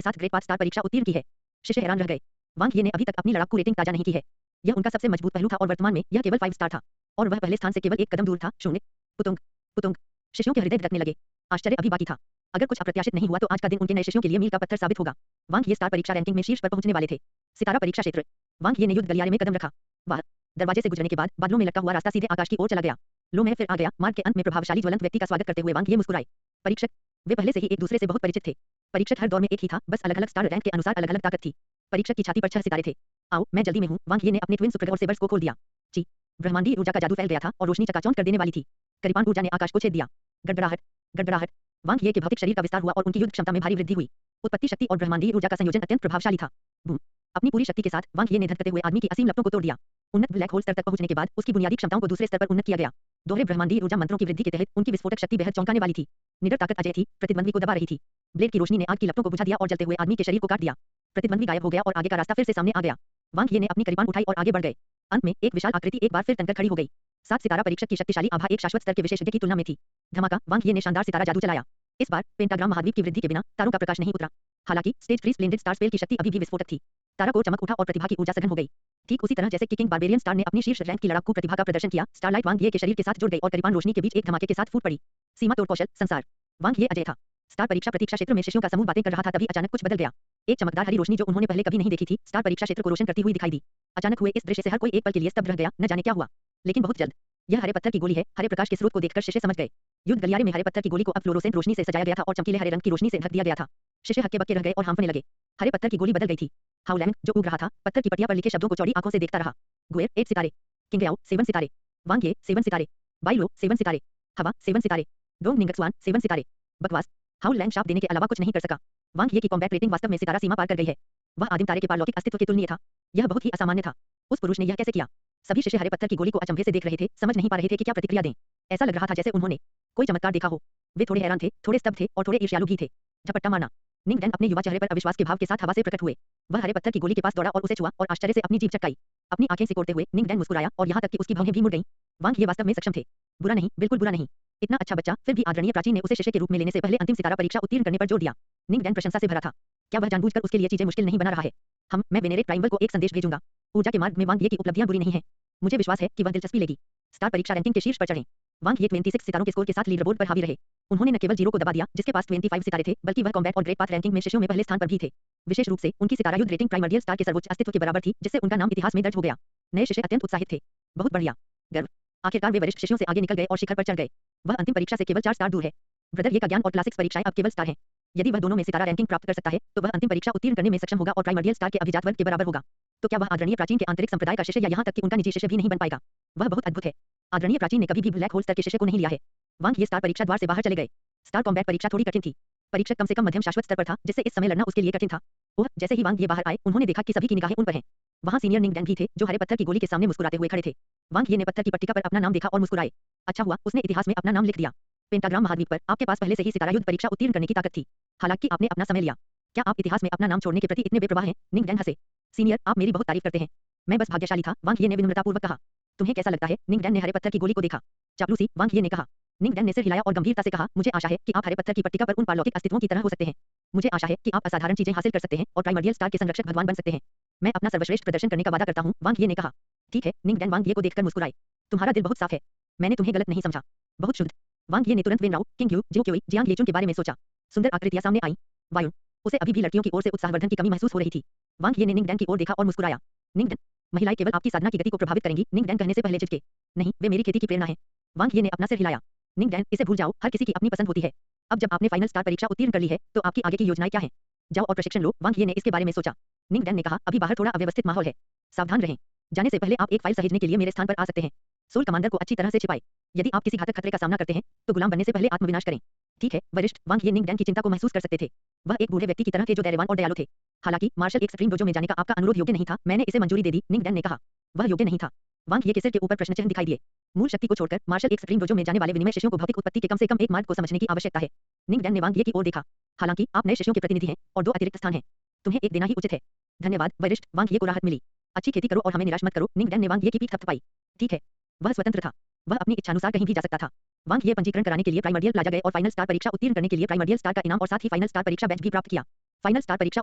साथ ग्रेट पाथ स्टार परीक्षा उत्तीर्ण की है। शिष्य हैरान रह गए। वांग ये ने अभी तक अपनी लड़ाकू रेटिंग ताजा नहीं की है। यह उनका सबसे मजबूत पहलू था और वर्तमान में यह केवल 5 स्टार था। और वह पहले स्थान से केवल एक कदम दूर था। 0 पुतुंग पुतुंग। शिष्यों के हृदय धड़कने लगे। आश्चर्य अभी बाकी था। अगर कुछ अप्रत्याशित नहीं हुआ तो आज का दिन उनके नए शिष्यों के लिए मील का पत्थर साबित होगा। वांग ये स्टार परीक्षा रैंकिंग में शीर्ष पर पहुंचने वाले थे। सितारा परीक्षा क्षेत्र। वांग ये ने युद्ध गलियारे में कदम रखा। वाह! दरवाजे से गुजरने के बाद बादलों में लटका हुआ रास्ता सीधे आकाश की ओर चला गया। लो मैं फिर आ गया। मार्ग के अंत में प्रभावशाली ज्वलंत व्यक्ति का स्वागत करते हुए वांग ये मुस्कुराए। परीक्षक। वे पहले से ही एक दूसरे से बहुत परिचित थे। परीक्षक हर दौर में एक ही था, बस अलग-अलग स्टार रैंक के अनुसार अलग-अलग ताकत थी। परीक्षक की छाती पर 6 सितारे थे। आओ, मैं जल्दी में हूँ। वांग ये ने अपने ट्विन सुप्रग और सेबर्स को खोल दिया। जी। ब्रह्मांडीय ऊर्जा का जादू फैल गया था और रोशनी चकाचौंध कर देने वाली थी। करीबान ऊर्जा ने आकाश को छेद दिया। गड़गड़ाहट, गड़गड़ाहट। वांग ये के भौतिक शरीर का विस्तार हुआ और उनकी युद्ध क्षमता में भारी वृद्धि हुई। उत्पत्ति शक्ति और ब्रह्मांडीय ऊर्जा का संयोजन अत्यंत प्रभावशाली था। बूम। अपनी पूरी शक्ति के साथ वांग ये ने धधकते हुए आदमी की असीम लपटों को तोड़ दिया। उन्नत ब्लैक होल स्तर तक पहुंचने के बाद उसकी बुनियादी क्षमताओं को दूसरे स्तर पर उन्नत किया गया। दोहरे ब्रह्मांडीय ऊर्जा मंत्रों की वृद्धि के तहत उनकी विस्फोटक शक्ति बेहद चौंकाने वाली थी। निडर ताकत अजय थी, प्रतिद्वंद्वी को दबा रही थी। ब्लेड की रोशनी ने आग की लपटों को बुझा दिया और जलते हुए आदमी के शरीर को काट दिया। प्रतिद्वंद्वी गायब हो गया और आगे का रास्ता फिर से सामने आ गया। वांग ये ने अपनी करीबान उठाई और आगे बढ़ गए। अंत में एक विशाल आकृति एक बार फिर तनकर खड़ी हो गई। 7 सितारा परीक्षक की शक्तिशाली आभा एक शाश्वत स्तर के विशेषज्ञ की तुलना में थी। धमाका। वांग ये ने शानदार सितारा जादू चलाया। इस बार पेंटाग्राम महाद्वीप की वृद्धि के बिना तारों का प्रकाश नहीं उतरा। हालांकि stage free splendid star spell की शक्ति अभी भी विस्फोटक थी। तारा को चमक उठा और प्रतिभा की ऊर्जा सघन हो गई। ठीक उसी तरह जैसे कि किंग बारबेरियन स्टार ने अपनी शीर्ष रैंक की लड़ाकू प्रतिभा का प्रदर्शन किया, स्टारलाइट वांग ये के शरीर के साथ जुड़ गई और करीबान रोशनी के बीच एक धमाके के साथ फूट पड़ी। सीमा तोड़ कौशल संसार। वांग ये अजय था। स्टार परीक्षा प्रतीक्षा क्षेत्र में शिष्यों का समूह बातें कर रहा था तभी अचानक कुछ बदल गया। एक चमकदार हरी रोशनी जो उन्होंने पहले कभी नहीं देखी थी, स्टार परीक्षा क्षेत्र को रोशन करती हुई दिखाई दी। अचानक हुए इस दृश्य से हर कोई एक पल के लिए स्तब्ध रह गया, न जाने क्या हुआ। लेकिन बहुत जल्द यह हरे पत्थर की गोली है। हरे प्रकाश के स्रोत को देखकर शिष्य समझ गए। युद्ध गलियारे में हरे पत्थर की गोली को अब फ्लोरोसेंट रोशनी से सजाया गया था और चमकीले हरे रंग की रोशनी से ढक दिया गया था। शिष्य हक्के बक्के रह गए और हांफने लगे। हरे पत्थर की गोली बदल गई थी। हाउलैंग जो उग रहा था, पत्थर की पटिया पर लिखे शब्दों को चौड़ी आंखों से देखता रहा। गुएर 8 सितारे। किंगयाओ 7 सितारे। वांग ये 7 सितारे। बाइलो 7 सितारे। हवा 7 सितारे। डोंग निंगक्सवान 7 सितारे। बकवास। हाउल लैंड शाप देने के अलावा कुछ नहीं कर सका। वांग ये की कॉम्बैट रेटिंग वास्तव में सितारा सीमा पार कर गई है। वह आदिम तारे के पारलौकिक अस्तित्व के तुलनीय था। यह बहुत ही असामान्य था। उस पुरुष ने यह कैसे किया? सभी शिष्य हरे पत्थर की गोली को अचंभे से देख रहे थे, समझ नहीं पा रहे थे कि क्या प्रतिक्रिया दें। ऐसा लग रहा था जैसे उन्होंने कोई चमत्कार देखा हो। वे थोड़े हैरान थे, थोड़े स्तब्ध थे और थोड़े ईर्ष्यालु भी थे। झपट्टा मारना। निंग डैन अपने युवा चेहरे पर अविश्वास के भाव के साथ हवा से प्रकट हुए। वह हरे पत्थर की गोली के पास दौड़ा और उसे छुआ और आश्चर्य से अपनी जीभ चटकाई। अपनी आंखें सिकोड़ते हुए निंग डैन मुस्कुराया और यहाँ तक कि उसकी भौहें भी मुड़ गईं। वांग ये वास्तव में सक्षम थे। बुरा नहीं, बिल्कुल बुरा नहीं। इतना अच्छा बच्चा, फिर भी आदरणीय प्राचीन ने उसे शिष्य के रूप में लेने से पहले अंतिम सितारा परीक्षा उत्तीर्ण करने पर जोर दिया। निंग डैन प्रशंसा से भरा था। क्या वह जानबूझकर उसके लिए चीजें मुश्किल नहीं बना रहा है? मैं वेनेरेट प्राइमल को एक संदेश भेजूंगा। ऊर्जा के मार्ग में वांग ये की उपलब्धियां बुरी नहीं है। मुझे विश्वास है कि वह दिलचस्पी लेगी। स्टार परीक्षा रैंकिंग के शीर्ष पर चढ़ें। वांग ये 26 सितारों के स्कोर के साथ लीडर बोर्ड पर हावी रहे। उन्होंने न केवल जीरो को दबा दिया, जिसके पास 25 सितारे थे, बल्कि वह कॉम्बैट और ग्रेट पाथ रैंकिंग में शिष्यों में पहले स्थान पर भी थे। विशेष रूप से उनकी सितारा युद्ध रेटिंग प्राइमर्डियल स्टार के सर्वोच्च अस्तित्व के बराबर थी, जिससे उनका नाम इतिहास में दर्ज हो गया। नए शिष्य अत्यंत उत्साहित थे। बहुत बढ़िया। गर्व। आखिरकार वे वरिष्ठ शिष्यों से आगे निकल गए और शिखर पर चढ़ गए। वह अंतिम परीक्षा से केवल 4 स्टार दूर है। ब्रदर ये का ज्ञान और क्लासिक्स परीक्षाएं अब केवल स्टार हैं। यदि वह दोनों में सितारा रैंकिंग प्राप्त कर सकता है, तो वह अंतिम परीक्षा उत्तीर्ण करने में सक्षम होगा और प्राइमर्डियल स्टार के अभिजात वर्ग के बराबर होगा। तो क्या वह आदरणीय प्राचीन के आंतरिक संप्रदाय का शिष्य या यहाँ तक कि उनका निजी शिष्य भी नहीं बन पाएगा? वह बहुत अद्भुत है। आदरणीय प्राचीन ने कभी भी ब्लैक होल स्तर के शिष्य को नहीं लिया है। वांग ये स्टार परीक्षा द्वार से बाहर चले गए। स्टार कॉम्बैट परीक्षा थोड़ी कठिन थी। परीक्षक कम से कम मध्यम शाश्वत स्तर पर था, जिससे इस समय लड़ना उसके लिए कठिन था। ओह, जैसे ही वांग ये बाहर आए, उन्होंने देखा कि सभी की निगाहें उन पर हैं। वहाँ सीनियर निंग डैन भी थे, जो हरे पत्थर की गोली के सामने मुस्कुराते हुए खड़े थे। वांग ये ने पत्थर की पट्टिका पर अपना नाम देखा और मुस्कुराए। अच्छा हुआ, उसने इतिहास में अपना नाम लिख दिया। पेंटाग्राम महाद्वीप पर आपके पास पहले से ही सितारा युद्ध परीक्षा उत्तीर्ण करने की ताकत थी। हालांकि आपने अपना समय लिया। क्या आप इतिहास में अपना नाम छोड़ने के प्रति इतने बेप्रवाह हैं? निंग डैन हंसे। सीनियर, आप मेरी बहुत तारीफ करते हैं। मैं बस भाग्यशाली था, वांग ये ने विनम्रतापूर्वक कहा। तुम्हें कैसा लगता है? निंग डैन ने हरे पत्थर की गोली को देखा। चापलूसी, वांग ये ने कहा। निंग डैन ने सिर हिलाया और गंभीरता से कहा, मुझे आशा है कि आप हरे पत्थर की पट्टिका पर उन पारलौकिक अस्तित्वों की तरह हो सकते हैं। मुझे आशा है कि आप असाधारण चीजें हासिल कर सकते हैं और प्राइमर्डियल स्टार के संरक्षक भगवान बन सकते हैं। मैं अपना सर्वश्रेष्ठ प्रदर्शन करने का वादा करता हूं, वांग ये ने कहा। ठीक है, निंग डैन वांग ये को देखकर मुस्कुराए। तुम्हारा दिल बहुत साफ है। मैंने तुम्हें गलत नहीं समझा। बहुत शुद्ध। वांग ये ने तुरंत वेन राउ, किंग यू, जियो क्योई, जियांग येचुन के बारे में सोचा। सुंदर आकृतियां सामने आईं। वायु। उसे अभी भी लड़कियों की ओर से उत्साहवर्धन की कमी महसूस हो रही थी। वांग ये ने निंग डैन की ओर देखा और मुस्कुराया। निंग डैन, महिलाएं केवल आपकी साधना की गति को प्रभावित करेंगी। निंग डैन कहने से पहले झिझके। नहीं, वे मेरी खेती की प्रेरणा है। वांग ये ने अपना सिर हिलाया। निंग डैन, इसे भूल जाओ, हर किसी की अपनी पसंद होती है। अब जब आपने फाइनल स्टार परीक्षा उत्तीर्ण कर ली है, तो आपकी आगे की योजनाएं क्या हैं? जाओ और प्रशिक्षण लो, वांग ये ने इसके बारे में सोचा। निंग डैन ने कहा, अभी बाहर थोड़ा अव्यवस्थित माहौल है। सावधान रहें। जाने से पहले आप एक फाइल सहेजने के लिए मेरे स्थान पर आ सकते हैं। सोल कमांडर को अच्छी तरह से छिपाए। यदि आप किसी घातक खतरे का सामना करते हैं, तो गुलाम बनने से पहले आत्मविनाश करें। ठीक है, वरिष्ठ, वांग ये निंग डैन की चिंता को महसूस कर सकते थे। वह एक बूढ़े व्यक्ति की तरह थे जो धैर्यवान और दयालु थे। हालांकि मार्शल एक्सट्रीम डोजो में जाने का आपका अनुरोध योग्य नहीं था, मैंने इसे मंजूरी दे दी, निंग डैन ने कहा। वह योग्य नहीं था। वांग ये के सिर के ऊपर प्रश्न चिन्ह दिखाई दिए। मूल शक्ति को छोड़कर मार्शल एक्सट्रीम डोजो में जाने वाले विनिमय शिष्यों को भौतिक उत्पत्ति के कम से कम एक मार्ग को समझने की आवश्यकता है। निंग डैन ने वांग ये की ओर देखा। हालांकि आप नए शिष्यों के प्रतिनिधि हैं और 2 अतिरिक्त स्थान हैं। तुम्हें एक देना ही उचित है। धन्यवाद, वरिष्ठ, वांग ये को राहत मिली। अच्छी खेती करो और हमें निराश मत करो, निंग डैन ने वांग ये की पीठ थपथपाई। ठीक है। वह स्वतंत्र था। वह अपनी इच्छानुसार कहीं भी जा सकता था। वांग ये पंजीकरण कराने के लिए प्राइमर्डियल प्लाजा गए और फाइनल स्टार परीक्षा उत्तीर्ण करने के लिए प्राइमर्डियल स्टार का इनाम और साथ ही फाइनल स्टार परीक्षा बैच भी प्राप्त किया। फाइनल स्टार परीक्षा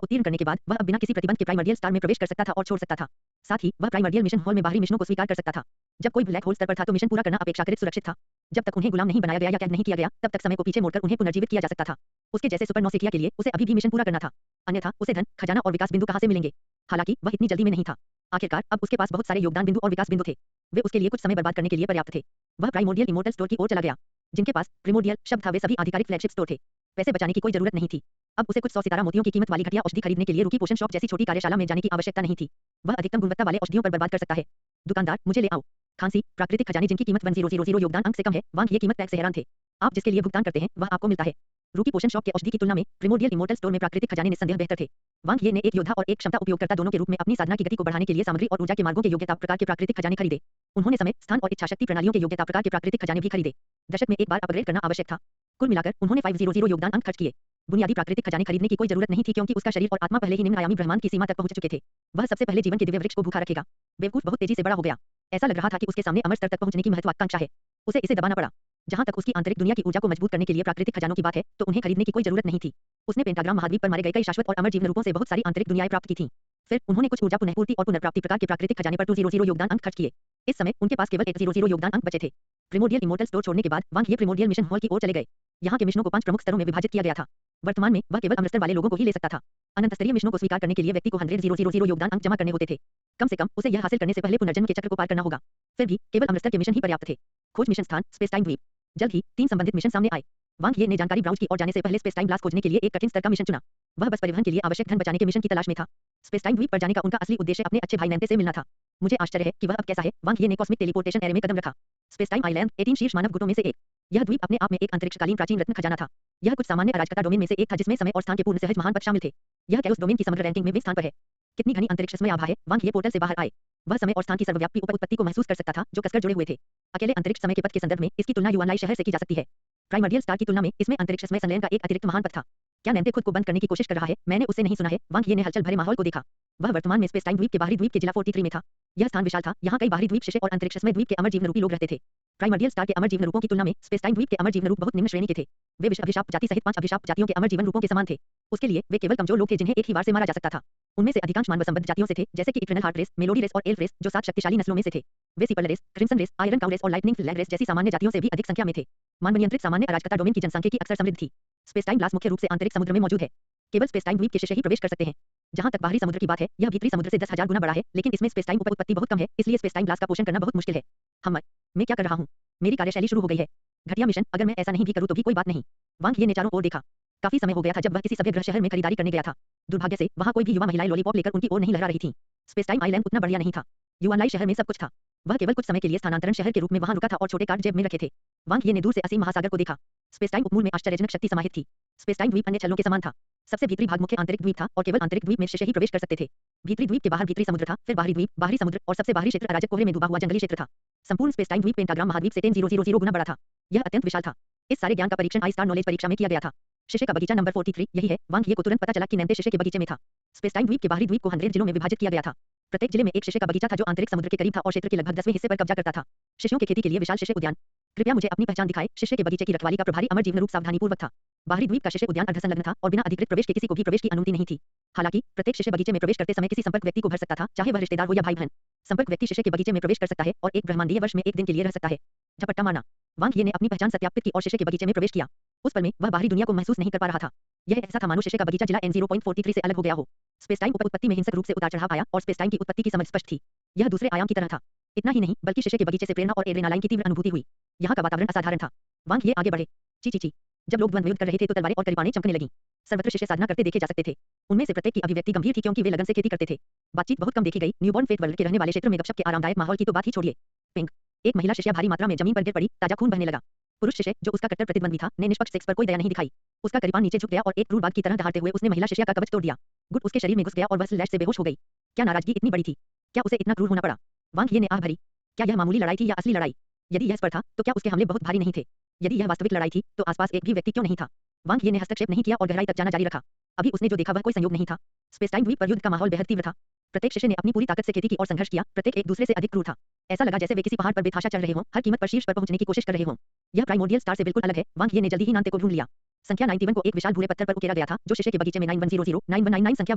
उत्तीर्ण करने के बाद वह अब बिना किसी प्रतिबंध के प्राइमर्डियल स्टार में प्रवेश कर सकता था और छोड़ सकता था। साथ ही वह प्राइमर्डियल मिशन हॉल में बाहरी मिशनों को स्वीकार कर सकता था। जब कोई ब्लैक होल स्तर पर था तो मिशन पूरा करना अपेक्षाकृत सुरक्षित था। जब तक उन्हें गुलाम नहीं बनाया गया या कैद नहीं किया गया, तब तक समय को पीछे मोड़कर उन्हें पुनर्जीवित किया जा सकता था। उसके जैसे सुपर नौसिखिया के लिए उसे अभी भी मिशन पूरा करना था। अन्यथा उसे धन, खजाना और विकास बिंदु कहां से मिलेंगे? हालांकि वह इतनी जल्दी में नहीं था। आखिरकार अब उसके पास बहुत सारे योगदान बिंदु और विकास बिंदु थे। वे उसके लिए कुछ समय बर्बाद करने के लिए पर्याप्त थे। वह प्राइमोर्डियल इमोर्टल स्टोर की ओर चला गया। जिनके पास प्रिमोर्डियल शब्द था वे सभी आधिकारिक फ्लैगशिप स्टोर थे। पैसे बचाने की कोई जरूरत नहीं थी। अब उसे कुछ 100 सितारा मोतियों की कीमत वाली घटिया औषधि खरीदने के लिए रुकी पोषण शॉप जैसी छोटी कार्यशाला में जाने की आवश्यकता नहीं थी। वह अधिकतम गुणवत्ता वाले औषधियों पर बर्बाद कर सकता है। दुकानदार, मुझे ले आओ। खांसी, प्राकृतिक खजाने जिनकी कीमत 1000 योगदान अंक से कम है, वांग ये कीमत टैग से हैरान थे। आप जिसके लिए भुगतान करते हैं वह आपको मिलता है। रूकी पोषण शॉप के औषधि की तुलना में प्रिमोर्डियल इमोर्टल स्टोर में प्राकृतिक खजाने निस्संदेह बेहतर थे। वांग ये ने एक योद्धा और एक क्षमता उपयोगकर्ता दोनों के रूप में अपनी साधना की गति को बढ़ाने के लिए सामग्री और ऊर्जा के मार्गों के योग्यता प्रकार के प्राकृतिक खजाने खरीदे। उन्होंने समय, स्थान और इच्छाशक्ति प्रणालियों के योग्यता प्रकार के प्राकृतिक खजाने भी खरीदे। दशक में एक बार अपग्रेड करना आवश्यक था। कुल मिलाकर उन्होंने 500 योगदान अंक खर्च किए। बुनियादी प्राकृतिक खजाने खरीदने की कोई जरूरत नहीं थी क्योंकि उसका शरीर और आत्मा पहले ही निम्न आयामी ब्रह्मांड की सीमा तक पहुंच चुके थे। वह सबसे पहले जीवन के दिव्य वृक्ष को भूखा रखेगा। बेवकूफ बहुत तेजी से बड़ा हो गया। ऐसा लग रहा था कि उसके सामने अमर स्तर तक पहुंचने की महत्वाकांक्षा है। उसे इसे दबाना पड़ा। जहां तक उसकी आंतरिक दुनिया की ऊर्जा को मजबूत करने के लिए प्राकृतिक खजानों की बात है, तो उन्हें खरीदने की कोई जरूरत नहीं थी। उसने पेंटाग्राम महाद्वीप पर मारे गए कई शाश्वत और अमर जीवन रूपों से बहुत सारी आंतरिक दुनियाएं प्राप्त की थीं। फिर उन्होंने कुछ ऊर्जा पुनःपूर्ति और पुनर्प्राप्ति प्रकार के प्राकृतिक खजाने पर 200 योगदान अंक खर्च किए। इस समय उनके पास केवल 100 योगदान अंक बचे थे। प्रिमोर्डियल इमोर्टल स्टोर छोड़ने के बाद वांग ये प्रिमोर्डियल मिशन हॉल की ओर चले गए। यहाँ के मिशनों को 5 प्रमुख स्तरों में विभाजित किया गया था। वर्तमान में वह केवल अमृतस्तर वाले लोगों को ही ले सकता था। अनंत स्तरीय मिशनों को स्वीकार करने के लिए व्यक्ति को 100 योगदान अंक जमा करने होते थे। कम से कम उसे यह हासिल करने से पहले पुनर्जन्म के चक्र को पार करना होगा। फिर भी केवल अमृतस्तर के मिशन ही पर्याप्त थे। खोज मिशन स्थान, स्पेस टाइम द्वीप। जल्द ही 3 संबंधित मिशन सामने आए। वांग ये ने जानकारी ब्राउज की और जाने से पहले स्पेस टाइम ग्लास खोजने के लिए एक कठिन स्तर का मिशन चुना। वह बस परिवहन के लिए आवश्यक धन बचाने के मिशन की तलाश में था। स्पेस टाइम द्वीप पर जाने का उनका असली उद्देश्य अपने अच्छे भाई नैंते से मिलना था। मुझे आश्चर्य है कि वह अब कैसा है। वांग ये ने कॉस्मिक टेलीपोर्टेशन एरे में कदम रखा। स्पेस टाइम आइलैंड 18 शीर्ष मानव गुटों में से एक। यह द्वीप अपने आप में एक अंतरिक्षकालीन प्राचीन रत्न खजाना था। यह कुछ सामान्य अराजकता डोमेन में से एक था जिसमें समय और स्थान के पूर्ण सहज महान पद शामिल थे। यह क्या उस डोमेन की समग्र रैंकिंग में भी स्थान पर है। कितनी घनी अंतरिक्ष समय आभा है। वांग ये पोर्टल से बाहर आए। वह समय और स्थान की सर्वव्यापी उत्पत्ति को महसूस कर सकता था जो कसकर जुड़े हुए थे। अकेले अंतरिक्ष समय के पथ के संदर्भ में इसकी तुलना युवानलाई शहर से की जा सकती है। प्राइमर्डियल स्टार की तुलना में इसमें अंतरिक्ष समय संलयन का एक अतिरिक्त महान पथ था। क्या नैन्ते खुद को बंद करने की कोशिश कर रहा है। मैंने उसे नहीं सुना है। वांग ये ने हलचल भरे माहौल को देखा। वह वर्तमान में स्पेस टाइम द्वीप के बाहरी द्वीप के जिला 43 में था। यह स्थान विशाल था। यहाँ कई बाहरी द्वीप शिशे और अंतरिक्षमय द्वीप के अमर जीवन रूपी लोग रहते थे। प्राइमर्डियल स्टार के अमर जीवन रूपों की तुलना में स्पेस टाइम द्वीप के अमर जीवन रूप बहुत निम्न श्रेणी के थे। वे विष अभिशाप जाति सहित 5 अभिशाप जातियों के अमर जीवन रूपों के समान थे। उसके लिए वे केवल कमजोर लोग थे जिन्हें एक ही बार से मारा जा सकता था। उनमें से अधिकांश मानव संबद्ध जातियों से थे जैसे कि eternal heart race, melody race और एल्फ रेस जो 7 शक्तिशाली नस्लों में से थे। वे सिपल race, crimson race, iron cow race और लाइटनिंग फ्लैग रेस जैसी सामान्य जातियों से भी अधिक संख्या में थे। मानव नियंत्रित सामान्य अराजकता डोमेन की जनसांख्यिकी अक्सर समृद्ध थी। स्पेस टाइम ग्लास मुख्य रूप से आंतरिक समुद्र में मौजूद है। केवल स्पेस टाइम द्वीप के शिशे ही प्रवेश कर सकते हैं। जहां तक बाहरी समुद्र की बात है यह भीतरी समुद्र से 10,000 गुना बड़ा है लेकिन इसमें स्पेस टाइम उत्पत्ति बहुत कम है इसलिए स्पेस टाइम ग्लास का पोषण करना बहुत मुश्किल है। मैं क्या कर रहा हूँ। मेरी कार्यशैली शुरू हो गई है। घटिया मिशन। अगर मैं ऐसा नहीं भी करूँ तो भी कोई बात नहीं। वांग ये ने चारों ओर देखा। काफी समय हो गया था जब वह किसी सभ्य ग्रह शहर में खरीदारी करने गया था। दुर्भाग्य से वहां कोई भी युवा महिलाएं लॉलीपॉप लेकर उनकी ओर नहीं लहरा रही थीं। स्पेस टाइम आइलैंड उतना बढ़िया नहीं था। युवानलाई शहर में सब कुछ था। वह केवल कुछ समय के लिए स्थानांतरण शहर के रूप में वहां रुका था और छोटे कार्ड जेब में रखे थे। वांग ये ने दूर से असीम महासागर को देखा। स्पेस टाइम उपमूल में आश्चर्यजनक शक्ति समाहित थी। स्पेस टाइम द्वीप अन्य छल्लों के समान था। सबसे भीतरी भाग मुख्य आंतरिक द्वीप था और केवल आंतरिक द्वीप में शिशे ही प्रवेश कर सकते थे। भीतरी द्वीप के बाहर भीतरी समुद्र था, फिर बाहरी द्वीप, बाहरी समुद्र और सबसे बाहरी क्षेत्र अराजक कोहरे में डूबा हुआ जंगली क्षेत्र था। संपूर्ण स्पेस टाइम द्वीप पेंटाग्राम महाद्वीप से 10,000 गुना बड़ा था। यह अत्यंत विशाल था। इस सारे ज्ञान का परीक्षण आई स्टार नॉलेज परीक्षा में किया गया था। शिशे का बगीचा नंबर 43 यही है। वांग ये को तुरंत पता चला कि नैन्ते शिशे के बगीचे में था। स्पेस टाइम द्वीप के बाहरी द्वीप को 100 जिलों में विभाजित किया गया था। प्रत्येक जिले में एक शिशे का बगीचा था जो आंतरिक समुद्र के करीब था और क्षेत्र के लगभग 10वें हिस्से पर कब्जा करता था। शिशुओं की खेती के लिए विशाल शिशे उद्यान। कृपया मुझे अपनी पहचान दिखाएं। शिशे के बगीचे की रखवाली का प्रभारी अमर जीवन रूप सावधानीपूर्वक था। बाहरी द्वीप का शिशे उद्यान अर्धसंलग्न था और बिना अधिकृत प्रवेश के किसी को भी प्रवेश की अनुमति नहीं थी। हालांकि प्रत्येक शिशे बगीचे में प्रवेश करते समय किसी संपर्क व्यक्ति को भर सकता था, चाहे वह रिश्तेदार हो या भाई बहन। संपर्क व्यक्ति शिशे के बगीचे में प्रवेश कर सकता है और एक ब्रह्मांडीय वर्ष में 1 दिन के लिए रह सकता है। झपट्टा मारना। वांग ये ने अपनी पहचान सत्यापित की और शिशे के बगीचे में प्रवेश किया। उस पल में वह बाहरी दुनिया को महसूस नहीं कर पा रहा था। यह ऐसा था मानो शिशे का बगीचा जिला N0.43 से अलग हो गया हो। स्पेस टाइम उत्पत्ति में हिंसक रूप से उतार चढ़ाव आया और स्पेस टाइम की उत्पत्ति की समझ स्पष्ट थी। यह दूसरे आयाम की तरह था। इतना ही नहीं बल्कि शिशे के बगीचे से प्रेरणा और एड्रेनालाइन की तीव्र अनुभूति हुई। यहाँ का वातावरण असाधारण था। वांग ये आगे बढ़े। ची। जब लोग द्वंद्व युद्ध कर रहे थे तो तलवारें और करीपानें चमकने लगीं। सर्वत्र शिशे साधना करते देखे जा सकते थे। उनमें से प्रत्येक की अभिव्यक्ति गंभीर थी क्योंकि वे लगन से खेती करते थे। बातचीत बहुत कम देखी गई। न्यूबॉर्न फेट वर्ल्ड के रहने वाले क्षेत्र में गपशप के आरामदायक माहौल की तो बात ही छोड़िए। पिंक। एक महिला शिष्या भारी मात्रा में जमीन पर गिर पड़ी, ताजा खून बहने लगा। पुरुष शिशे जो उसका कट्टर प्रतिद्वंदी था ने निष्पक्ष सेक्स पर कोई दया नहीं दिखाई। उसका करीपान नीचे झुक गया और एक क्रूर बाघ की तरह दहाड़ते हुए उसने महिला शिष्या का कवच तोड़ दिया। गुट उसके शरीर में घुस गया और वह स्लैश से बेहोश हो गई। क्या नाराजगी इतनी बड़ी थी। क्या उसे इतना क्रूर होना पड़ा। वांग ये ने आह भरी। क्या यह मामूली लड़ाई थी या असली लड़ाई। यदि यह स्पर्धा तो क्या उसके हमले बहुत भारी नहीं थे। यदि यह वास्तविक लड़ाई थी तो आसपास एक भी व्यक्ति क्यों नहीं था। वांग ये ने हस्तक्षेप नहीं किया और गहराई तक जाना जारी रखा। अभी उसने जो देखा वह कोई संयोग नहीं था। स्पेस टाइम द्वीप पर युद्ध का माहौल बेहद तीव्र था। प्रत्येक शिशे ने अपनी पूरी ताकत से खेती की और संघर्ष किया। प्रत्येक एक दूसरे से अधिक क्रूर था। ऐसा लगा जैसे वे किसी पहाड़ पर बेतहाशा चढ़ रहे हों, हर कीमत पर शीर्ष पर पहुंचने की कोशिश कर रहे हों। यह प्राइमोर्डियल स्टार से बिल्कुल अलग है। वांग ये ने जल्दी ही नान्ते को ढूंढ लिया। संख्या 91 को एक विशाल भूरे पत्थर पर उकेरा गया था जो शिशे के बगीचे में 9100 9199 संख्या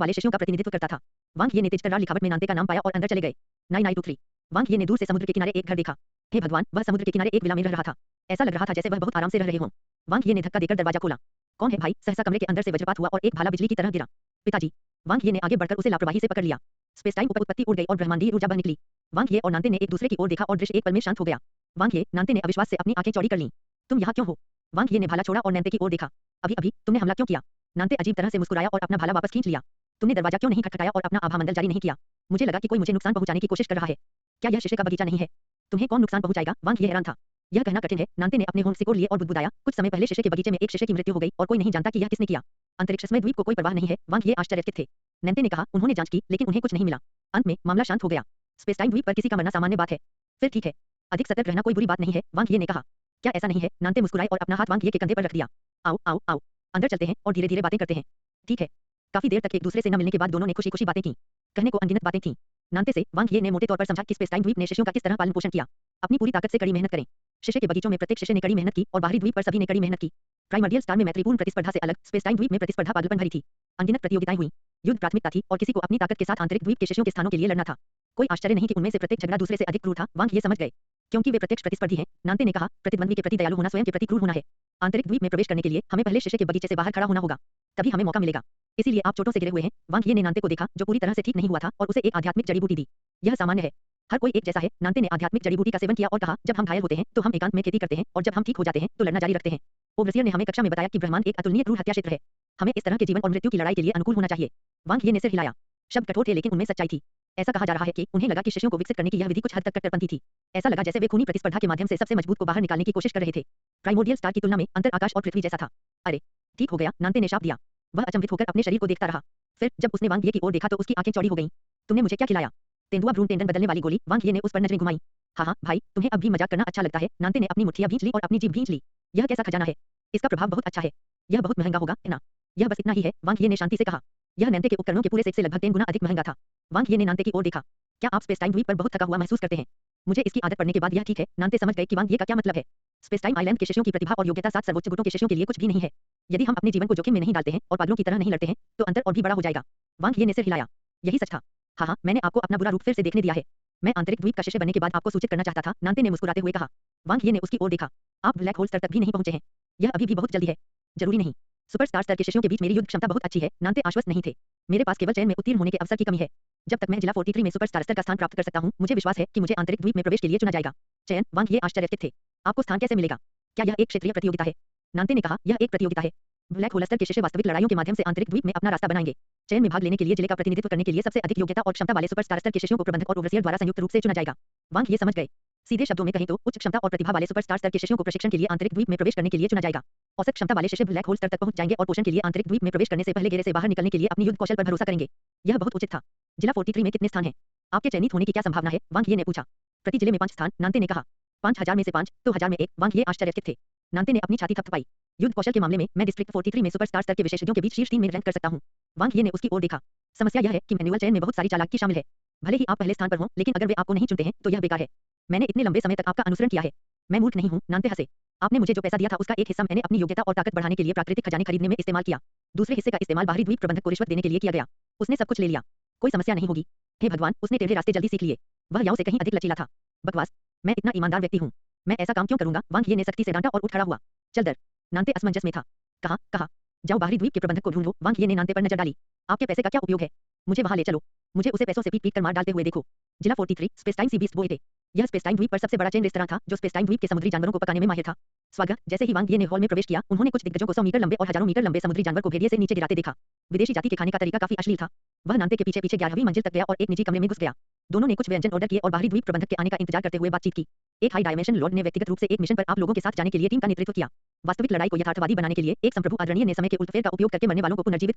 वाले शिशुओं का प्रतिनिधित्व करता था। वांग ये ने तेजतर्रार लिखावट में नान्ते का नाम पाया और अंदर चले गए। 9923। वांग ये ने दूर से समुद्र के किनारे एक घर देखा। हे भगवान, वह समुद्र के किनारे एक विला में रह रहा था। ऐसा लग रहा था जैसे वह बहुत आराम से रह रहे हों। वांग ये ने धक्का देकर दरवाजा खोला। कौन है भाई। सहसा कमरे के अंदर से वज्रपात हुआ और एक भाला बिजली की तरह गिरा। पिताजी। वांग ये ने आगे बढ़कर उसे लापरवाही से पकड़ लिया। स्पेस टाइम उत्पत्ति उड़ गई और ब्रह्मांडीय ऊर्जा बह निकली। वांग ये और नान्ते ने एक दूसरे की ओर देखा और दृश्य एक पल में शांत हो गया। वांग ये नान्ते ने अविश्वास से अपनी आंखें चौड़ी कर लीं। तुम यहाँ क्यों हो। वांग ये ने भाला छोड़ा और नान्ते की ओर देखा। अभी तुमने हमला क्यों किया। नान्ते अजीब तरह से मुस्कुराया और अपना भाला वापस खींच लिया। तुमने दरवाजा क्यों नहीं खटखटाया और अपना आभा मंडल जारी नहीं किया। मुझे लगा कि कोई मुझे नुकसान पहुंचाने की कोशिश कर रहा है। क्या यह शिशे का बगीचा नहीं है। तुम्हें कौन नुकसान पहुंचाएगा। वांग ये हैरान था। यह कहना कठिन है। नान्ते ने अपने होंठ सिकोड़ लिए और बुदबुदाया। कुछ समय पहले शिशे के बगीचे में एक शिशे की मृत्यु हो गई और कोई नहीं जानता कि यह किसने किया। अंतरिक्षमय द्वीप को कोई परवाह नहीं है। वांग ये आश्चर्यचकित थे। नान्ते ने कहा उन्होंने जांच की लेकिन उन्हें कुछ नहीं मिला। अंत में मामला शांत हो गया। स्पेस टाइम द्वीप पर किसी का मरना सामान्य बात है। फिर ठीक है। अधिक सतर्क रहना कोई बुरी बात नहीं है। वांग ये ने कहा। क्या ऐसा नहीं है। नान्ते मुस्कुराए और अपना हाथ वांग ये के कंधे पर रख दिया। आओ अंदर चलते हैं और धीरे धीरे बातें करते हैं। ठीक है। काफी देर तक एक दूसरे से न मिलने के बाद दोनों ने खुशी खुशी बातें की। कहने को अनगिनत बातें थीं। नान्ते से वांग ये ने मोटे तौर पर समझा कि स्पेस टाइम द्वीप ने शिशुओं का किस तरह पालन पोषण किया। अपनी पूरी ताकत से कड़ी मेहनत करें। शिशे के बगीचों में प्रत्येक शिशे ने कड़ी मेहनत की और बाहरी द्वीप पर सभी ने कड़ी मेहनत की। प्राइमर्डियल स्टार में मैत्रीपूर्ण प्रतिस्पर्धा से अलग स्पेस टाइम द्वीप में प्रतिस्पर्धा पागलपन भरी थी। अनगिनत प्रतियोगिताएं हुई। युद्ध प्राथमिकता थी और किसी को अपनी ताकत के साथ आंतरिक द्वीप के शिशुओं के स्थानों के लिए लड़ना था। कोई आश्चर्य नहीं कि उनमें से प्रत्येक झगड़ा दूसरे से अधिक क्रूर था। वांग ये समझ गए क्योंकि वे प्रत्यक्ष प्रतिस्पर्धी हैं। नान्ते ने कहा प्रतिद्वंदी के प्रति दयालु होना स्वयं के प्रति क्रूर होना है। आंतरिक द्वीप में प्रवेश करने के लिए हमें पहले शिशे के बगीचे से बाहर खड़ा होना होगा, तभी हमें मौका मिलेगा। इसीलिए आप चोटों से गिरे हुए हैं। वांग ये ने नान्ते को देखा जो पूरी तरह से ठीक नहीं हुआ था और उसे एक आध्यात्मिक जड़ी बूटी दी। यह सामान्य है। हर कोई एक जैसा है। नान्ते ने आध्यात्मिक जड़ी बूटी का सेवन किया और कहा जब हम घायल होते हैं तो हम एकांत में खेती करते हैं और जब हम ठीक हो जाते हैं तो लड़ना जारी रखते हैं। ओवरसियर ने हमें कक्षा में बताया कि ब्रह्मांड एक अतुलनीय क्रूर हत्या क्षेत्र है। हमें इस तरह के जीवन और मृत्यु की लड़ाई के लिए अनुकूल होना चाहिए। वांग ये ने सिर हिलाया। शब्द कठोर थे लेकिन उनमें सच्चाई थी। ऐसा कहा जा रहा है कि उन्हें लगा कि शिष्यों को विकसित करने की यह विधि कुछ हद तक कट्टरपंथी थी। ऐसा लगा जैसे वे खूनी प्रतिस्पर्धा के माध्यम से सबसे मजबूत को बाहर निकालने की कोशिश कर रहे थे। प्राइमोर्डियल स्टार की तुलना में अंतर आकाश और पृथ्वी जैसा था। अरे ठीक हो गया, नानते ने शाप दिया। वह अचंभित होकर अपने शरीर को देखता रहा। फिर जब उसने वांग ये की ओर देखा तो उसकी आंखें चौड़ी हो गईं। तुमने मुझे क्या खिलाया? तेंदुआ भ्रूण टेंडन बदलने वाली गोली। वांग ये ने उस पर नजरें घुमाई। हाँ भाई, तुम्हें अब भी मजाक करना अच्छा लगता है। नानते ने अपनी मुट्ठियां भींच ली और अपनी जीभ भींच ली। यह कैसा खजाना है? इसका प्रभाव बहुत अच्छा है। यह बहुत महंगा होगा, है ना? यह बस इतना ही है, वांग ये ने शांति से कहा। यह नैन्ते के उपकरणों के पूरे सेट से लगभग 10 गुना अधिक महंगा था। वांग ये ने नानते की ओर देखा। क्या आप स्पेस टाइम द्वीप पर बहुत थका हुआ महसूस करते हैं? मुझे इसकी आदत पड़ने के बाद यह ठीक है। नानते समझ गए कि वांग ये का क्या मतलब है। स्पेस टाइम आइलैंड के शिष्यों की प्रतिभा और योग्यता 7 सर्वोच्च गुटों के शिष्यों के लिए कुछ भी नहीं है। यदि हम अपने जीवन को जोखिम में नहीं डालते हैं और पागलों की तरह नहीं लड़ते हैं, तो अंतर और भी बड़ा हो जाएगा। वांग ये ने सिर हिलाया। यही सच था। हाँ, मैंने आपको अपना बुरा रूप फिर से देखने दिया है। मैं आंतरिक द्वीप का शिष्य बनने के बाद आपको सूचित करना चाहता था, नानते ने मुस्कुराते हुए कहा। वांग ये ने उसकी ओर देखा। आप ब्लैक होल स्तर तक भी नहीं पहुंचे हैं। यह अभी भी बहुत जल्दी है। जरूरी नहीं। सुपरस्टार स्तर के शिष्यों के बीच मेरी युद्ध क्षमता बहुत अच्छी है। नानते आश्वस्त नहीं थे। मेरे पास केवल चयन में उत्तीर्ण होने के अवसर की कमी है। जब तक मैं जिला 43 में सुपरस्टार स्तर का स्थान प्राप्त कर सकता हूं, मुझे विश्वास है कि मुझे आंतरिक द्वीप में प्रवेश के लिए चुना जाएगा। चयन? वांग ये आश्चर्यचकित थे। आपको स्थान कैसे मिलेगा? क्या यह एक क्षेत्रीय प्रतियोगिता है? नानते ने कहा, यह एक प्रतियोगिता है। ब्लैक होल स्तर के शिष्य वास्तविक लड़ाइयों के माध्यम से आंतरिक द्वीप में अपना रास्ता बनाएंगे। चयन में भाग लेने के लिए जिले का प्रतिनिधित्व करने के लिए सबसे अधिक योग्यता और क्षमता वाले सुपरस्टार स्तर के शिष्यों को प्रबंधक और ओवरसियर द्वारा संयुक्त रूप से चुना जाएगा। वांग ये समझ गए। सीधे शब्दों में कहें तो उच्च क्षमता और प्रतिभा वाले सुपरस्टार स्तर के शिष्यों को प्रशिक्षण के लिए आंतरिक द्वीप में प्रवेश करने के लिए चुना जाएगा। औसत क्षमता वाले शिष्य ब्लैक होल स्तर तक पहुंच जाएंगे और पोषण के लिए आंतरिक द्वीप में प्रवेश करने से पहले घेरे से बाहर निकलने के लिए अपनी युद्ध कौशल पर भरोसा करेंगे। यह बहुत उचित था। जिला 43 में कितने स्थान हैं? आपके चयनित होने की क्या संभावना है? वांग ये ने पूछा। प्रति जिले में 5 स्थान, नानते ने कहा। 5000 में से 5, तो 1000 में 1। वांग ये आश्चर्यचकित थे। नानते ने अपनी छाती थपथपाई। युद्ध कौशल के मामले में मैं डिस्ट्रिक्ट 43 में सुपरस्टार स्तर के विशेषज्ञों के बीच शीर्ष 3 में रैंक कर सकता हूं। वांग ये ने उसकी ओर देखा। समस्या यह है कि मैनुअल चयन में बहुत सारी चालाकी शामिल है। भले ही आप पहले स्थान पर हों, लेकिन अगर वे आपको नहीं चुनते हैं तो यह बेकार है। मैंने इतने लंबे समय तक आपका अनुसरण किया है। मैं मूर्ख नहीं हूं। नानते हंसे। आपने मुझे जो पैसा दिया था उसका एक हिस्सा मैंने अपनी योग्यता और ताकत बढ़ाने के लिए प्राकृतिक खजाने खरीदने में इस्तेमाल किया। दूसरे हिस्से का इस्तेमाल बाहरी द्वीप प्रबंधक को रिश्वत देने के लिए किया गया। उसने सब कुछ ले लिया। कोई समस्या नहीं होगी। हे भगवान, उसने टेढ़े रास्ते जल्दी सीख लिए। वह याओ से कहीं अधिक लचीला था। बकवास। मैं इतना ईमानदार व्यक्ति हूं। मैं ऐसा काम क्यों करूंगा? वांग ये ने सख्ती से डांटा और उठ खड़ा हुआ। चल दर। नानते असमंजस में था। कहा जाओ बाहरी द्वीप के प्रबंधक को ढूंढो। वांग ये ने नानते पर नजर डाली। आपके पैसे का क्या उपयोग है? मुझे वहां ले चलो। मुझे उसे पैसों से पीट कर मार डालते हुए देखो। जिला 43 स्पेस टाइम सी बीस्ट बोए थे। यह स्पेस टाइम द्वीप पर सबसे बड़ा चेन रेस्तरां था जो स्पेस टाइम द्वीप के समुद्री जानवरों को पकाने में माहिर था। स्वागत। जैसे ही वांग ये ने हॉल में प्रवेश किया, उन्होंने कुछ दिग्गजों को 100 मीटर लंबे और हजारों मीटर लंबे समुद्री जानवर को भेड़िए से नीचे गिराते देखा। विदेशी जाति के खाने का तरीका काफी अश्लील था। वह नानते के पीछे पीछे 11वीं मंजिल तक गया और एक निजी कमरे में घुस गया। दोनों ने कुछ व्यंजन ऑर्डर किए और बाहरी द्वीप प्रबंधक के आने का इंतजार करते हुए बातचीत की। एक हाई डायमेंशन लॉर्ड ने व्यक्तिगत रूप से एक मिशन पर आप लोगों के साथ जाने के लिए टीम का नेतृत्व किया। वास्तविक लड़ाई को यथार्थवादी बनाने के लिए एक संप्रभु आदरणीय ने समय के उल्टफेर का उपयोग करके मरने वालों को पुनर्जीवित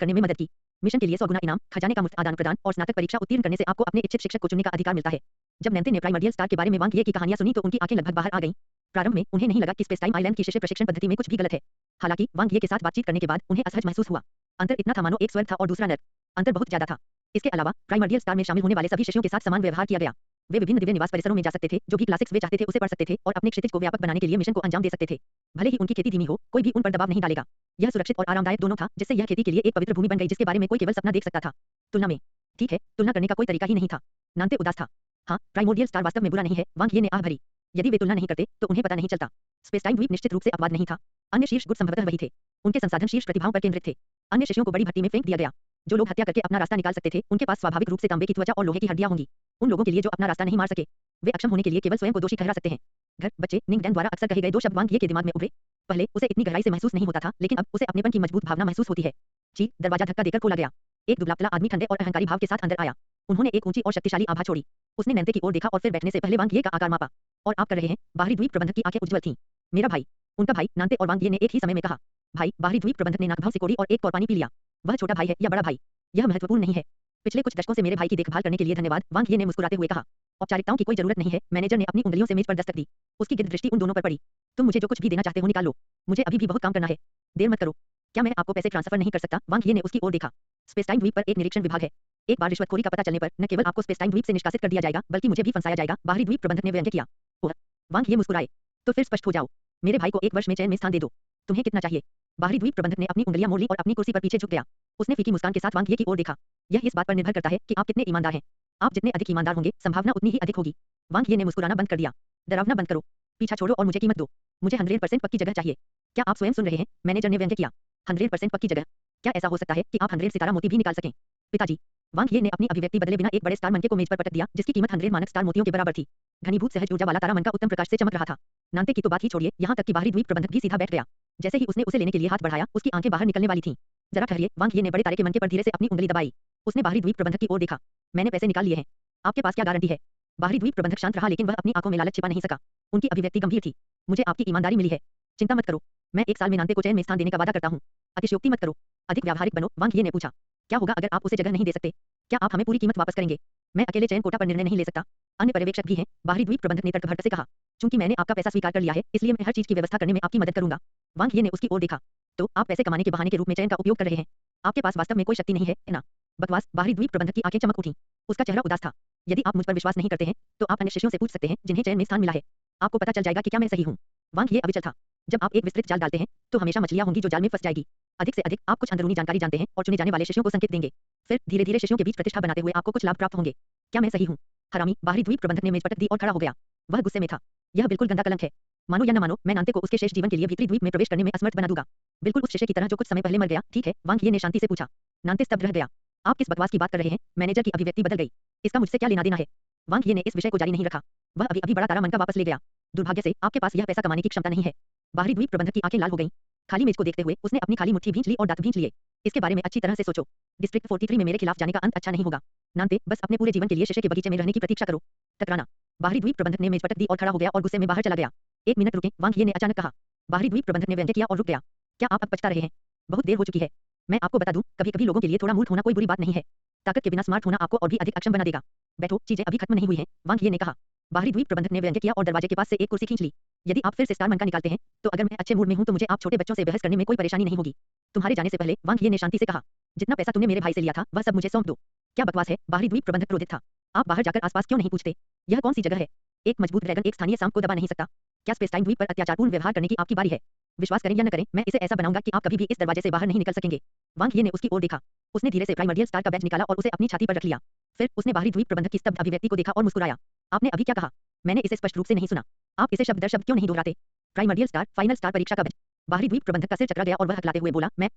करने में मदद की। मिशन के लिए 100 गुना इनाम, खजाने का मुफ्त आदान प्रदान और स्नातक परीक्षा उत्तीर्ण करने से आपको अपने इच्छित शिक्षक को चुनने का अधिकार मिलता है। जब नैन्ते ने प्राइमर्डियल स्टार के बारे में वांग ये की कहानियां सुनी तो उनकी आंखें लगभग बाहर आ गईं। प्रारंभ में उन्हें नहीं लगा कि स्पेस टाइम आइलैंड की शिष्य प्रशिक्षण पद्धति में कुछ भी गलत है। हालांकि वांग ये के साथ बातचीत करने के बाद उन्हें असहज महसूस हुआ। अंतर इतना था मानो एक स्वर्ग था और दूसरा नर्क। अंतर बहुत ज्यादा था। इसके अलावा प्राइमर्डियल स्टार में शामिल होने वाले सभी शिष्यों के साथ समान व्यवहार किया गया। वे विभिन्न दिव्य निवास परिसरों में जा सकते थे। जो भी क्लासिक्स वे चाहते थे उसे पढ़ सकते थे और अपने क्षितिज को व्यापक बनाने के लिए मिशन को अंजाम दे सकते थे। भले ही उनकी खेती धीमी हो, कोई भी उन पर दबाव नहीं डालेगा। यह सुरक्षित और आरामदायक दोनों था, जिससे यह खेती के लिए एक पवित्र भूमि बन गई जिसके बारे में कोई केवल सपना देख सकता था। तुलना में ठीक है, तुलना करने का कोई तरीका ही नहीं था। नानते उदास था। हाँ, प्राइमोर्डियल स्टार वास्तव में बुरा नहीं है। वांग ये ने आह भरी। यदि वे तुलना नहीं करते तो उन्हें पता नहीं चलता। स्पेस टाइम द्वीप निश्चित रूप से अपवाद नहीं था। अन्य शीर्ष गुट संभवतः वही थे। उनके संसाधन शीर्ष प्रतिभाओं पर केंद्रित थे। अन्य शिष्यों को बड़ी भट्टी में फेंक दिया गया। जो लोग हत्या करके अपना रास्ता निकाल सकते थे, उनके पास स्वाभाविक रूप से तांबे की त्वचा और लोहे की हड्डियां होंगी। उन लोगों के लिए जो अपना रास्ता नहीं मार सके, वे अक्षम होने के लिए केवल स्वयं को दोषी ठहरा सकते हैं। घर, बच्चे, निंग डैन द्वारा अक्सर कहे गए 2 शब्द वांग ये के दिमाग में उभरे। पहले उसे इतनी गहराई से महसूस नहीं होता था, लेकिन अब उसे अपनेपन की मजबूत भावना महसूस होती है। जी, दरवाजा धक्का देकर खोला गया। एक दुबला-पतला आदमी ठंडे और अहंकारी भाव के साथ अंदर आया। उन्होंने एक ऊंची और शक्तिशाली आभा छोड़ी। उसने नैन्ते की ओर देखा और फिर बैठने से पहले वांग ये का आकार मापा। और आप कर रहे हैं? बाहरी द्वीप प्रबंधक की आंखें उज्ज्वल थीं। मेरा भाई। उनका भाई। नानते और वांग ये ने एक ही समय में कहा। भाई। बाहरी द्वीप प्रबंधक ने नाकभाव सिकोड़ी और एक और पानी पी लिया। वह छोटा भाई है या बड़ा भाई, यह महत्वपूर्ण नहीं है। पिछले कुछ दशकों से मेरे भाई की देखभाल करने के लिए धन्यवाद। वांग ये ने मुस्कुराते हुए कहा। औपचारिकताओं की कोई जरूरत नहीं है। मैनेजर ने अपनी उंगलियों से मेज पर दस्तक दी। उसकी गिद्ध दृष्टि उन दोनों पर पड़ी। तुम मुझे जो कुछ भी देना चाहते हो निकाल लो। मुझे अभी भी बहुत काम करना है। देर मत करो। क्या मैं आपको पैसे ट्रांसफर नहीं कर सकता? वांग ये ने उसकी ओर देखा। स्पेस टाइम द्वीप पर एक निरीक्षण विभाग है। एक बार रिश्वतखोरी का पता चलने पर न केवल आपको स्पेस टाइम द्वीप से निष्कासित कर दिया जाएगा, बल्कि मुझे भी फंसाया जाएगा। बाहरी द्वीप प्रबंधक ने व्यंग्य किया। ओह! वांग ये मुस्कुराए। तो फिर स्पष्ट हो जाओ। मेरे भाई को 1 वर्ष में चैन में स्थान दे दो। तुम्हें कितना चाहिए? बाहरी द्वीप प्रबंधक ने अपनी उंगलियां मोड़ ली और अपनी कुर्सी पर पीछे झुक गया। उसने फीकी मुस्कान के साथ वांग ये की ओर देखा। यह इस बात पर निर्भर करता है कि आप कितने ईमानदार हैं। आप जितने अधिक ईमानदार होंगे, संभावना उतनी ही अधिक होगी। वांग ये ने मुस्कुराना बंद कर दिया। डरावना बंद करो। पीछा छोड़ो और मुझे कीमत दो। मुझे 100% पक्की जगह चाहिए। क्या आप स्वयं सुन रहे हैं? मैनेजर ने व्यंग्य किया। 100% पक्की जगह? क्या ऐसा हो सकता है कि आप 100 सितारा मोती भी निकाल सकें? पिताजी। वांग ये ने अपनी अभिव्यक्ति बदले बिना एक बड़े स्टार मनके को मेज पर पटक दिया, जिसकी कीमत 100 मानक स्टार मोतियों के बराबर थी। घनीभूत सहज ऊर्जा वाला तारा मन का उत्तम प्रकाश से चमक रहा था। नानते की तो बात ही छोड़िए, यहाँ तक कि बाहरी द्वीप प्रबंधक भी सीधा बैठ गया। जैसे ही उसने उसे लेने के लिए हाथ बढ़ाया, उसकी आंखें बाहर निकलने वाली थीं। जरा ठहरिए। वांग ये ने बड़े तारे के मनके पर धीरे से अपनी उंगली दबाई। उसने बाहरी द्वीप प्रबंधक की ओर देखा। मैंने पैसे निकाल लिए हैं। आपके पास क्या गारंटी है? बाहरी द्वीप प्रबंधक शांत रहा लेकिन वह अपनी आंखों में लालच छिपा नहीं सका। उनकी अभिव्यक्ति गंभीर थी। मुझे आपकी ईमानदारी मिली है। चिंता मत करो। मैं 1 साल में नांते को चैन में स्थान देने का वादा करता हूँ। अतिशयोक्ति मत करो। अधिक व्यावहारिक बनो, वांग ये ने पूछा। क्या होगा अगर आप उसे जगह नहीं दे सकते? क्या आप हमें पूरी कीमत वापस करेंगे? मैं अकेले चयन कोटा पर निर्णय नहीं ले सकता। अन्य पर्यवेक्षक भी हैं, बाहरी द्वीप प्रबंधक ने तर्कभट से कहा। चूंकि मैंने आपका पैसा स्वीकार कर लिया है, इसलिए मैं हर चीज की व्यवस्था करने में आपकी मदद करूंगा। वांग ये ने उसकी ओर देखा। तो आप पैसे कमाने के बहाने के रूप में चयन का उपयोग कर रहे हैं। आपके पास वास्तव में कोई शक्ति नहीं है ना? बकवास। बाहरी द्वीप प्रबंधक की आंखें चमक उठी। उसका चेहरा उदास था। यदि आप मुझ पर विश्वास नहीं करते हैं, तो आप अन्य शिष्यों से पूछ सकते हैं जिन्हें चयन में स्थान मिला है। आपको पता चल जाएगा कि क्या मैं सही हूँ। वांग ये अविचल था। जब आप एक विस्तृत जाल डालते हैं, तो हमेशा मछलियां होंगी जो जाल में फंस जाएगी। अधिक से अधिक आप कुछ अंदरूनी जानकारी जानते हैं और चुने जाने वाले शिष्यों को संकेत देंगे। फिर धीरे-धीरे शिष्यों के बीच प्रतिष्ठा बनाते हुए आपको कुछ लाभ प्राप्त होंगे। क्या मैं सही हूँ? हरामी। बाहरी द्वीप प्रबंधक ने मेज पटक दी और खड़ा हो गया। वह गुस्से में था। यह बिल्कुल गंदा कलंक है। मानो या न मानो, मैं नांते को उसके शेष जीवन के लिए भीतरी द्वीप में प्रवेश करने में असमर्थ बना दूंगा। बिल्कुल उस शिष्य की तरह जो कुछ समय पहले मर गया। ठीक है, वांग ये ने शांति से पूछा। नांते स्तब्ध रह गया। आप किस बकवास की बात कर रहे हैं? मैनेजर की अभिव्यक्ति बदल गई। इसका मुझसे क्या लेना देना है? वांग ये ने इस विषय को जारी नहीं रखा। वह अभी-अभी बड़ा तारा मन का वापस ले गया। दुर्भाग्य से आपके पास यह पैसा कमाने की क्षमता नहीं है। बाहरी द्वीप प्रबंधक की आंखें लाल हो गईं। खाली मेज को देखते हुए उसने अपनी खाली मुट्ठी भींच ली और दांत भींच लिए। इसके बारे में अच्छी तरह से सोचो। डिस्ट्रिक्ट 43 में मेरे खिलाफ जाने का अंत अच्छा नहीं होगा। नांते, बस अपने पूरे जीवन के लिए शीशे के बगीचे में रहने की प्रतीक्षा करो। टकराना। बाहरी द्वीप प्रबंधक ने मेज पटक दी और खड़ा हो गया और गुस्से में बाहर चला गया। 1 मिनट रुकें, वांग ये ने अचानक कहा। बाहरी द्वीप प्रबंधक ने व्यंग्य किया और रुक गया। क्या आप अब पछता रहे हैं? बहुत देर हो चुकी है। मैं आपको बता दूं, कभी-कभी लोगों के लिए थोड़ा मूर्ख होना कोई बुरी बात नहीं है। ताकत के बिना स्मार्ट होना आपको और भी अधिक अक्षम बना देगा। बैठो, चीजें अभी खत्म नहीं हुई हैं, वांग ये ने कहा। बाहरी द्वीप प्रबंधक ने व्यंग्य किया और दरवाजे के पास से एक कुर्सी खींच ली। यदि आप फिर से स्टार मन का निकालते हैं, तो अगर मैं अच्छे मूड में हूं तो मुझे आप छोटे बच्चों से बहस करने में कोई परेशानी नहीं होगी। तुम्हारे जाने से पहले, वांग ये ने शांति से कहा, जितना पैसा तुमने मेरे भाई से लिया था, वह सब मुझे सौंप दो। क्या बकवास है? बाहरी द्वीप प्रबंधक क्रोधित था। आप बाहर जाकर आसपास क्यों नहीं पूछते? यह कौन सी जगह है? एक मजबूत ड्रैगन एक स्थानीय सांप को दबा नहीं सकता। क्या स्पेस टाइम द्वीप पर अत्याचारपूर्ण व्यवहार करने की आपकी बारी है? विश्वास करें या न करें, मैं इसे ऐसा बनाऊंगा कि आप कभी भी इस दरवाजे से बाहर नहीं निकल सकेंगे। वांग ये ने उसकी ओर देखा। उसने धीरे से प्राइमर्डियल स्टार का बैच निकाला और उसे अपनी छाती पर रख लिया। फिर उसने बाहरी द्वीप प्रबंधक की स्तब्ध अभिव्यक्ति को देखा और मुस्कुराया। आपने अभी क्या कहा? मैंने इसे स्पष्ट रूप से नहीं सुना। आप इसे शब्द दर शब्द क्यों नहीं दोहराते? प्राइमर्डियल स्टार, फाइनल स्टार परीक्षा का बैच। बाहरी द्वीप प्रबंधक का सिर चकरा गया और वह हकलाते हुए बोला, मैं।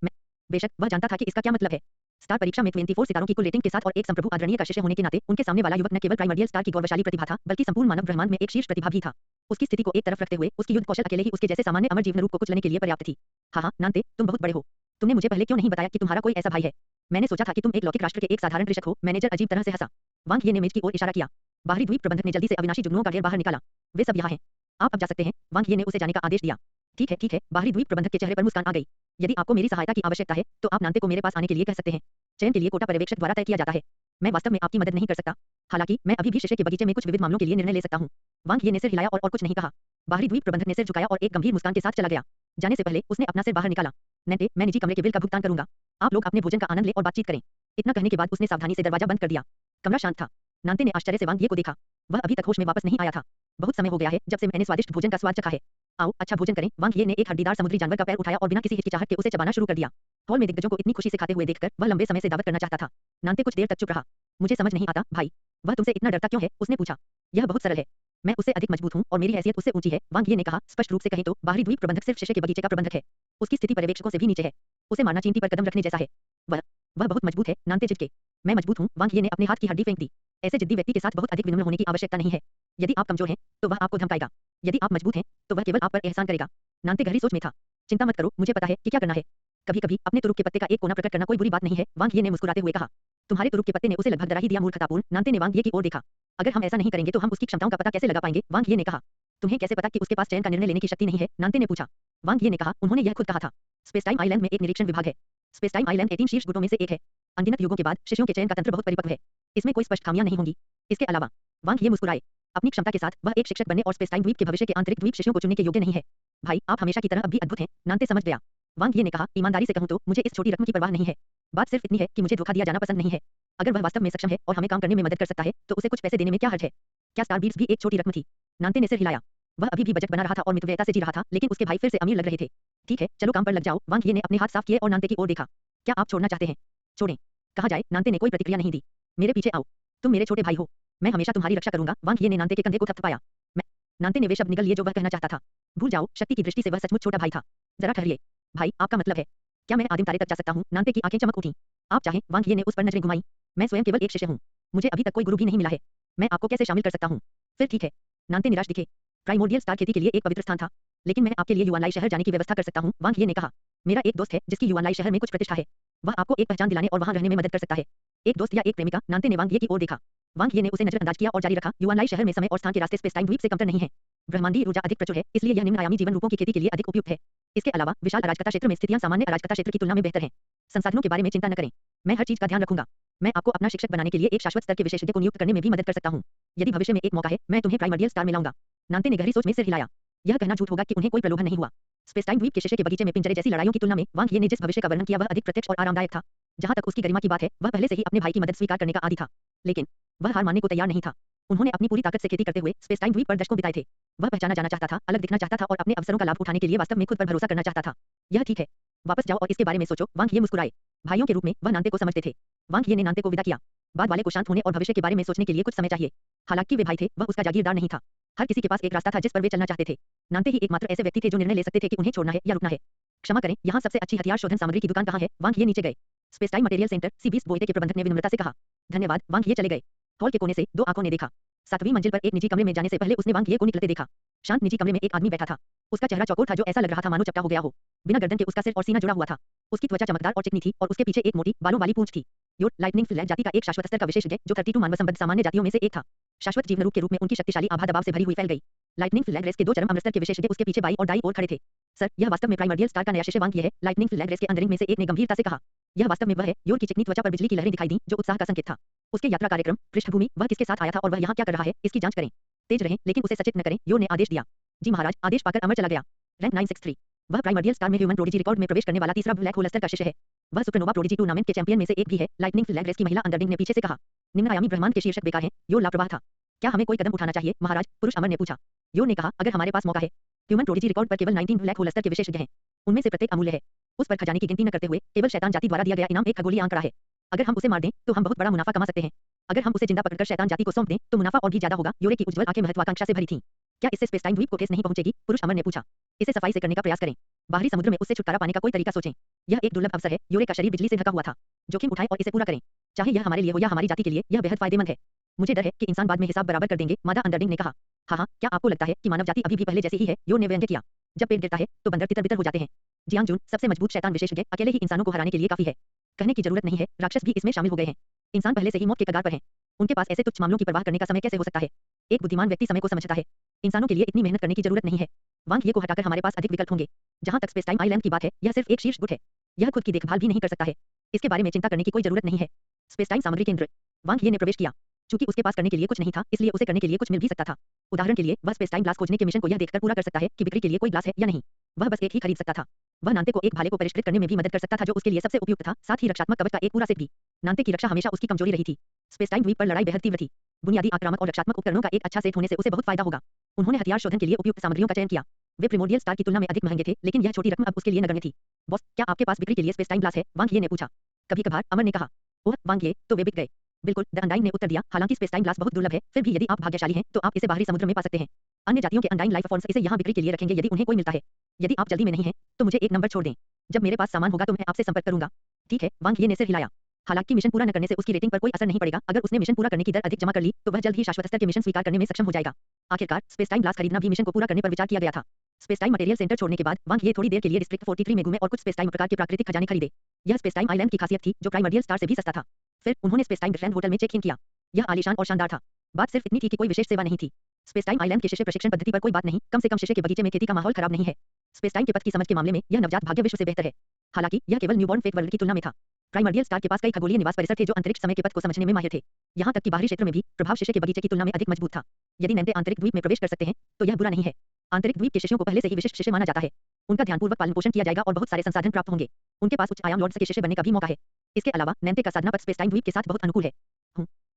बेशक वह जानता था कि इसका क्या मतलब है। स्टार परीक्षा में 24 सितारों की कुल रेटिंग के साथ और एक संप्रभु आदरणीय का शिष्य होने के नाते उनके सामने वाला युवक न केवल प्राइमर्डियल स्टार की गौरवशाली प्रतिभा था, बल्कि संपूर्ण मानव ब्रह्मांड में एक शीर्ष प्रतिभा भी था। उसकी स्थिति को एक तरफ रखते हुए उसकी युद्ध कौशल अकेले ही उसके जैसे सामान्य अमर जीवन रूप को कुचलने के लिए पर्याप्त थी। हाँ, नांते, तुम बहुत बड़े हो। तुमने मुझे पहले क्यों नहीं बताया कि तुम्हारा कोई ऐसा भाई है? मैंने सोचा था कि तुम एक लौकिक राष्ट्र के एक साधारण कृषक हो। मैनेजर अजीब तरह से हंसा। वांग ये ने मेज की ओर इशारा किया। बाहरी द्वीप प्रबंधक ने जल्दी से अविनाशी जुगनुओं का ढेर बाहर निकाला। वे सब यहाँ हैं। आप अब जा सकते हैं। वांग ये ने उसे जाने का आदेश दिया। ठीक है। बाहरी द्वीप प्रबंधक के चेहरे पर मुस्कान आ गई। यदि आपको मेरी सहायता की आवश्यकता है, तो आप नांते को मेरे पास आने के लिए कह सकते हैं। चयन के लिए कोटा पर्यवेक्षक द्वारा तय किया जाता है। मैं वास्तव में आपकी मदद नहीं कर सकता। हालांकि मैं अभी भी शीशे के बगीचे में कुछ विविध मामलों के लिए निर्णय ले सकता हूँ। वांग ये ने सिर हिलाया और कुछ नहीं कहा। बाहरी द्वीप प्रबंधक ने सिर झुकाया और एक गंभीर मुस्कान के साथ चला गया। जाने से पहले उसने अपना सिर बाहर निकाला। नांते, मैं निजी कमरे के बिल का भुगतान करूंगा। आप लोग अपने भोजन का आनंद लें और बातचीत करें। इतना कहने के बाद उसने सावधानी से दरवाजा बंद कर दिया। कमरा शांत था। नांते ने आश्चर्य से वांग ये को देखा। वह अभी तक होश में वापस नहीं आया था। बहुत समय हो गया है जब से मैंने स्वादिष्ट भोजन का स्वाद चखा है। आओ, अच्छा भोजन करें। वांग ये ने एक हड्डीदार समुद्री जानवर का पैर उठाया और बिना किसी हिचकिचाहट के उसे चबाना शुरू कर दिया। हॉल में दिग्गजों को इतनी खुशी से खाते हुए देखकर वह लंबे समय से दावत करना चाहता था। नांते कुछ देर तक चुप रहा। मुझे समझ नहीं आता, भाई। वह तुमसे इतना डरता क्यों है? उसने पूछा। यह बहुत सरल है। मैं उससे अधिक मजबूत हूँ और मेरी हैसियत उससे ऊंची है, वांग ये ने कहा। स्पष्ट रूप से कहें तो बाहरी द्वीप प्रबंधक सिर्फ शीशे के बगीचे का प्रबंधक है। उसकी स्थिति पर्यवेक्षकों से भी नीचे है। उसे मारना चींटी पर कदम रखने जैसा है। वह बहुत मजबूत है। नांते झिझके। मैं मजबूत हूँ, वांग ये ने अपने हाथ की हड्डी फेंक दी। ऐसे जिद्दी व्यक्ति के साथ बहुत अधिक विनम्र होने की आवश्यकता नहीं है। यदि आप कमजोर हैं, तो वह आपको धमकाएगा। यदि आप मजबूत हैं, तो वह केवल आप पर एहसान करेगा। नांते गहरी सोच में था। चिंता मत करो, मुझे पता है कि क्या करना है। कभी-कभी अपने तुरुप के पत्ते का एक कोना प्रकट करना कोई बुरी बात नहीं है, वांग ये ने मुस्कुराते हुए कहा। तुम्हारे तुरुप के पत्ते ने उसे लगभग डरा ही दिया। मूर्खतापूर्ण। नांते ने वांग ये की ओर देखा। अगर हम ऐसा नहीं करेंगे तो हम उसकी क्षमताओं का पता कैसे लगा पाएंगे? वांग ये ने कहा। तुम्हें कैसे पता कि उसके पास चयन का निर्णय लेने की शक्ति नहीं है? नांते ने पूछा। वांग ये ने कहा, उन्होंने यह खुद कहा था। स्पेस टाइम आइलैंड में एक निरीक्षण विभाग है। स्पेस टाइम आइलैंड 18 शीर्ष गुटों में से एक है। अनगिनत युगों के बाद शिष्यों के चयन का तंत्र बहुत परिपक्व है। इसमें कोई स्पष्ट खामियां नहीं होंगी। इसके अलावा, वांग ये मुस्कुराए। अपनी क्षमता के साथ वह एक शिक्षक बनने और स्पेस टाइम द्वीप के भविष्य के आंतरिक द्वीप शिष्यों को चुनने के योग्य नहीं है। भाई, आप हमेशा की तरह अब भी अद्भुत हैं। नांते समझ गया। वांग ये ने कहा, ईमानदारी से कहूं तो मुझे इस छोटी रकम की परवाह नहीं है। बात सिर्फ इतनी है कि मुझे धोखा दिया जाना पसंद नहीं है। अगर वह वास्तव में सक्षम है और हमें काम करने में मदद कर सकता है, तो उसे कुछ पैसे देने में क्या हर्ज है? क्या स्टार बीट्स भी एक छोटी रकम थी? नांते ने सिर हिलाया। वह अभी भी बजट बना रहा था और मितव्ययता से जी रहा था, लेकिन उसके भाई फिर से अमीर लग रहे थे। ठीक है, चलो काम पर लग जाओ। वांग ये ने अपने हाथ साफ किए और नांते की ओर देखा। क्या आप छोड़ना चाहते हैं? छोड़ें। कहा जाए। नांते ने कोई प्रतिक्रिया नहीं दी। मेरे पीछे आओ। तुम मेरे छोटे भाई हो। मैं हमेशा तुम्हारी रक्षा करूंगा। वांग ये ने नांते के कंधे को थपथपाया। मैं। नांते ने वे शब्द निगल लिए जो वह कहना चाहता था। भूल जाओ, शक्ति की दृष्टि से वह सचमुच छोटा भाई था। जरा ठहरिए। भाई, आपका मतलब है? क्या मैं आदिम तारे तक जा सकता हूँ? नांते की आंखें चमक उठी। आप चाहें। वांग ये ने उस पर नजरें घुमाई। मैं स्वयं केवल एक शिष्य हूँ। मुझे अभी तक कोई गुरु भी नहीं मिला है। मैं आपको कैसे शामिल कर सकता हूँ? फिर ठीक है। नांते निराश दिखे। प्राइमोर्डियल स्टार खेती के लिए एक पवित्र स्थान था, लेकिन मैं आपके लिए युवानलाई शहर जाने की व्यवस्था कर सकता हूँ। वांग ये ने कहा। मेरा एक दोस्त है जिसकी युवानलाई शहर में कुछ प्रतिष्ठा है। वह आपको एक पहचान दिलाने और वहां रहने में मदद कर सकता है। एक दोस्त या एक प्रेमिका? नांते ने वांग ये की ओर देखा। वांग ये ने उसे नजरअंदाज किया और जारी रखा, युवानलाई शहर में समय और स्थान के रास्ते स्पेस टाइम द्वीप से कमतर नहीं है। ब्रह्मांडीय ऊर्जा अधिक प्रचुर है, इसलिए यह निम्न आयामी जीवन रूपों की खेती के लिए अधिक उपयुक्त है। इसके अलावा विशाल अराजकता क्षेत्र में स्थितियां सामान्य अराजकता क्षेत्र की तुलना में बेहतर हैं। संसाधनों के बारे में चिंता न करें, मैं हर चीज का ध्यान रखूंगा। मैं आपको अपना शिक्षक बनाने के लिए एक शाश्वत स्तर के विशेषज्ञ को नियुक्त करने में भी मदद कर सकता हूँ। यदि भविष्य में एक मौका है, मैं तुम्हें प्राइमर्डियल स्टार में लाऊंगा। नांते ने गहरी सोच में सिर हिलाया। यह कहना झूठ होगा कि उन्हें कोई प्रलोभन नहीं हुआ। स्पेस टाइम द्वीप के शीशे के बगीचे में पिंजरे जैसी लड़ाइयों की तुलना में वांग ये ने जिस भविष्य का वर्णन किया वह अधिक प्रत्यक्ष और आरामदायक था। जहां तक उसकी गरिमा की बात है, वह पहले से ही अपने भाई की मदद स्वीकार करने का आदी था, लेकिन वह हार मानने को तैयार नहीं था। उन्होंने अपनी पूरी ताकत से खेती करते हुए स्पेस टाइम द्वीप पर दशकों बिताए थे। वह पहचाना जाना चाहता था, अलग दिखना चाहता था और अपने अवसरों का लाभ उठाने के लिए वास्तव में खुद पर भरोसा करना चाहता था। यह ठीक है, वापस जाओ और इसके बारे में सोचो। वांग ये मुस्कुराए। भाइयों के रूप में वह नांते को समझते थे। वांग ये ने नांते को विदा किया। बाद वाले को शांत होने और भविष्य के बारे में सोचने के लिए कुछ समय चाहिए। हालांकि वे भाई थे, वह उसका जागीरदार नहीं था। हर किसी के पास एक रास्ता था जिस पर वे चलना चाहते थे। नांते ही एकमात्र ऐसे व्यक्ति थे जो निर्णय ले सकते थे कि उन्हें छोड़ना है या रुकना है। क्षमा करें, यहाँ सबसे अच्छी हथियार शोधन सामग्री की दुकान कहाँ है? वांग ये नीचे गए। स्पेस टाइम मटेरियल सेंटर सी20 बोइटे के प्रबंधक ने विनम्रता से कहा। धन्यवाद। वांग ये चले गए। हॉल के कोने से दो आंखों ने देखा। 7वीं मंजिल पर एक निजी कमरे में जाने से पहले उसने वांग ये को निकलते देखा। शांत निजी कमरे में एक आदमी बैठा था। उसका चेहरा चौकोर था जो ऐसा लग रहा था मानो चपटा हो गया हो। बिना गर्दन के उसका सिर और सीना जुड़ा हुआ था। उसकी त्वचा चमकदार और चिकनी थी और उसके पीछे एक मोटी बालों वाली पूंछ थी। योट लाइटनिंग फ्लैग जाति का एक शाश्वत स्तर का विशेषज्ञ जो 32 मानव संबद्ध सामान्य जातियों में से एक था। शाश्वत जीवन रूप के रूप में उनकी शक्तिशाली आभा दबाव से भरी हुई फैल गई। लाइटनिंग फ्लैग रेस के दो चरम अमृतस्तर के विशेषज्ञ उसके पीछे बाई और दाई ओर खड़े थे। सर, यह वास्तव में प्राइमर्डियल स्टार का नया शिष्य वांग ये है। लाइटनिंग फ्लैग रेस के अंदरिंग में से एक ने गंभीरता से कहा। यह वास्तव में वह है। योर की चिकनी त्वचा पर बिजली की लहरें दिखाई दी जो उत्साह का संकेत था। उसके यात्रा कार्यक्रम, पृष्ठभूमि, वह किसके साथ आया था और वह यहाँ क्या कर रहा है, इसकी जांच करें। तेज रहें लेकिन उसे सचेत न करें, योर ने आदेश दिया। जी महाराज। आदेश पाकर अमर चला गया। रैंक 963। वह प्राइमर्डियल स्टार में ह्यूमन प्रोडिजी रिकॉर्ड में प्रवेश करने वाला तीसरा ब्लैक होल स्तर का शिष्य है। वह सुपरनोवा प्रोडिजी टूर्नामेंट के चैंपियन में से एक भी है। लाइटनिंग फ्लैग रेस की महिला अंडरडिंग ने पीछे से कहा। निम्न आयामी ब्रह्मांड के शीर्षक बेकार हैं। योर लापरवाह था। क्या हमें कोई कदम उठाना चाहिए महाराज? पुरुष अमर ने पूछा। योर ने कहा, अगर हमारे पास मौका है। ह्यूमन प्रोडिजी रिकॉर्ड पर केवल 19 ब्लैक होल स्तर के विशेषज्ञ हैं। उनमें से प्रत्येक अमूल्य है। उस पर खजाने की गिनती न करते हुए केवल शैतान जाति द्वारा दिया गया इनाम एक खगोलीय आंकड़ा है। अगर हम उसे मार दें तो हम बहुत बड़ा मुनाफा कमा सकते हैं। अगर हम उसे जिंदा पकड़कर शैतान जाति को सौंप दें तो मुनाफा और भी ज्यादा होगा। योरे की उज्जवल आंखें महत्वाकांक्षा से भरी थीं। क्या इससे स्पेस टाइम द्वीप को ठेस नहीं पहुंचेगी? पुरुष अमर ने पूछा। इसे सफाई से करने का प्रयास करें। बाहरी समुद्र में उससे छुटकारा पाने का कोई तरीका सोचें। यह एक दुर्लभ अवसर है। योरे का शरीर बिजली से ढका हुआ था। जोखिम उठाएं और इसे पूरा करें। चाहे यह हमारे लिए हो या हमारी जाति के लिए, यह बेहद फायदेमंद है। मुझे डर है कि इंसान बाद में हिसाब बराबर कर देंगे, मादा अंडरडिंग ने कहा। हाँ, क्या आपको लगता है कि मानव जाति अभी भी पहले जैसी ही है? योर ने व्यंग्य किया। जब पेट गिरता है तो बंदर तितर-बितर हो जाते हैं। जियांग जून, सबसे मजबूत शैतान विशेषज्ञ, अकेले ही इंसानों को हराने के लिए काफी है। कहने की जरूरत नहीं है, राक्षस भी इसमें शामिल हो गए हैं। इंसान पहले से ही मौत के कगार पर हैं। उनके पास ऐसे तुच्छ मामलों की परवाह करने का समय कैसे हो सकता है? एक बुद्धिमान व्यक्ति समय को समझता है। इंसानों के लिए इतनी मेहनत करने की जरूरत नहीं है। वांग ये को हटाकर हमारे पास अधिक विकल्प होंगे। जहां तक स्पेस टाइम आइलैंड की बात है, यह सिर्फ एक शीर्ष गुट है। यह खुद की देखभाल भी नहीं कर सकता है। इसके बारे में चिंता करने की कोई जरूरत नहीं है। स्पेस टाइम सामग्री केंद्र। वांग ये ने प्रवेश किया। चूंकि उसके पास करने के लिए कुछ नहीं था, इसलिए उसे करने के लिए कुछ मिल भी सकता था। उदाहरण के लिए, वह स्पेस टाइम ग्लास खोजने के मिशन को यह देखकर पूरा कर सकता है कि बिक्री के लिए कोई ग्लास है या नहीं। वह बस एक ही खरीद सकता था। वह नांते को एक भाले को परिष्कृत करने में भी मदद कर सकता था जो उसके लिए सबसे उपयुक्त था, साथ ही रक्षात्मक कवच का एक पूरा सेट भी। नांते की रक्षा हमेशा उसकी कमजोरी रही थी। स्पेस टाइम द्वीप पर लड़ाई बेहद तीव्र थी। बुनियादी आक्रामक और रक्षात्मक उपकरणों का एक अच्छा सेट होने से उसे बहुत फायदा होगा। उन्होंने हथियार शोधन के लिए उपयुक्त सामग्रियों का चयन किया। वे प्रिमोर्डियल स्टार की तुलना में अधिक महंगे थे, लेकिन यह छोटी रकम अब उसके लिए नगण्य थी। बॉस, क्या आपके पास बिक्री के लिए स्पेस टाइम ग्लास है? वांग ये ने पूछा। कभी-कभार, अमर ने कहा। ओह, वांग ये, तो वे बिक गए। बिल्कुल, द अनडाइन ने उत्तर दिया। हालांकि स्पेस टाइम ग्लास बहुत दुर्लभ है, फिर भी यदि आप भाग्यशाली हैं, तो आप इसे बाहरी समुद्र में पा सकते हैं। अन्य जातियों के अनडाइन लाइफ फॉर्म्स इसे यहाँ बिक्री के लिए रखेंगे यदि उन्हें कोई मिलता है। यदि आप जल्दी में नहीं हैं, तो मुझे एक नंबर छोड़ दें। जब मेरे पास सामान होगा तो मैं आपसे संपर्क करूंगा। ठीक है, वांग ये ने सिर हिलाया। हालांकि मिशन पूरा न करने से उसकी रेटिंग पर कोई असर नहीं पड़ेगा। अगर उसने मिशन पूरा करने की दर अधिक जमा कर ली, तो वह जल्द ही शाश्वत स्तर के मिशन स्वीकार करने में सक्षम हो जाएगा। आखिरकार, स्पेस टाइम ग्लास खरीदना भी मिशन को पूरा करने पर विचार किया गया था। स्पेस टाइम मटेरियल सेंटर छोड़ने के बाद वांग ये थोड़ी देर के लिए डिस्ट्रिक्ट 43 में घूमे और कुछ स्पेस टाइम प्रकार के प्राकृतिक खजाने खरीदे। यह स्पेस टाइम आइलैंड की खासियत थी, जो प्राइमर्डियल स्टार से भी सस्ता था। फिर उन्होंने स्पेस टाइम ग्रैंड होटल में चेक इन किया। यह आलीशान और शानदार था। बात सिर्फ इतनी थी कि कोई विशेष सेवा नहीं थी। स्पेस टाइम आइलैंड के शिष्य प्रशिक्षण पद्धति पर कोई बात नहीं, कम से कम शिष्य के बगीचे में खेती का माहौल खराब नहीं है। स्पेस टाइम के पथ की समझ के मामले में यह नवजात भाग्य विश्व से बेहतर है। हालांकि यह केवल न्यूबॉर्न फेट वर्ल्ड की तुलना में था। प्राइमर्डियल स्टार के पास कई खगोलीय निवास परिसर थे जो अंतरिक्ष समय के पथ को समझने में माहिर थे। यहाँ तक कि बाहरी क्षेत्र में भी प्रभाव शिष्य के बगीचे की तुलना में अधिक मजबूत था। यदि नैन्ते आंतरिक द्वीप में प्रवेश कर सकते हैं, तो यह बुरा नहीं है। आंतरिक द्वीप के शिष्यों को पहले से ही विशिष्ट शिष्य माना जाता है। उनका ध्यानपूर्वक पालन पोषण किया जाएगा और बहुत सारे संसाधन प्राप्त होंगे। उनके पास उच्च आयाम लॉर्ड्स के शिष्य बनने का भी मौका है। इसके अलावा नैन्ते का साधना पथ स्पेस टाइम द्वीप के साथ बहुत अनुकूल है।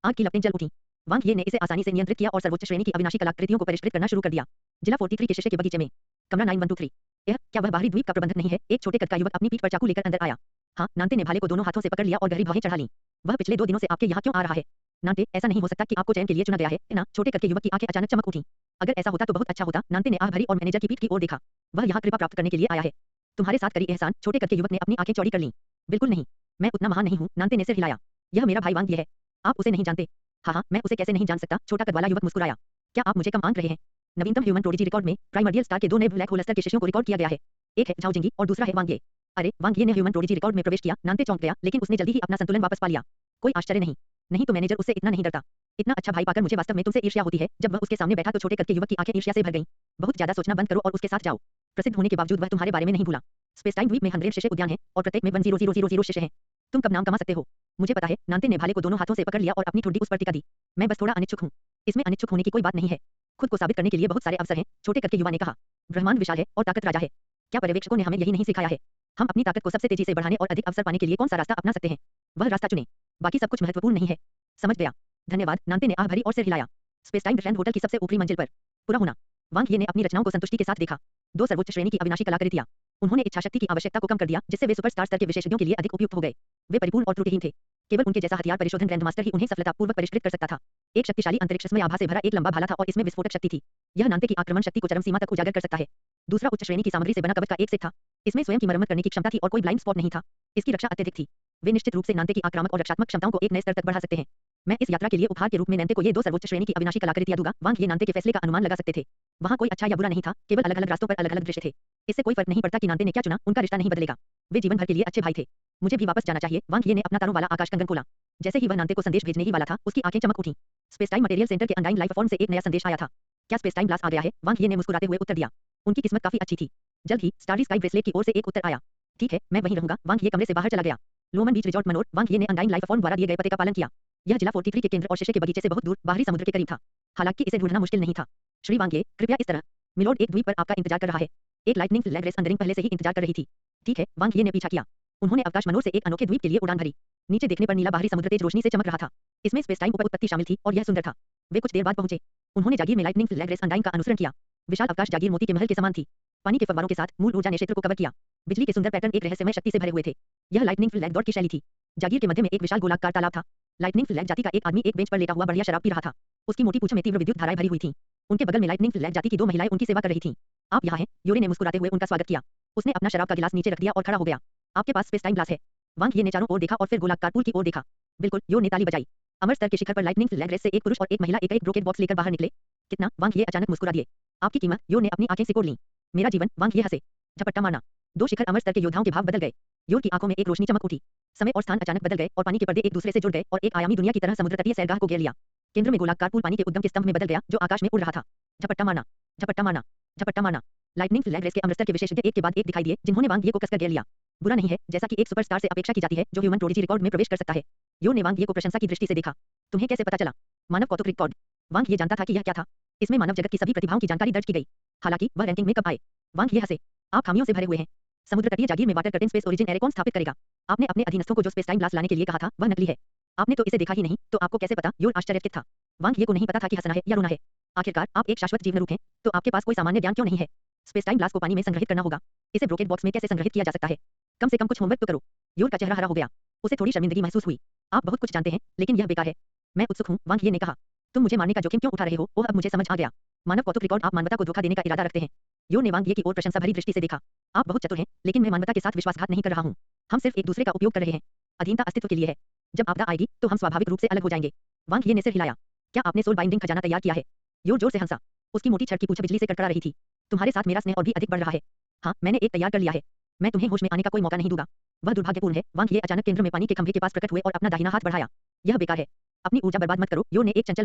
आग की लपटें जल उठी। वांग ये ने इसे आसानी से नियंत्रित किया और सर्वोच्च श्रेणी की अविनाशी कलाकृतियों को परिष्कृत करना शुरू कर दिया। जिला 43 के शिष्य के बगीचे में। कमरा 9123। क्या वह बाहरी द्वीप का प्रबंधक नहीं है? एक छोटे कद का युवक अपनी पीठ पर चाकू लेकर अंदर आया। हाँ, नांते ने भाले को दोनों हाथों से पकड़ लिया और गहरी भौहें चढ़ा लीं। वह पिछले 2 दिनों से आपके यहाँ क्यों आ रहा है? नांते, ऐसा नहीं हो सकता कि आपको चयन के लिए चुना गया है ना? छोटे कद के युवक की आंखें अचानक चमक उठीं। अगर ऐसा होता तो बहुत अच्छा होता। नांते ने आह भरी और मैनेजर की पीठ की ओर देखा। वह यहाँ कृपा प्राप्त करने के लिए आया है। तुम्हारे साथ करी एहसान? छोटे कद के युवक ने अपनी आंखें चौड़ी कर लीं। बिल्कुल नहीं, मैं उतना महान नहीं हूँ। नांते ने सिर हिलाया। यह मेरा भाई वांग ये है। आप उसे नहीं जानते? हाँ, मैं उसे कैसे नहीं जान सकता? छोटा कद वाला युवक मुस्कुराया। क्या आप मुझे कम आंक रहे हैं? नवीनतम ह्यूमन प्रोडिजी रिकॉर्ड में प्राइमर्डियल स्टार के 2 नए ब्लैक होल स्तर के शिष्यों को रिकॉर्ड किया गया है। एक है झाओ जिंगी और दूसरा है वांग ये। अरे, वांग ये ने ह्यूमन प्रोडिजी रिकॉर्ड में प्रवेश किया। नांते चौंक गया, लेकिन उसने जल्दी ही अपना संतुलन वापस पा लिया। कोई आश्चर्य नहीं। नहीं तो मैनेजर उससे इतना नहीं डरता। इतना अच्छा भाई पाकर मुझे वास्तव में तुमसे ईर्ष्या होती है। जब वह उसके सामने बैठा तो छोटे करके युवक की आंखें ईर्ष्या से भर गईं। बहुत ज्यादा सोचना बंद करो और उसके साथ जाओ। प्रसिद्ध होने के बावजूद वह तुम्हारे बारे में नहीं भूला। स्पेसटाइम द्वीप में 100 शिष्य उद्यान है और प्रत्येक में 10,000 शिष्य हैं। तुम कब नाम कमा सकते हो? मुझे पता है। नांते ने भाले को दोनों हाथों से पकड़ लिया और अपनी ठुड्डी उस पर टिका दी। मैं बस थोड़ा अनिच्छुक हूँ। इसमें अनिच्छुक होने की कोई बात नहीं है। खुद को साबित करने के लिए बहुत सारे अवसर हैं, छोटे करके युवा ने कहा। ब्रह्मांड विशाल है और ताकत राजा है। क्या पर्यवेक्षकों ने हमें यही नहीं सिखाया है? हम अपनी ताकत को सबसे तेजी से बढ़ाने और अधिक अवसर पाने के लिए कौन सा रास्ता अपना सकते हैं? वह रास्ता चुनें। बाकी सब कुछ महत्वपूर्ण नहीं है। समझ गया। धन्यवाद। नांते ने आह भरी और सिर हिलाया। स्पेसटाइम ग्रैंड होटल की सबसे ऊपरी मंजिल पर पूरा होना। वांग ये ने अपनी रचनाओं को संतुष्टि के साथ देखा। 2 सर्वोच्च श्रेणी की अविनाशी कलाकृतियां। उन्होंने इच्छाशक्ति की आवश्यकता को कम कर दिया, जिससे वे सुपरस्टार स्तर के विशेषज्ञों के लिए अधिक उपयुक्त हो गए। वे परिपूर्ण और त्रुटिहीन थे। केवल उनके जैसा हथियार परिशोधन ग्रैंडमास्टर ही उन्हें सफलतापूर्वक परिष्कृत कर सकता था। एक शक्तिशाली अंतरिक्षमय आभा से भरा एक लंबा भाला था और इसमें विस्फोटक शक्ति थी। यह नांते की आक्रमण शक्ति को चरम सीमा तक उजागर कर सकता है। दूसरा उच्च श्रेणी की सामग्री से बना कवच का एक सेट था। इसमें स्वयं की मरम्मत करने की क्षमता थी और कोई ब्लाइंड स्पॉट नहीं था। इसकी रक्षा अत्यधिक थी। वे निश्चित रूप से नांते की आक्रामक और रक्षात्मक क्षमताओं को एक नए स्तर तक बढ़ा सकते हैं। मैं इस यात्रा के लिए उपहार के रूप में नांते को ये 2 सर्वोच्च श्रेणी की अविनाशी कलाकृतियां दूंगा। वांग ये नांते के फैसले का अनुमान लगा सकते थे। वहां कोई अच्छा या बुरा नहीं था, केवल अलग-अलग रास्तों पर अलग-अलग दृश्य थे। इससे कोई फर्क नहीं पड़ता कि नांते ने क्या चुना, उनका रिश्ता नहीं बदलेगा। वे जीवन भर के लिए अच्छे भाई थे। मुझे भी वापस जाना चाहिए। वांग ये ने अपना तारों वाला आकाश कंगन खोला। जैसे ही वह नांते को संदेश भेजने ही वाला था, उसकी आंखें चमक उठीं। स्पेसटाइम मटेरियल सेंटर के अनडाइंग लाइफ फॉर्म से एक नया संदेश आया था। क्या स्पेसटाइम ब्लास्ट आ गया है? वांग ये ने मुस्कुराते हुए उत्तर दिया। उनकी किस्मत काफी अच्छी थी। जल्द ही स्टाररी स्काई ब्रेसलेट की ओर से एक उत्तर आया। ठीक है, मैं वहीं रहूंगा। वांग ये कमरे से बाहर चला गया। Loman beach resort manor. Wang Ye ने अनडाइंग लाइफ फॉर्म द्वारा दिए गए पते का पालन किया। यह जिला 43 के केंद्र और शीशे के बगीचे से बहुत दूर बाहरी समुद्र के करीब था। हालांकि इसे ढूंढना मुश्किल नहीं था। श्री वांग ये, कृपया इस तरह। मिलोड एक द्वीप पर आपका इंतजार कर रहा है। एक लाइटनिंग फ्लैग रेस अंडरिंग पहले से ही इंतजार कर रही थी। ठीक है, वांग ये ने पीछा किया। उन्होंने अवकाश मनोर से एक अनोखे द्वीप के लिए उड़ान भरी। नीचे देखने पर नीला बाहरी समुद्र तेज रोशनी से चमक रहा था। इसमें स्पेसटाइम उप उत्पत्ति शामिल थी और यह सुंदर था। वे कुछ देर बाद पहुंचे। उन्होंने जागीर में लाइटनिंग फ्लैग रेस अनडाइंग का अनुसरण किया। विशाल अवकाश जागीर मोती के महल के समान थी। पानी के फव्वारों के साथ मूल ऊर्जा ने क्षेत्र को कवर किया। बिजली के सुंदर पैटर्न एक रहस्यमय शक्ति से भरे हुए थे। यह लाइटनिंग फ्लैग दौड़ की शैली थी। जागीर के मध्य में एक विशाल गोलाकार तालाब था। लाइटनिंग फ्लैग जाति का एक आदमी एक बेंच पर लेटा हुआ बढ़िया शराब पी रहा था। उसकी मोटी पूंछ में तीव्र विद्युत धाराएं भरी हुई थीं। उनके बगल में लाइटनिंग फ्लैग जाति की 2 महिलाएं उनकी सेवा कर रही थीं। आप यहाँ हैं? योरे ने मुस्कुराते हुए उनका स्वागत किया। उसने अपना शराब का गिलास नीचे रख दिया और खड़ा हो गया। आपके पास स्पेस टाइम ग्लास है? वांग ये ने चारों ओर देखा और फिर गोलाकार पूल की ओर देखा। बिल्कुल, यो ने ताली बजाई। अमर स्तर के शिखर पर लाइटनिंग फ्लैग रेस से एक पुरुष और एक महिला एक ब्रोकेट बॉक्स लेकर बाहर निकले। कितना? वांग ये अचानक मुस्कुरा दिए। आपकी कीमत? यो ने अपनी आंखें सिकोड़ लीं। मेरा जीवन? वांग ये हंसे। झपट्टा मारना। 2 शिखर अमर स्तर के योद्धाओं के भाव बदल गए। यो की आंखों में एक रोशनी चमक उठी। समय और स्थान अचानक बदल गए और पानी के पर्दे एक दूसरे से जुड़ गए और एक आयामी दुनिया की तरह समुद्र तटीय सैरगाह को घेर लिया। केंद्र में गोलाकार पूल पानी के उद्गम के स्तंभ में बदल गया, जो आकाश में उड़ रहा था। झपट्टा मारना, झपट्टा मारना, झपट्टा मारना। लाइटनिंग फ्लैग रेस के अमृतसर के विशेषज्ञ एक के बाद एक दिखाई दिए, जिन्होंने वांग ये को कसकर घेर लिया। बुरा नहीं है, जैसा कि एक सुपरस्टार से अपेक्षा की जाती है, जो ह्यूमन प्रोडिजी रिकॉर्ड में प्रवेश कर सकता है। यो ने वांग ये को प्रशंसा की दृष्टि से देखा। तुम्हें कैसे पता चला? मानव कौतुक रिकॉर्ड। वांग ये जानता था कि यह क्या था। इसमें मानव जगत की सभी प्रतिभाओं की जानकारी दर्ज की गई। हालांकि वह रैंकिंग में कब आए? वांग ये हंसे। आप खामियों से भरे हुए हैं। समुद्र तटीय जागीर में water curtain space origin array कौन स्थापित करेगा? आपने अपने अधीनस्थों को जो स्पेस टाइम ग्लास लाने के लिए कहा था, वह नकली है। आपने तो इसे देखा ही नहीं, तो आपको कैसे पता? यो आश्चर्यचकित था। वांग ये को नहीं पता था कि हंसना है या रोना है। आखिरकार आप एक शाश्वत जीवन रूप हैं, तो आपके पास कोई सामान्य ज्ञान क्यों नहीं है? स्पेस टाइम ग्लास को पानी में संग्रहित करना होगा। इसे ब्रोकेट बॉक्स में कैसे संग्रहित किया जा सकता है? कम से कम कुछ होमवर्क तो करो। योर का चेहरा हरा हो गया। उसे थोड़ी शर्मिंदगी महसूस हुई। आप बहुत कुछ जानते हैं, लेकिन यह बेकार है। मैं उत्सुक हूँ, वांग ये ने कहा। तुम मुझे मारने का जोखिम क्यों उठा रहे हो? ओह, अब मुझे समझ आ गया। मानव कौतुक रिकॉर्ड। आप मानवता को धोखा देने का इरादा रखते हैं। यो ने वांग ये की ओर प्रशंसा भरी दृष्टि से देखा। आप बहुत चतुर हैं, लेकिन मैं मानवता के साथ विश्वासघात नहीं कर रहा हूँ। हम सिर्फ एक दूसरे का उपयोग कर रहे हैं। अधीनता अस्तित्व के लिए है। जब आपदा आएगी, तो हम स्वाभाविक रूप से अलग हो जाएंगे। वांग ये ने सिर हिलाया। क्या आपने सोल बाइंडिंग खजाना तैयार किया है? यो जोर से हंसा। उसकी मोटी छड़ की पूंछ बिजली से कड़कड़ा रही थी। तुम्हारे साथ मेरा स्नेह और भी अधिक बढ़ रहा है। हाँ, मैंने एक तैयार कर लिया है। मैं तुम्हें होश में आने का कोई मौका नहीं दूंगा। वह दुर्भाग्यपूर्ण है। वांग ये अचानक केंद्र में पानी के खंभे के पास प्रकट हुए और अपना दाहिना हाथ बढ़ाया। यह बेकार है। अपनी ऊर्जा बर्बाद मत करो। यो ने एक चंचल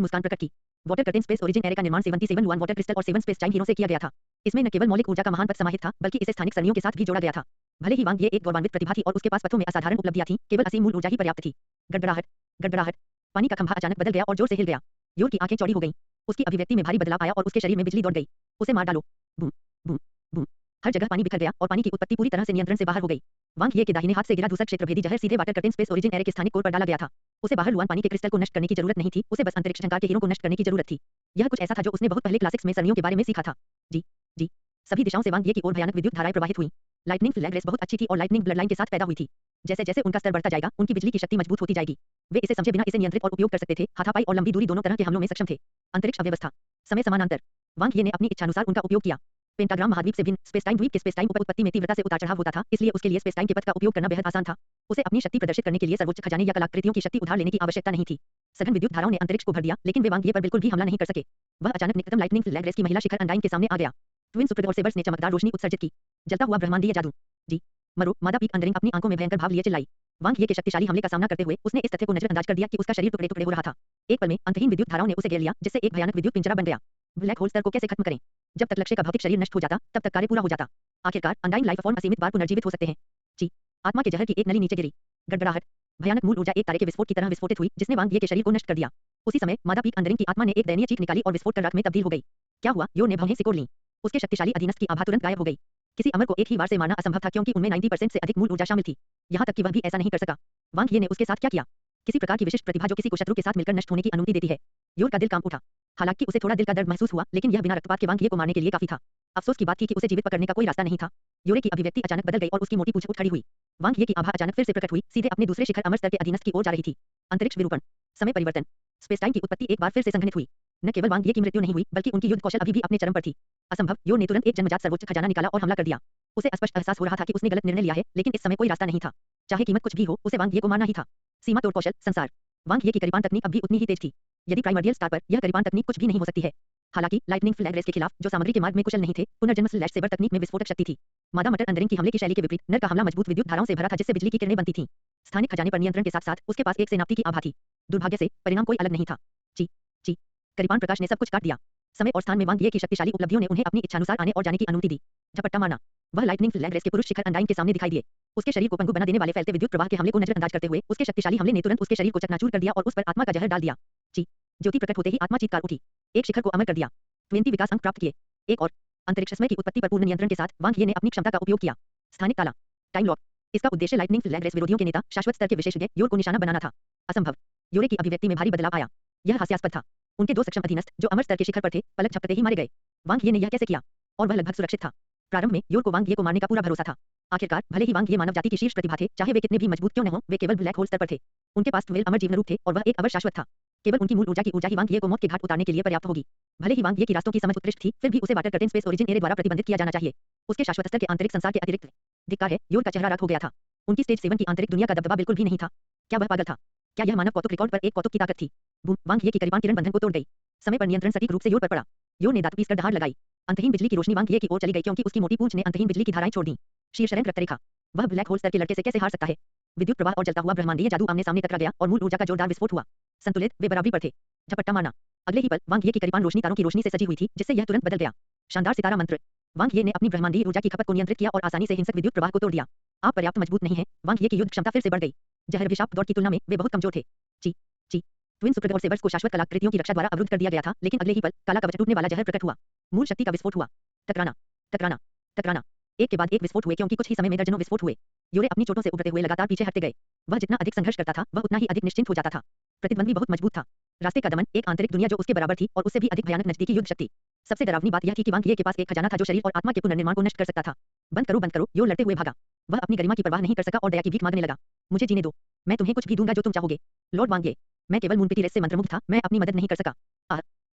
मुस्कान प्रकट की। Water curtain space origin array का निर्माण 77 वाटर क्रिस्टल और 7 स्पेस टाइम हीरो से किया गया था। इसमें न केवल मौलिक ऊर्जा का महान पथ समाहित था, बल्कि इसे स्थानिक सरनियों के साथ भी जोड़ा गया था। भले ही वांग ये एक गौरवान्वित प्रतिभा थी और उसके पास पथों में असाधारण उपलब्धियां थीं, केवल असीम मूल ऊर्जा ही पर्याप्त थी। गड़गड़ाहट, गड़गड़ाहट। पानी का खंभा अचानक बदल गया और जोर से हिल गया। योर की आंखें चौड़ी हो गईं। उसकी अभिव्यक्ति में भारी बदलाव आया और उसके शरीर में बिजली दौड़ गई। उसे मार डालो। Boom, boom, boom. हर जगह पानी बिखर गया और पानी की उत्पत्ति पूरी तरह से नियंत्रण से बाहर हो गई। वांग ये के दाहिने हाथ से गिरा दूसरा क्षेत्र भेदी जहर सीधे water curtain space origin array के स्थानिक कोर पर डाला गया था। उसे बाहर लुआन पानी के क्रिस्टल को नष्ट करने की जरूरत नहीं थी, उसे बस अंतरिक्ष झंकार के हीरो को नष्ट करने की जरूरत थी। यह कुछ ऐसा था जो उसने बहुत पहले क्लासिक्स में सरनियों के बारे में सीखा था। जी, जी। सभी दिशाओं से वांग ये की ओर भयानक विद्युत धाराएं प्रवाहित हुई। लाइटनिंग फ्लैग रेस बहुत अच्छी थी और लाइटनिंग ब्लड लाइन के साथ पैदा हुई थी। जैसे जैसे उनका स्तर बढ़ता जाएगा, उनकी बिजली की शक्ति मजबूत होती जाएगी। वे इसे समझे बिना इसे नियंत्रित और उपयोग कर सकते थे। हाथापाई और लंबी दूरी दोनों तरह के हमलों में सक्षम थे। अंतरिक्ष अव्यवस्था, समय समानांतर। वांग ये ने अपनी इच्छानुसार उनका उपयोग किया। पेंटाग्राम महाद्वीप से भिन्न स्पेस टाइम द्वीप के स्पेस टाइम उप उत्पत्ति में तीव्रता से उतार चढ़ाव होता था, इसलिए उसके लिए स्पेस टाइम के पथ का उपयोग करना बेहद आसान था। उसे अपनी शक्ति प्रदर्शित करने के लिए सर्वोच्च खजाने या कलाकृतियों की शक्ति उधार लेने की आवश्यकता नहीं थी। सघन विद्युत धाराओं ने अंतरिक्ष को भर दिया, लेकिन वे वांग ये पर बिल्कुल भी हमला नहीं कर सके। वह अचानक निकटतम लाइटनिंग फ्लैग रेस की महिला शिखर अनडाइन के सामने आ गया। ट्विन सुपरडोर्सेबर्स ने चमकदार रोशनी उत्सर्जित की। जलता हुआ ब्रह्मांडीय जादू। जी, मरो, मादा पीक अंडरिंग अपनी आंखों में भयंकर भाव लिए चिल्लाई। वांग ये के शक्तिशाली हमले का सामना करते हुए उसने इस तथ्य को नजरअंदाज कर दिया कि उसका शरीर टुकड़े टुकड़े हो रहा था। एक पल में अंतहीन विद्युत धाराओं ने उसे घेर लिया, जिससे एक भयानक विद्युत पिंजरा बन गया। ब्लैक होल स्तर को कैसे खत्म करें? जब तक लक्ष्य का भौतिक शरीर नष्ट हो जाता, तब तक कार्य पूरा हो जाता। आखिरकार अनडाइंग लाइफ फॉर्म असीमित बार पुनर्जीवित हो सकते हैं। जी, आत्मा के जहर की एक नली नीचे गिरी। गड़गड़ाहट, भयानक मूल ऊर्जा एक तारे के विस्फोट की तरह विस्फोटित हुई, जिसने वांग ये के शरीर को नष्ट कर दिया। उसी समय मादा पीक अंडरिंग की आत्मा ने एक दयनीय चीख निकाली और विस्फोट कर राख में तब्दील हो गई। क्या हुआ? यो ने भौहें सिकोड़ लीं। उसके शक्तिशाली अधीनस्थ की आभा तुरंत गायब हो गई। किसी अमर को एक ही बार से मारना असंभव था, क्योंकि उनमें 90% से अधिक मूल ऊर्जा शामिल थी। यहाँ तक कि वह भी ऐसा नहीं कर सका। वांग ये ने उसके साथ क्या किया? किसी प्रकार की विशिष्ट प्रतिभा जो किसी को शत्रु के साथ मिलकर नष्ट होने की अनुमति देती है। योर का दिल कांप उठा। हालांकि उसे थोड़ा दिल का दर्द महसूस हुआ, लेकिन यह बिना रक्तपात के वांग ये को मारने के लिए काफी था। अफसोस की बात थी कि उसे जीवित पकड़ने का कोई रास्ता नहीं था। योरे की अभिव्यक्ति अचानक बदल गई और उसकी मोटी पूंछ उठ खड़ी हुई। वांग ये की आभा अचानक फिर से प्रकट हुई, सीधे अपने दूसरे शिखर अमर स्तर के अधीनस्थ की ओर जा रही थी। अंतरिक्ष विरूपण, समय परिवर्तन, स्पेस टाइम की उत्पत्ति एक बार फिर से संघनित हुई। न केवल वांग ये की मृत्यु नहीं हुई, बल्कि उनकी युद्ध कौशल अभी भी अपने चरम पर थी। असंभव, यो ने तुरंत एक जन्मजात सर्वोच्च खजाना निकाला और हमला कर दिया। उसे स्पष्ट एहसास हो रहा था कि उसने गलत निर्णय लिया है, लेकिन इस समय कोई रास्ता नहीं था। चाहे कीमत कुछ भी हो, उसे वांग ये को मारना ही था। सीमा तोड़ कौशल, संसार। वांग ये की करीबान तकनीक अब भी उतनी ही तेज थी। यदि प्राइमर्डियल स्टार पर यह करीबान तकनीक कुछ भी नहीं हो सकती है। हालांकि लाइटनिंग फ्लैग रेस के खिलाफ, जो सामग्री के मार्ग में कुशल नहीं थे, पुनर्जन्म स्लैश सेबर तकनीक में विस्फोटक शक्ति थी। मादा मटर अंडरिंग की हमले की शैली के विपरीत नर का हमला मजबूत विद्युत धाराओं से भरा था, जिससे बिजली की किरणें बनती थीं। स्थानिक खजाने पर नियंत्रण के साथ-साथ उसके पास एक सेनापति की आभा थी। दुर्भाग्य से परिणाम कोई अलग नहीं था। ची ची करीबान प्रकाश ने सब कुछ काट दिया। समय और स्थान में वांग ये की शक्तिशाली उपलब्धियों ने उन्हें अपनी इच्छानुसार आने और जाने की अनुमति दी। झपट्टा मारना, वह लाइटनिंग फ्लैग रेस के पुरुष शिखर अनडाइन के सामने दिखाई दिए। उसके शरीर को पंगु बना देने वाले फैलते विद्युत प्रवाह के हमले को नजरअंदाज करते हुए उसके शक्तिशाली हमले ने तुरंत उसके शरीर को चकनाचूर कर दिया और उस पर आत्मा का जहर डाल दिया। ची ज्योति प्रकट होते ही आत्मा चीत्कार उठी। एक शिखर को अमर कर दिया। 20 विकास अंक प्राप्त किए। एक और अंतरिक्ष समय की उत्पत्ति पर पूर्ण नियंत्रण के साथ वांग ये ने अपनी क्षमता का उपयोग किया। स्थानिक ताला, टाइम लॉक। इसका उद्देश्य लाइटनिंग फ्लैग रेस विरोधियों के नेता, शाश्वत स्तर के विशेषज्ञ योर को निशाना बनाना था। असंभव, योरे की अभिव्यक्ति में भारी बदलाव आया। यह हास्यास्पद था। उनके दो सक्षम अधीनस्थ, जो अमर स्तर के शिखर पर थे, पलक झपकते ही मारे गए। वांग ये ने यह कैसे किया? और वह लगभग सुरक्षित था। प्रारंभ में योर को वांग ये को मारने का पूरा भरोसा था। आखिरकार भले ही वांग ये मानव जाति की शीर्ष प्रतिभा थे, चाहे वे कितने भी मजबूत क्यों न हों, वे केवल ब्लैक होल स्तर पर थे। उनके पास 12 अमर जीवन रूप थे और वह एक अवर शाश्वत था। केवल उनकी मूल ऊर्जा की ऊर्जा ही वांग ये को मौत के घाट उतारने के लिए पर्याप्त होगी। भले ही वांग ये की रास्तों की समझ उत्कृष्ट थी, फिर भी उसे water curtain space origin array द्वारा प्रतिबंधित किया जाना चाहिए। उसके शाश्वत स्तर के आंतरिक संसार के अतिरिक्त धिक्कार है, योर का चेहरा राख हो गया था। उनकी स्टेज 7 की आंतरिक दुनिया का दबदबा बिल्कुल भी नहीं था। क्या वह पागल था? क्या यह मानव कौतुक रिकॉर्ड पर एक कौतुक की ताकत थी? बूम, वांग ये की करीबान किरण बंधन को तोड़ गई। समय पर नियंत्रण सटीक रूप से योर पर पड़ा। योर ने दांत पीसकर दहाड़ लगाई। अंतहीन बिजली की रोशनी वांग ये की ओर चली गई, क्योंकि उसकी मोटी पूंछ ने अंतहीन बिजली की धाराएं छोड़ दी। शीर्षरेंद्र रक्तरेखा, वह ब्लैक होल स्तर के लड़के से कैसे हार सकता है? विद्युत प्रवाह और जलता हुआ ब्रह्मांडीय जादू आमने सामने टकरा गया और मूल ऊर्जा का जोरदार विस्फोट हुआ। संतुलित, वे बराबरी पर थे। झपट्टा मारना, अगले ही पल वांग ये की करीबान रोशनी तारों की रोशनी से सजी हुई थी, जिससे यह तुरंत बदल गया। शानदार सितारा मंत्र। वांग ये ने अपनी ब्रह्मांडीय ऊर्जा की खपत को नियंत्रित किया और आसानी से हिंसक विद्युत प्रवाह को तोड़ दिया। आप पर्याप्त मजबूत नहीं हैं। वांग ये की युद्ध क्षमता फिर से बढ़ गई। जहर अभिशाप दौड़ की तुलना में वे बहुत कमजोर थे। ची ची ट्विन सुपरगॉड सेबर्स को शाश्वत कलाकृतियों की रक्षा द्वारा अवरुद्ध कर दिया गया था, लेकिन अगले ही पल काला कवच टूटने वाला जहर प्रकट हुआ। मूल शक्ति का विस्फोट हुआ। टकराना, टकराना, टकराना, एक के बाद एक विस्फोट हुए, क्योंकि कुछ ही समय में दर्जनों विस्फोट हुए। योरे अपनी चोटों से उभरते हुए लगातार पीछे हटते गए। वह जितना अधिक संघर्ष करता था, वह उतना ही अधिक निश्चिंत हो जाता था। प्रतिद्वंदी बहुत मजबूत था। रास्ते का दमन, एक आंतरिक दुनिया जो उसके बराबर थी और उससे भी अधिक भयानक नजदीकी युद्ध शक्ति। सबसे डरावनी बात यह थी कि वांग ये के पास एक खजाना था जो शरीर और आत्मा के पुनर्निर्माण को नष्ट कर सकता था। बंद करो, योर लड़ते हुए भागा। वह अपनी गरिमा की परवाह नहीं कर सका और दया की भीख मांगने लगा। मुझे जीने दो, मैं तुम्हें कुछ भी दूंगा जो तुम चाहोगे। लॉर्ड वांग ये, मैं केवल मूनपिटी रेस से मंत्रमुग्ध था, मैं अपनी मदद नहीं कर सका।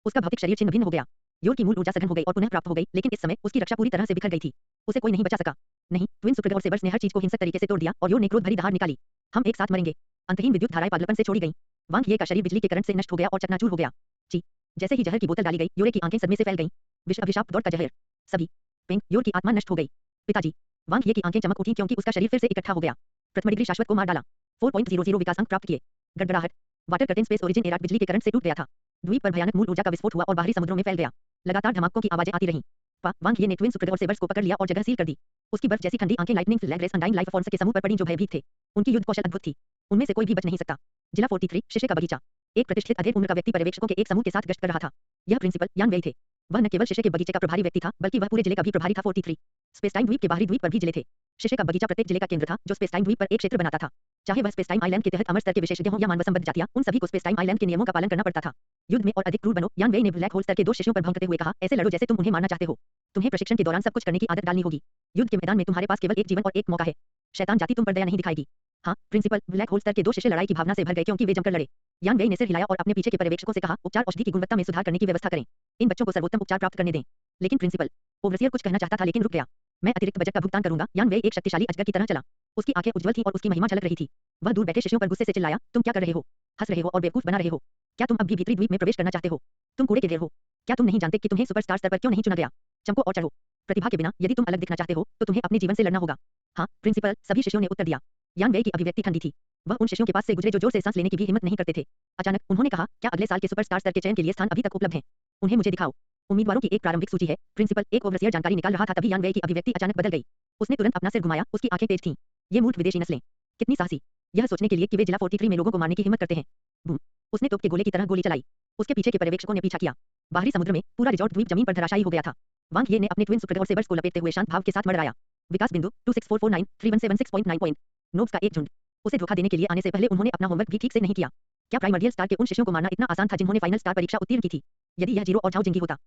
उसका भौतिक शरीर छिन्न भिन्न हो गया। योर की मूल ऊर्जा सघन हो गई और पुनः प्राप्त हो गई, लेकिन इस समय उसकी रक्षा पूरी तरह से बिखर गई थी। उसे कोई नहीं बचा सका। नहीं, ट्विन सुपरगॉड सेबर्स ने हर चीज को हिंसक तरीके से तोड़ दिया और योर ने क्रोध भरी दहाड़ निकाली। हम एक साथ मरेंगे। अंतहीन विद्युत धाराएं पागलपन से छोड़ी गईं। वांग ये का शरीर बिजली के करंट से नष्ट हो गया और चकनाचूर हो गया। ची जैसे ही जहर की बोतल डाली गई, योरे की आंखें सदमे से फैल गईं। विष अभिशाप दौड़ का जहर। सभी पिंक, योर की आत्मा नष्ट हो गई। पिताजी, वांग ये की आंखें चमक उठी, क्योंकि उसका शरीर फिर से इकट्ठा हो गया। प्रथम डिग्री शाश्वत को मार डाला। 4.00 विकास अंक प्राप्त किए। गड़गड़ाहट, water curtain space origin era बिजली के करंट से टूट गया था। द्वीप पर भयानक मूल ऊर्जा का विस्फोट हुआ और बाहरी समुद्रों में फैल गया। लगातार धमाकों की आवाजें आती रहीं। वांग ये ने ट्विन सुपरगॉड सेबर्स को पकड़ लिया और जगह सील कर दी। उसकी बर्फ जैसी ठंडी आंखें lightning flag race undying life forms के समूह पर पड़ी, जो भयभीत थे। उनकी युद्ध कौशल अद्भुत थी। उनमें से कोई भी बच नहीं सकता। जिला 43, शीशे का बगीचा। एक प्रतिष्ठित अधेड़ उम्र का व्यक्ति पर्यवेक्षकों के एक समूह के साथ गश्त कर रहा था। यह प्रिंसिपल यान वेई थे। वह न केवल शीशे के बगीचे का प्रभारी व्यक्ति था, बल्कि वह पूरे जिले का भी प्रभारी था। 43 स्पेस टाइम द्वीप के बाहरी द्वीप पर भी जिले थे। शीशे का बगीचा प्रत्येक जिले का केंद्र था, जो स्पेस टाइम द्वीप पर एक क्षेत्र बनाता था। चाहे वह स्पेस टाइम आइलैंड के तहत अमर स्तर के विशेषज्ञ हों या मानव संबद्ध जातियां, उन सभी को स्पेस टाइम आइलैंड के नियमों का पालन करना पड़ता था। युद्ध में और अधिक क्रूर बनो, यान वेई ने ब्लैक होल स्तर के दो शिष्यों पर भौंकते हुए कहा, ऐसे लड़ो जैसे तुम उन्हें मारना चाहते हो। तुम्हें प्रशिक्षण के दौरान सब कुछ करने की आदत डालनी होगी। युद्ध के मैदान में तुम्हारे पास केवल एक जीवन और एक मौका है। शैतान जाति तुम पर दया नहीं दिखाएगी। हाँ प्रिंसिपल, ब्लैक होल स्तर के दो शिष्य लड़ाई की भावना से भर गए, क्योंकि वे जमकर लड़े। यान वेई ने सिर हिलाया और अपने पीछे के पर्यवेक्षकों से कहा, उपचार औषधि की गुणवत्ता में सुधार करने की व्यवस्था करें। इन बच्चों को सर्वोत्तम उपचार प्राप्त करने दें। लेकिन प्रिंसिपल, ओवरसियर कुछ कहना चाहता था, लेकिन रुक गया। मैं अतिरिक्त बजट का भुगतान करूंगा। यान वेई एक शक्तिशाली अजगर की तरह चला। उसकी आंखें उज्ज्वल थीं और उसकी महिमा झलक रही थी। वह दूर बैठे शिष्यों पर गुस्से से चिल्लाया, तुम क्या कर रहे हो? हंस रहे हो और बेवकूफ बना रहे हो? क्या तुम अब भी भीतरी द्वीप में प्रवेश करना चाहते हो? तुम कूड़े के ढेर हो। क्या तुम नहीं जानते कि तुम्हें सुपरस्टार स्तर पर क्यों नहीं चुना गया? चमको और चढ़ो। प्रतिभा के बिना यदि तुम अलग दिखना चाहते हो, तो तुम्हें अपने जीवन से लड़ना होगा। हाँ प्रिंसिपल, सभी शिष्यों ने उत्तर दिया। यान वेई की अभिव्यक्ति ठंडी थी। वह उन शिष्यों के पास से गुजरे जो जोर से सांस लेने की भी हिम्मत नहीं करते थे। अचानक उन्होंने कहा, क्या अगले साल के सुपरस्टार स्तर के चयन के लिए स्थान अभी तक उपलब्ध हैं? उन्हें मुझे दिखाओ। उम्मीदवारों की एक प्रारंभिक सूची है। प्रिंसिपल एक ओवरसियर जानकारी निकाल रहा था, तभी यान वेई की अभिव्यक्ति अचानक बदल गई। उसने तुरंत अपना सिर घुमाया, उसकी आंखें तेज थीं। ये मूर्ख विदेशी नस्लें, कितनी साहसी, यह सोचने के लिए कि वे जिला 43 में लोगों को मारने की हिम्मत करते हैं। बूम! उसने तोप के गोले की तरह गोली चलाई। उसके पीछे के पर्यवेक्षकों ने पीछा किया। बाहरी समुद्र में पूरा रिजॉर्ट द्वीप जमीन पर धराशायी हो गया था। वांग ये ने अपने ट्विन सुप्रगढ़ सेबर्स को लपेटते हुए शांत भाव के साथ मड़राया। विकास बिंदु 264493176.9 नोब्स का एक झुंड। उसे धोखा देने के लिए आने से पहले उन्होंने अपना होमवर्क भी ठीक से नहीं किया। क्या प्राइमर्डियल स्टार के उन शिष्यों को मारना इतना आसान था जिन्होंने फाइनल स्टार परीक्षा उत्तीर्ण की थी? यदि यह जीरो और झाओ जिंगी होता,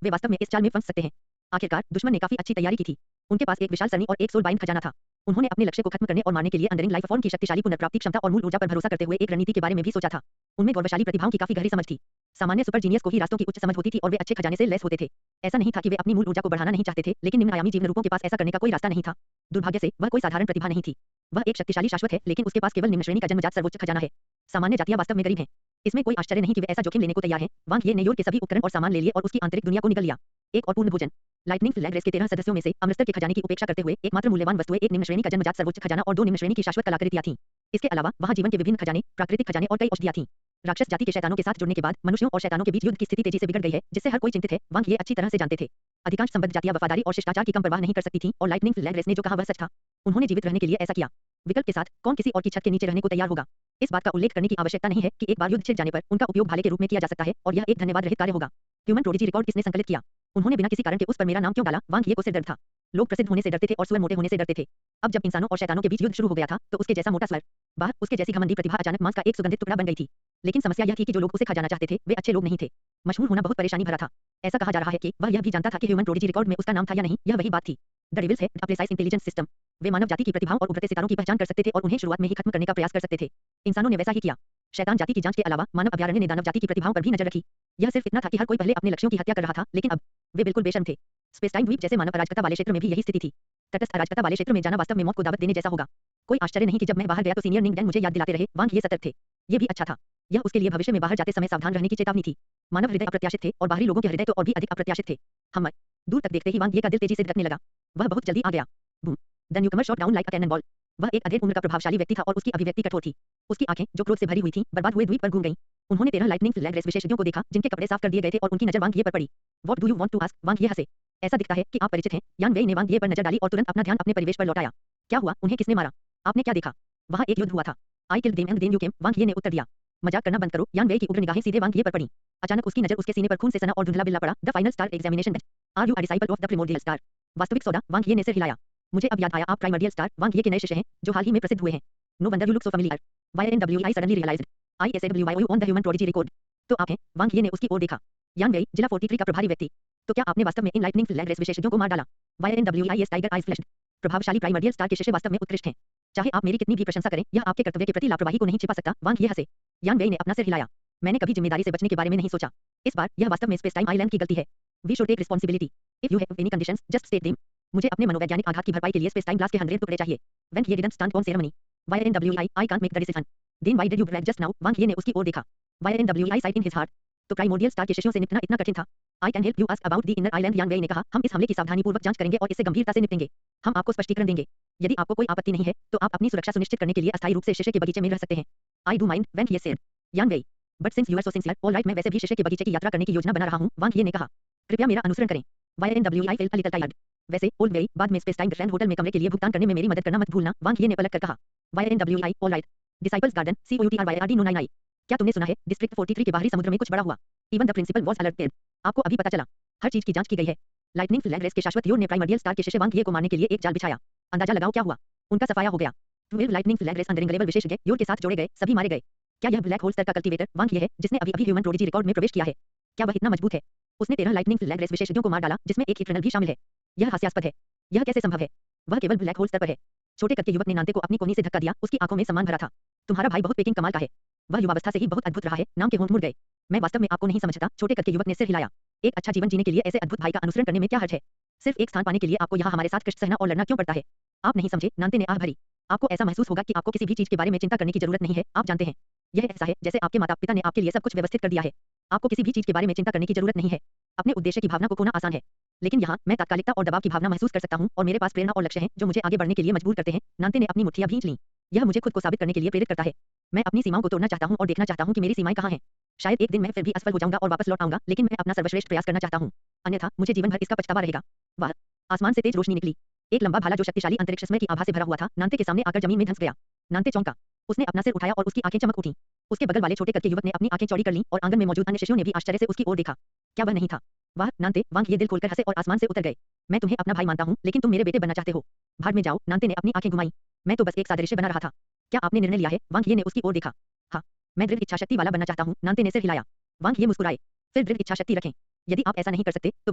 वे वास्तव में इस चाल में फंस सकते हैं। आखिरकार दुश्मन ने काफी अच्छी तैयारी की थी। उनके पास एक विशाल सरनी और एक सोल बाइंड खजाना था। उन्होंने अपने लक्ष्य को खत्म करने और मारने के लिए अंदरिंग लाइफ फॉर्म की शक्तिशाली पुनर्प्राप्ति क्षमता और मूल ऊर्जा पर भरोसा करते हुए एक रणनीति के बारे में भी सोचा था। उनमें गौरवशाली प्रतिभाओं की काफी गहरी समझ थी। सामान्य सुपर जीनियस को ही रास्तों की उच्च समझ होती थी और वे अच्छे खजाने से लैस होते थे। ऐसा नहीं था कि वे अपनी मूल ऊर्जा को बढ़ाना नहीं चाहते थे, लेकिन निम्न आयामी जीवन रूपों के पास ऐसा करने का कोई रास्ता नहीं था। दुर्भाग्य से वह कोई साधारण प्रतिभा नहीं थी। वह एक शक्तिशाली शाश्वत है, लेकिन उसके पास केवल निम्न श्रेणी का जन्मजात सर्वोच्च खजाना है। सामान्य जातियां वास्तव में गरीब हैं। इसमें कोई आश्चर्य नहीं कि वे ऐसा जोखिम लेने को तैयार हैं। वांग ये ने योर के सभी उपकरण और सामान ले लिए और उसकी आंतरिक दुनिया को निगल लिया। एक और पूर्ण भोजन। लाइटनिंग फ्लैग रेस के 13 सदस्यों में से अमृतसर के खजाने की उपेक्षा करते हुए एकमात्र मूल्यवान वस्तुएं एक निम्न श्रेणी का जन्मजात सर्वोच्च खजाना और 2 निम्न श्रेणी की शाश्वत कलाकृतियां थीं। इसके अलावा वहां जीवन के विभिन्न खजाने, प्राकृतिक खजाने और कई औषधियां थीं। राक्षस जाति के शैतानों के साथ जुड़ने के बाद मनुष्यों और शैतानों के बीच युद्ध की स्थिति तेजी से बिगड़ गई है, जिससे हर कोई चिंतित है। वांग ये अच्छी तरह से जानते थे। अधिकांश संबद्ध जातियां वफादारी और शिष्टाचार की कम परवाह नहीं कर सकती थीं और लाइटनिंग फ्लैग रेस ने जो कहा वह सच था। उन्होंने जीवित रहने के लिए ऐसा किया। विकल्प के साथ कौन किसी और की छत के नीचे रहने को तैयार होगा? इस बात का उल्लेख करने की आवश्यकता नहीं है कि एक बार युद्ध छिड़ जाने पर उनका उपयोग भाले के रूप में किया जा सकता है और यह एक धन्यवाद रहित कार्य होगा। ह्यूमन प्रोडिजी रिकॉर्ड किसने संकलित किया? उन्होंने बिना किसी कारण के उस पर मेरा नाम क्यों डाला? वांग ये को सिर दर्द था। लोग प्रसिद्ध होने से डरते थे और स्वर मोटे होने से डरते थे। अब जब इंसानों और शैतानों के बीच युद्ध शुरू हो गया था, तो उसके जैसा मोटा स्वर, बाहर उसके जैसी घमंडी प्रतिभा अचानक मांस का एक सुगंधित टुकड़ा बन गई थी। लेकिन समस्या यह थी कि जो लोग उसे खा जाना चाहते थे, वे अच्छे लोग नहीं थे। मशहूर होना बहुत परेशानी भरा था। ऐसा कहा जा रहा है कि वह यह भी जानता था कि ह्यूमन प्रोडिजी रिकॉर्ड में उसका नाम था या नहीं, यह वही बात थी। द डेविल्स है अप्रेसाइज इंटेलिजेंस सिस्टम। वे मानव जाति की प्रतिभाओं और उभरते सितारों की पहचान कर सकते थे और उन्हें शुरुआत में ही खत्म करने का प्रयास कर सकते थे। इंसानों ने वैसा ही किया। शैतान जाति की जांच के अलावा मानव अभयारण्य ने दानव जाति की प्रतिभाओं पर भी नजर रखी। यह सिर्फ इतना था कि हर कोई पहले अपने लक्ष्यों की हत्या कर रहा था, लेकिन अब वे बिल्कुल बेशर्म थे। स्पेस टाइम द्वीप जैसे मानव अराजकता वाले क्षेत्र में भी यही स्थिति थी। तटस्थ अराजकता वाले क्षेत्र में जाना वास्तव में मौत को दावत देने जैसा होगा। कोई आश्चर्य नहीं कि जब मैं बाहर गया तो सीनियर निंग डैन मुझे याद दिलाते रहे, वांग ये सतर्क थे। ये भी अच्छा था। यह उसके लिए भविष्य में बाहर जाते समय सावधान रहने की चेतावनी थी। मानव हृदय अप्रत्याशित थे और बाहरी लोगों के हृदय तो और भी अधिक अप्रत्याशित थे। हम दूर तक देखते ही वांग ये का दिल तेजी से धड़कने लगा। वह बहुत जल्दी आ गया। Boom! The newcomer shot down like a cannon ball. वह एक अधेड़ उम्र का प्रभावशाली व्यक्ति था और उसकी अभिव्यक्ति कठोर थी। उसकी आंखें जो क्रोध से भरी हुई थीं, बर्बाद हुए द्वीप पर घूम गईं। उन्होंने 13 लाइटनिंग फ्लैग रेस विशेषज्ञों को देखा, जिनके कपड़े साफ कर दिए गए थे और उनकी नजर वांग ये पर पड़ी। What do you want to ask? Wang Ye हंसे। ऐसा दिखता है कि आप परिचित हैं। यान वेई ने वांग ये पर नजर डाली और तुरंत अपना ध्यान अपने परिवेश पर लौटाया। क्या हुआ? उन्हें किसने मारा? आपने क्या देखा? वहां एक युद्ध हुआ था। I killed them and then you came. Wang Ye ने उत्तर दिया। मजाक करना बंद करो। यान वेई की उग्र निगाहें सीधे वांग ये पर पड़ी। अचानक उसकी नजर उसके सीने पर खून से सना और धुंधला बिल्ला पड़ा। The final star examination badge. Are you a disciple of the primordial star? वास्तविक सौदा? वांग ये ने सिर हिलाया। मुझे अब याद आया, आप प्राइमर्डियल स्टार वांग ये के नए शिष्य हैं, जो हाल ही में प्रसिद्ध हुए हैं। No wonder you look so familiar. YNWI suddenly realised. ISAWYOU on the human prodigy record. तो आप हैं? वांग ये ने उसकी ओर देखा। यान वेई, जिला 43 का प्रभारी व्यक्ति। तो क्या आपने वास्तव में इन लाइटनिंग फ्लैग रेस विशेषज्ञों को मार डाला? YNWI tiger eyes flashed. प्रभावशाली प्राइमर्डियल स्टार के शिष्य वास्तव में उत्कृष्ट हैं। चाहे आप मेरी कितनी भी प्रशंसा करें, यह आपके कर्तव्य के प्रति लापरवाही को नहीं छिपा सकता। वांग ये हंसे। यान वेई ने अपना सिर हिलाया। मैंने कभी जिम्मेदारी से बचने के बारे में नहीं सोचा। इस बार यह वास्तव में स्पेस टाइम आइलैंड की गलती है। We should take responsibility. If you have any conditions, just state them. मुझे अपने मनोवैज्ञानिक आघात की भरपाई के लिए स्पेस टाइम ग्लास के 100 टुकड़े चाहिए। When he didn't stand on ceremony. YNWI I can't make the decision. Then why did you brag just now? Wang Ye ने उसकी ओर देखा। YNWI sighed in his heart. तो प्राइमोर्डियल स्टार के शिष्यों से निपटना इतना कठिन था? I can help you ask about the inner island. Yan Wei ने कहा, हम इस हमले की सावधानीपूर्वक जांच करेंगे और इससे गंभीरता से निपटेंगे। हम आपको स्पष्टीकरण देंगे। यदि आपको कोई आपत्ति नहीं है, तो आप अपनी सुरक्षा सुनिश्चित करने के लिए अस्थायी रूप से शिष्य के बगीचे में रह सकते हैं। I do mind, when he said. Yan Wei, but since you are so sincere, all right, मैं वैसे भी शिष्य के बगीचे की यात्रा करने की योजना बना रहा हूं। वांग ये ने कहा, कृपया मेरा अनुसरण करें। YNWI felt a little tired. वैसे ओल्ड वेई, बाद में स्पेस टाइम ग्रैंड होटल में कमरे के लिए भुगतान करने में मेरी मदद करना मत भूलना। वांग ये ने पलट कर कहा। YNWI all right. Disciples garden COUTRYRD no 99। क्या तुमने सुना है, डिस्ट्रिक्ट 43 के बाहरी समुद्र में कुछ बड़ा हुआ? Even the principal was alerted. आपको अभी पता चला? हर चीज की जांच की गई है। लाइटनिंग फ्लैग रेस के शाश्वत योर ने प्राइमर्डियल स्टार के शिष्य वांग ये को मारने के लिए एक जाल बिछाया। अंदाजा लगाओ क्या हुआ? उनका सफाया हो गया। 12 लाइटनिंग फ्लैग रेस अंडरिंग लेवल विशेषज्ञ योर के साथ जोड़े गए, सभी मारे गए। क्या यह ब्लैक होल स्तर का कल्टीवेटर वांग ये है, जिसने अभी-अभी ह्यूमन प्रोडिजी रिकॉर्ड में प्रवेश किया है? क्या वह इतना मजबूत है? उसने 13 लाइटनिंग फ्लैग रेस विशेषज्ञों को मार डाला, जिसमें एक इटर्नल भी शामिल है। यह हास्यास्पद है। यह कैसे संभव है? वह केवल ब्लैक होल स्तर पर है। छोटे कद के युवक ने नांते को अपनी कोहनी से धक्का दिया, उसकी आंखों में सम्मान भरा था। तुम्हारा भाई बहुत पेकिंग कमाल का है। वह युवावस्था से ही बहुत अद्भुत रहा है। नाम के होंठ मुड़ गए। मैं वास्तव में आपको नहीं समझता। छोटे कद के युवक ने सिर हिलाया। एक अच्छा जीवन जीने के लिए ऐसे अद्भुत भाई का अनुसरण करने में क्या हर्ज है? सिर्फ एक स्थान पाने के लिए आपको यहाँ हमारे साथ कष्ट सहना और लड़ना क्यों पड़ता है? आप नहीं समझे, नांते ने आह भरी। आपको ऐसा महसूस होगा कि आपको किसी भी चीज के बारे में चिंता करने की जरूरत नहीं है। आप जानते हैं, यह ऐसा है जैसे आपके माता-पिता ने आपके लिए सब कुछ व्यवस्थित कर दिया है। आपको किसी भी चीज के बारे में चिंता करने की जरूरत नहीं है। अपने उद्देश्य की भावना को खोना आसान है। लेकिन यहाँ मैं तात्कालिकता और दबाव की भावना महसूस कर सकता हूँ और मेरे पास प्रेरणा और लक्ष्य हैं जो मुझे आगे बढ़ने के लिए मजबूर करते हैं। नांते ने अपनी मुट्ठियां भींच लीं। यह मुझे खुद को साबित करने के लिए प्रेरित करता है। मैं अपनी सीमाओं को तोड़ना चाहता हूँ और देखना चाहता हूँ कि मेरी सीमाएं कहाँ हैं। शायद एक दिन मैं फिर भी असफल हो जाऊंगा और वापस लौट आऊंगा, लेकिन मैं अपना सर्वश्रेष्ठ प्रयास करना चाहता हूँ। अन्यथा मुझे जीवन भर इसका पछतावा रहेगा। वह आसमान से तेज रोशनी निकली। एक लंबा भाला जो शक्तिशाली अंतरिक्ष समय की आभा से भरा हुआ था, नांते के सामने आकर जमीन में धंस गया। नांते चौंका। उसने अपना सिर उठाया और उसकी आंखें चमक उठीं। उसके बगल वाले छोटे कद के युवक ने अपनी आंखें चौड़ी कर लीं और आंगन में मौजूद अन्य शिष्यों ने भी आश्चर्य से उसकी ओर देखा। क्या वह नहीं था? वाह नांते, वांग ये दिल खोलकर हंसे और आसमान से उतर गए। मैं तुम्हें अपना भाई मानता हूँ, लेकिन तुम मेरे बेटे बनना चाहते हो। भाड़ में जाओ, नांते ने अपनी आंखें घुमाई। मैं तो बस एक सादृश्य बना रहा था। क्या आपने निर्णय लिया है? वांग ये ने उसकी ओर देखा। हाँ, मैं दृढ़ इच्छाशक्ति वाला बनना चाहता हूँ, नांते ने सिर हिलाया। वांग ये मुस्कुराए। फिर दृढ़ इच्छाशक्ति रखें। यदि आप ऐसा नहीं कर सकते तो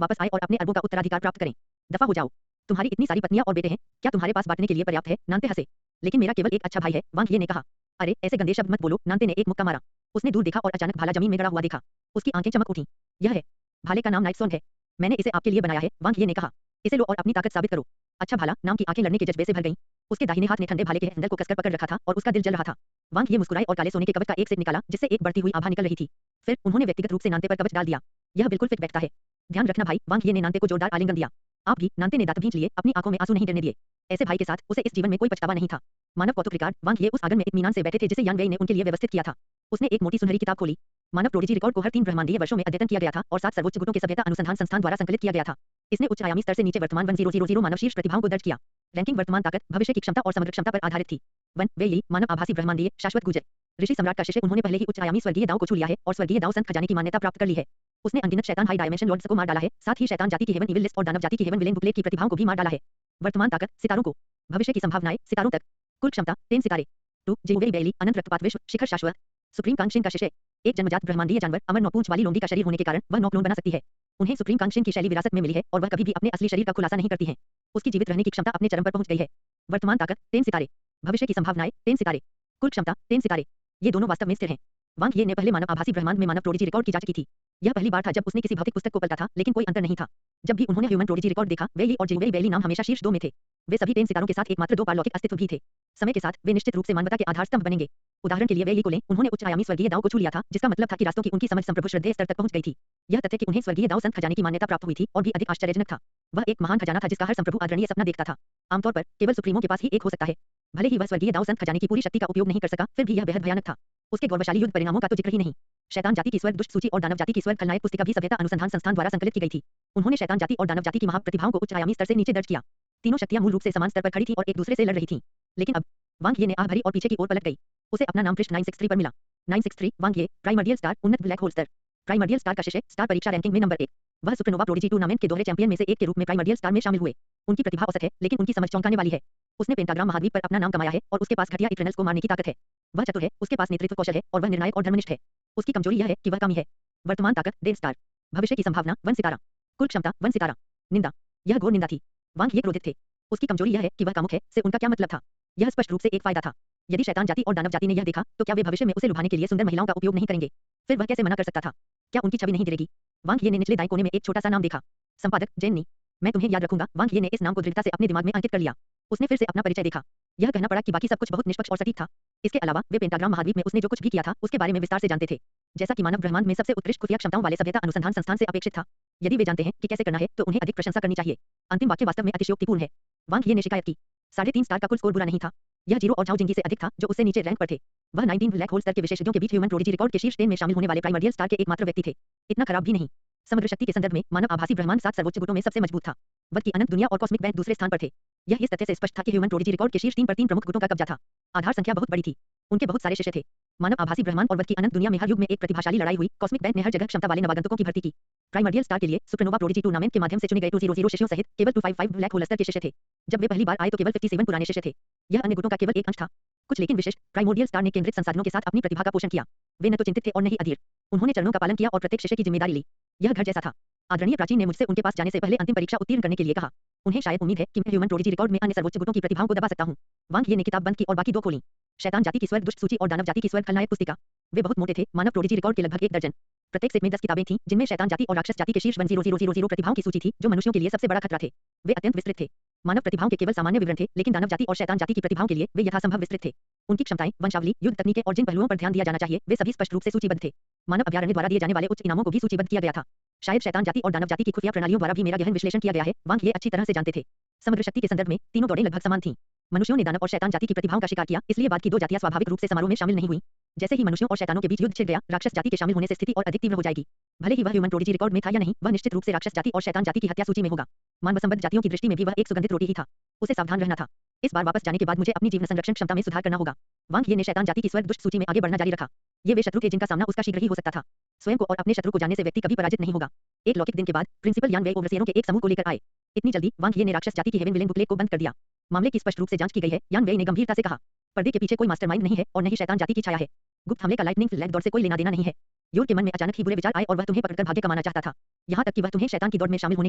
वापस आए और अपने अरबों का उत्तराधिकार प्राप्त करें। दफा हो जाओ। तुम्हारी इतनी सारी पत्नियां और बेटे हैं, क्या तुम्हारे पास बांटने के लिए पर्याप्त है? नांते हंसे। लेकिन मेरा केवल एक अच्छा भाई है, वांग ये ने कहा। अरे ऐसे गंदे शब्द मत बोलो, नांते ने एक मुक्का मारा। उसने दूर देखा और अचानक भाला जमीन में गड़ा हुआ देखा। उसकी आंखें चमक उठीं। यह है। भाले का नाम नाइटसोन है। मैंने इसे आपके लिए बनाया है, वांग ये ने कहा। इसे लो और अपनी ताकत साबित करो। अच्छा भाला, नाम की आंखें लड़ने के जज्बे से भर गईं। उसके दाहिने हाथ ने ठंडे भाले के हैंडल को कसकर पकड़ रखा था और उसका दिल जल रहा था। वांग ये मुस्कुराए और काले सोने के कवच का एक सेट निकाला जिससे एक बढ़ती हुई आभा निकल रही थी। फिर उन्होंने व्यक्तिगत रूप से नांते पर कवच डाल दिया। यह बिल्कुल फिट बैठता है। ध्यान रखना भाई, वांग ये ने नांते को जोरदार आलिंगन दिया। आप भी, नांते ने दांत भींच लिए, अपनी आंखों में आंसू नहीं गिरने दिए। ऐसे भाई के साथ उसे इस जीवन में कोई पछतावा नहीं था। मानव कौतुक रिकॉर्ड, वांग ये उस आंगन में इत्मीनान से बैठे थे जिसे यान वेई ने उनके लिए व्यवस्थित किया था। उसने एक मोटी सुनहरी किताब खोली। मानव प्रोडिजी रिकॉर्ड को हर 3 ब्रह्मांडीय वर्षों में अद्यतन किया गया था और 7 सर्वोच्च गुटों के सभ्यता अनुसंधान संस्थान द्वारा संकलित किया गया था। इसने उच्च आयामी स्तर से नीचे वर्तमान 1000 मानव शीर्ष प्रतिभाओं को दर्ज किया। रैंकिंग वर्तमान ताकत, भविष्य की क्षमता और समग्र क्षमता पर आधारित थी। वन वे यही मानव आभासी ब्रह्मांडीय शाश्वत गुजर ऋषि सम्राट का शिष्य, उन्होंने पहले ही उच्च आयामी स्वर्गीय दाव को छू लिया है और स्वर्गीय दाव संत खजाने की मान्यता प्राप्त कर ली है। उसने अनगिनत शैतान हाई डायमेंशन लॉर्ड्स को मार डाला है, साथ ही शैतान जाति की हेवन इविल लिस्ट और दानव जाति की हेवन विलेन बुकलेट की प्रतिभाओं को भी मार डाला है। वर्तमान ताकत, सितारों को। भविष्य की संभावनाएं, सितारों तक। कुल क्षमता, 3 सितारे। टू जेवे बेली, अनंत रक्तपात विश्व शिखर शाश्वत। सुप्रीम कांक्षिन का शिष्य, एक जन्मजात ब्रह्मांडीय जानवर, अमर नौपूंछ वाली लोंडी का शरीर होने के कारण वह 9 क्लोन बना सकती है। उन्हें सुप्रीम कांक्षिन की शैली विरासत में मिली है और वह कभी भी अपने असली शरीर का खुलासा नहीं करती हैं। उसकी जीवित रहने की क्षमता अपने चरम पर पहुंच गई है। वर्तमान ताकत, 3 सितारे। भविष्य की संभावनाएं, 3 सितारे। कुल क्षमता, 3 सितारे। ये दोनों वास्तव में स्थिर हैं। वांग ये ने पहले मानव आभासी ब्रह्मांड में मानव प्रोडिजी रिकॉर्ड की जांच की थी। यह पहली बार था जब उसने किसी भौतिक पुस्तक को पलटा था, लेकिन कोई अंतर नहीं था। जब भी उन्होंने ह्यूमन प्रोडिजी रिकॉर्ड देखा, वेली और जिवेई बेली नाम हमेशा शीर्ष 2 में थे। वे सभी 3 सितारों के साथ एकमात्र 2 पारलौकिक अस्तित्व भी थे। समय के साथ वे निश्चित रूप से मानवता के आधार स्तंभ बनेंगे। उदाहरण के लिए वेली को लें, उन्होंने उच्च आयामी स्वर्गीय दाव को छू लिया था, जिसका मतलब था कि रास्तों की उनकी समझ संप्रभु श्रद्धेय स्तर तक पहुंच गई थी। यह तथ्य कि उन्हें स्वर्गीय दाव संत खजाने की मान्यता प्राप्त हुई थी और भी अधिक आश्चर्यजनक था। वह एक महान खजाना था जिसका हर संप्रभु आदरणीय सपना देखता था। आमतौर पर केवल सुप्रीमों के पास ही एक हो सकता है। भले ही वह स्वर्गीय दाव संत खजाने की पूरी शक्ति का उपयोग नहीं कर सका, फिर भी यह बेहद भयानक था। उसके गौरवशाली युद्ध परिणामों का तो जिक्र ही नहीं। शैतान जाति की स्वर्ग दुष्ट सूची और दानव जाति की स्वर्ग खलनायक पुस्तिका भी सभ्यता अनुसंधान संस्थान द्वारा संकलित की गई थी। उन्होंने शैतान जाति और दानव जाति की महाप्रतिभाओं को उच्च आयामी स्तर से नीचे दर्ज किया। तीनों शक्तियां मूल रूप से समान स्तर पर खड़ी थीं और एक दूसरे से लड़ रही थीं। लेकिन अब वांग ये ने आह भरी और पीछे की ओर पलट गई। उसे अपना नाम पृष्ठ 963 पर मिला। 963 वांग ये, प्राइमर्डियल स्टार, उन्नत ब्लैक होल स्तर। प्राइमर्डियल स्टार का शिष्य, स्टार परीक्षा रैंकिंग में नंबर 1। वह सुपरनोवा प्रोडिजी टूर्नामेंट के दोहरे चैंपियन में से एक के रूप में प्राइमर्डियल स्टार में शामिल हुए। उनकी प्रतिभा औसत है, लेकिन उनकी समझ चौंकाने वाली है। उसने पेंटाग्राम महाद्वीप पर अपना नाम कमाया है और उसके पास घटिया इटर्नल्स को मारने की ताकत है। वह चतुर है, उसके पास नेतृत्व कौशल है और वह निर्णायक और धर्मनिष्ठ है। उसकी कमजोरी यह है कि वह कामी है। वर्तमान ताकत, डेढ़ स्टार। भविष्य की संभावना, 1 सितारा। कुल क्षमता, 1 सितारा। निंदा, यह घोर निंदा थी। वांग ये क्रोधित थे। उसकी कमजोरी यह है कि वह कामुक है, से उनका क्या मतलब था? यह स्पष्ट रूप से एक फायदा था। यदि शैतान जाति और दानव जाति ने यह देखा, तो क्या वे भविष्य में उसे लुभाने के लिए सुंदर महिलाओं का उपयोग नहीं करेंगे? फिर वह कैसे मना कर सकता था? क्या उनकी छवि नहीं गिरेगी? वांग ये ने निचले दाएं कोने में एक छोटा सा नाम देखा। संपादक, जेन्नी। मैं तुम्हें याद रखूंगा। वांग ये ने इस नाम को दृढ़ता से अपने दिमाग में अंकित कर लिया। उसने फिर से अपना परिचय देखा। यह कहना पड़ा कि बाकी सब कुछ बहुत निष्पक्ष और सटीक था। इसके अलावा वे पेंटाग्राम महाद्वीप में उसने जो कुछ भी किया था, उसके बारे में विस्तार से जानते थे। जैसा कि मानव ब्रह्मांड में सबसे उत्कृष्ट खुफिया क्षमताओं वाले सभ्यता अनुसंधान संस्थान से अपेक्षित था। यदि वे जानते हैं कि कैसे करना है, तो उन्हें अधिक प्रशंसा करनी चाहिए। अंतिम वाक्य वास्तव में अतिशयोक्तिपूर्ण है। वांग ये ने शिकायत की। 3.5 स्टार का कुल स्कोर बुरा नहीं था। यह जीरो और झाओ जिंगी से अधिक था, जो उससे नीचे रैंक पर थे। वह 19 ब्लैक होल स्तर के विशेषज्ञों के बीच ह्यूमन प्रोडिजी रिकॉर्ड के शीर्ष 10 में शामिल होने वाले प्राइमर्डियल स्टार के एकमात्र व्यक्ति थे। इतना खराब भी नहीं। समग्र शक्ति के संदर्भ में मानव आभासी ब्रह्मांड 7 सर्वोच्च गुटों में सबसे मजबूत था। वध की अनंत दुनिया और कॉस्मिक बैंक दूसरे स्थान पर थे। यह इस तथ्य से स्पष्ट था कि ह्यूमन प्रोडिजी रिकॉर्ड के शीर्ष 3 पर 3 प्रमुख गुटों का कब्जा था। आधार संख्या बहुत बड़ी थी। उनके बहुत सारे शिष्य थे। मानव आभासी ब्रह्मांड और वध की अनंत दुनिया में हर युग में एक प्रतिभाशाली लड़ाई हुई। कॉस्मिक बैंक ने हर जगह क्षमता वाले नवागंतुकों की भर्ती की। प्राइमर्डियल स्टार के लिए सुपरनोवा प्रोडिजी टूर्नामेंट के माध्यम से चुने गए 200 शिष्यों सहित केवल 255 ब्लैक होल स्तर के शिष्य थे। जब वे पहली बार आए तो केवल 57 पुराने शिष्य थे। यह अन्य गुटों का केवल एक अंश था। कुछ लेकिन विशिष्ट, प्राइमोर्डियल स्टार ने केंद्रित संसाधनों के साथ अपनी प्रतिभा का पोषण किया। वे न तो चिंतित थे और न ही अधीर। उन्होंने चरणों का पालन किया और प्रत्येक शिष्य की जिम्मेदारी ली। यह घर जैसा था। आदरणीय प्राचीन ने मुझसे उनके पास जाने से पहले अंतिम परीक्षा उत्तीर्ण करने के लिए कहा। उन्हें शायद उम्मीद है कि मैं ह्यूमन प्रोडिजी रिकॉर्ड में अन्य सर्वोच्च गुटों की प्रतिभाओं को दबा सकता हूं। वांग ये ने किताब बंद की और बाकी 2 खोली। शैतान जाति की स्वर्ग दुष्ट सूची और दानव जाति की स्वर्ग खलनायक पुस्तिका। वे बहुत मोटे थे, मानव प्रोडिजी रिकॉर्ड के लगभग 1 दर्जन। प्रत्येक सेट में 10 किताबें थीं, जिनमें शैतान जाति और राक्षस जाति के शीर्ष 10,000 प्रतिभाओं की सूची थी, जो मनुष्यों के लिए सबसे बड़ा खतरा थे। वे अत्यंत विस्तृत थे। मानव प्रतिभाओं के केवल सामान्य विवरण थे, लेकिन दानव जाति और शैतान जाति की प्रतिभाओं के लिए वे यथासंभव विस्तृत थे। उनकी क्षमताएं, वंशावली, युद्ध तकनीकें और जिन पहलुओं पर ध्यान दिया जाना चाहिए, वे सभी स्पष्ट रूप से सूचीबद्ध थे। मानव अभयारण्य द्वारा दिए जाने वाले उच्च इनामों को भी सूचीबद्ध किया गया था। शायद शैतान जाति और दानव जाति की खुफिया प्रणालियों द्वारा भी मेरा गहन विश्लेषण किया गया है। वांग ये अच्छी तरह से जानते थे। समग्र शक्ति के संदर्भ में तीनों दौड़ें लगभग समान थीं। मनुष्यों ने दानव और शैतान जाति की प्रतिभाओं का शिकार किया, इसलिए बाद की दो जातियां स्वाभाविक रूप से समारोह में शामिल नहीं हुई। जैसे ही मनुष्यों और शैतानों के बीच युद्ध छिड़ गया, राक्षस जाति के शामिल होने से स्थिति और अधिक तीव्र हो जाएगी। भले ही वह ह्यूमन प्रोडिजी रिकॉर्ड में था या नहीं, वह निश्चित रूप से राक्षस जाति और शैतान जाति की हत्या सूची में होगा। मानवसंबद्ध जातियों की दृष्टि में भी वह एक सुगंधित रोटी ही था। उसे सावधान रहना था। इस बार वापस जाने के बाद मुझे अपनी जीवन संरक्षण क्षमता में सुधार करना होगा। वांग ये ने शैतान जाति की स्वर्ग दुष्ट सूची में आगे बढ़ना जारी रखा। ये वे शत्रु थे जिनका सामना उसका शीघ्र ही हो सकता था। स्वयं को और अपने शत्रु को जानने से व्यक्ति कभी पराजित नहीं होगा। एक लौकिक दिन के बाद प्रिंसिपल यान वे ओवरसियरों के एक समूह को लेकर आए। इतनी जल्दी वांग ये ने राक्षस जाति की हेवन विलेन बुकलेट को बंद कर दिया। मामले की स्पष्ट रूप से जांच की गई है, यान वे ने गंभीरता से कहा। पर्दे के पीछे कोई मास्टरमाइंड नहीं है और न ही शैतान जाति की छाया है। गुप्त हमले का लाइटनिंग फ्लैग दौड़ से कोई लेना देना नहीं है। योर के मन में अचानक ही बुरे विचार आए और वह तुम्हें पकड़कर भाग्य कमाना चाहता था। यहाँ तक कि वह तुम्हें शैतान की दौड़ में शामिल होने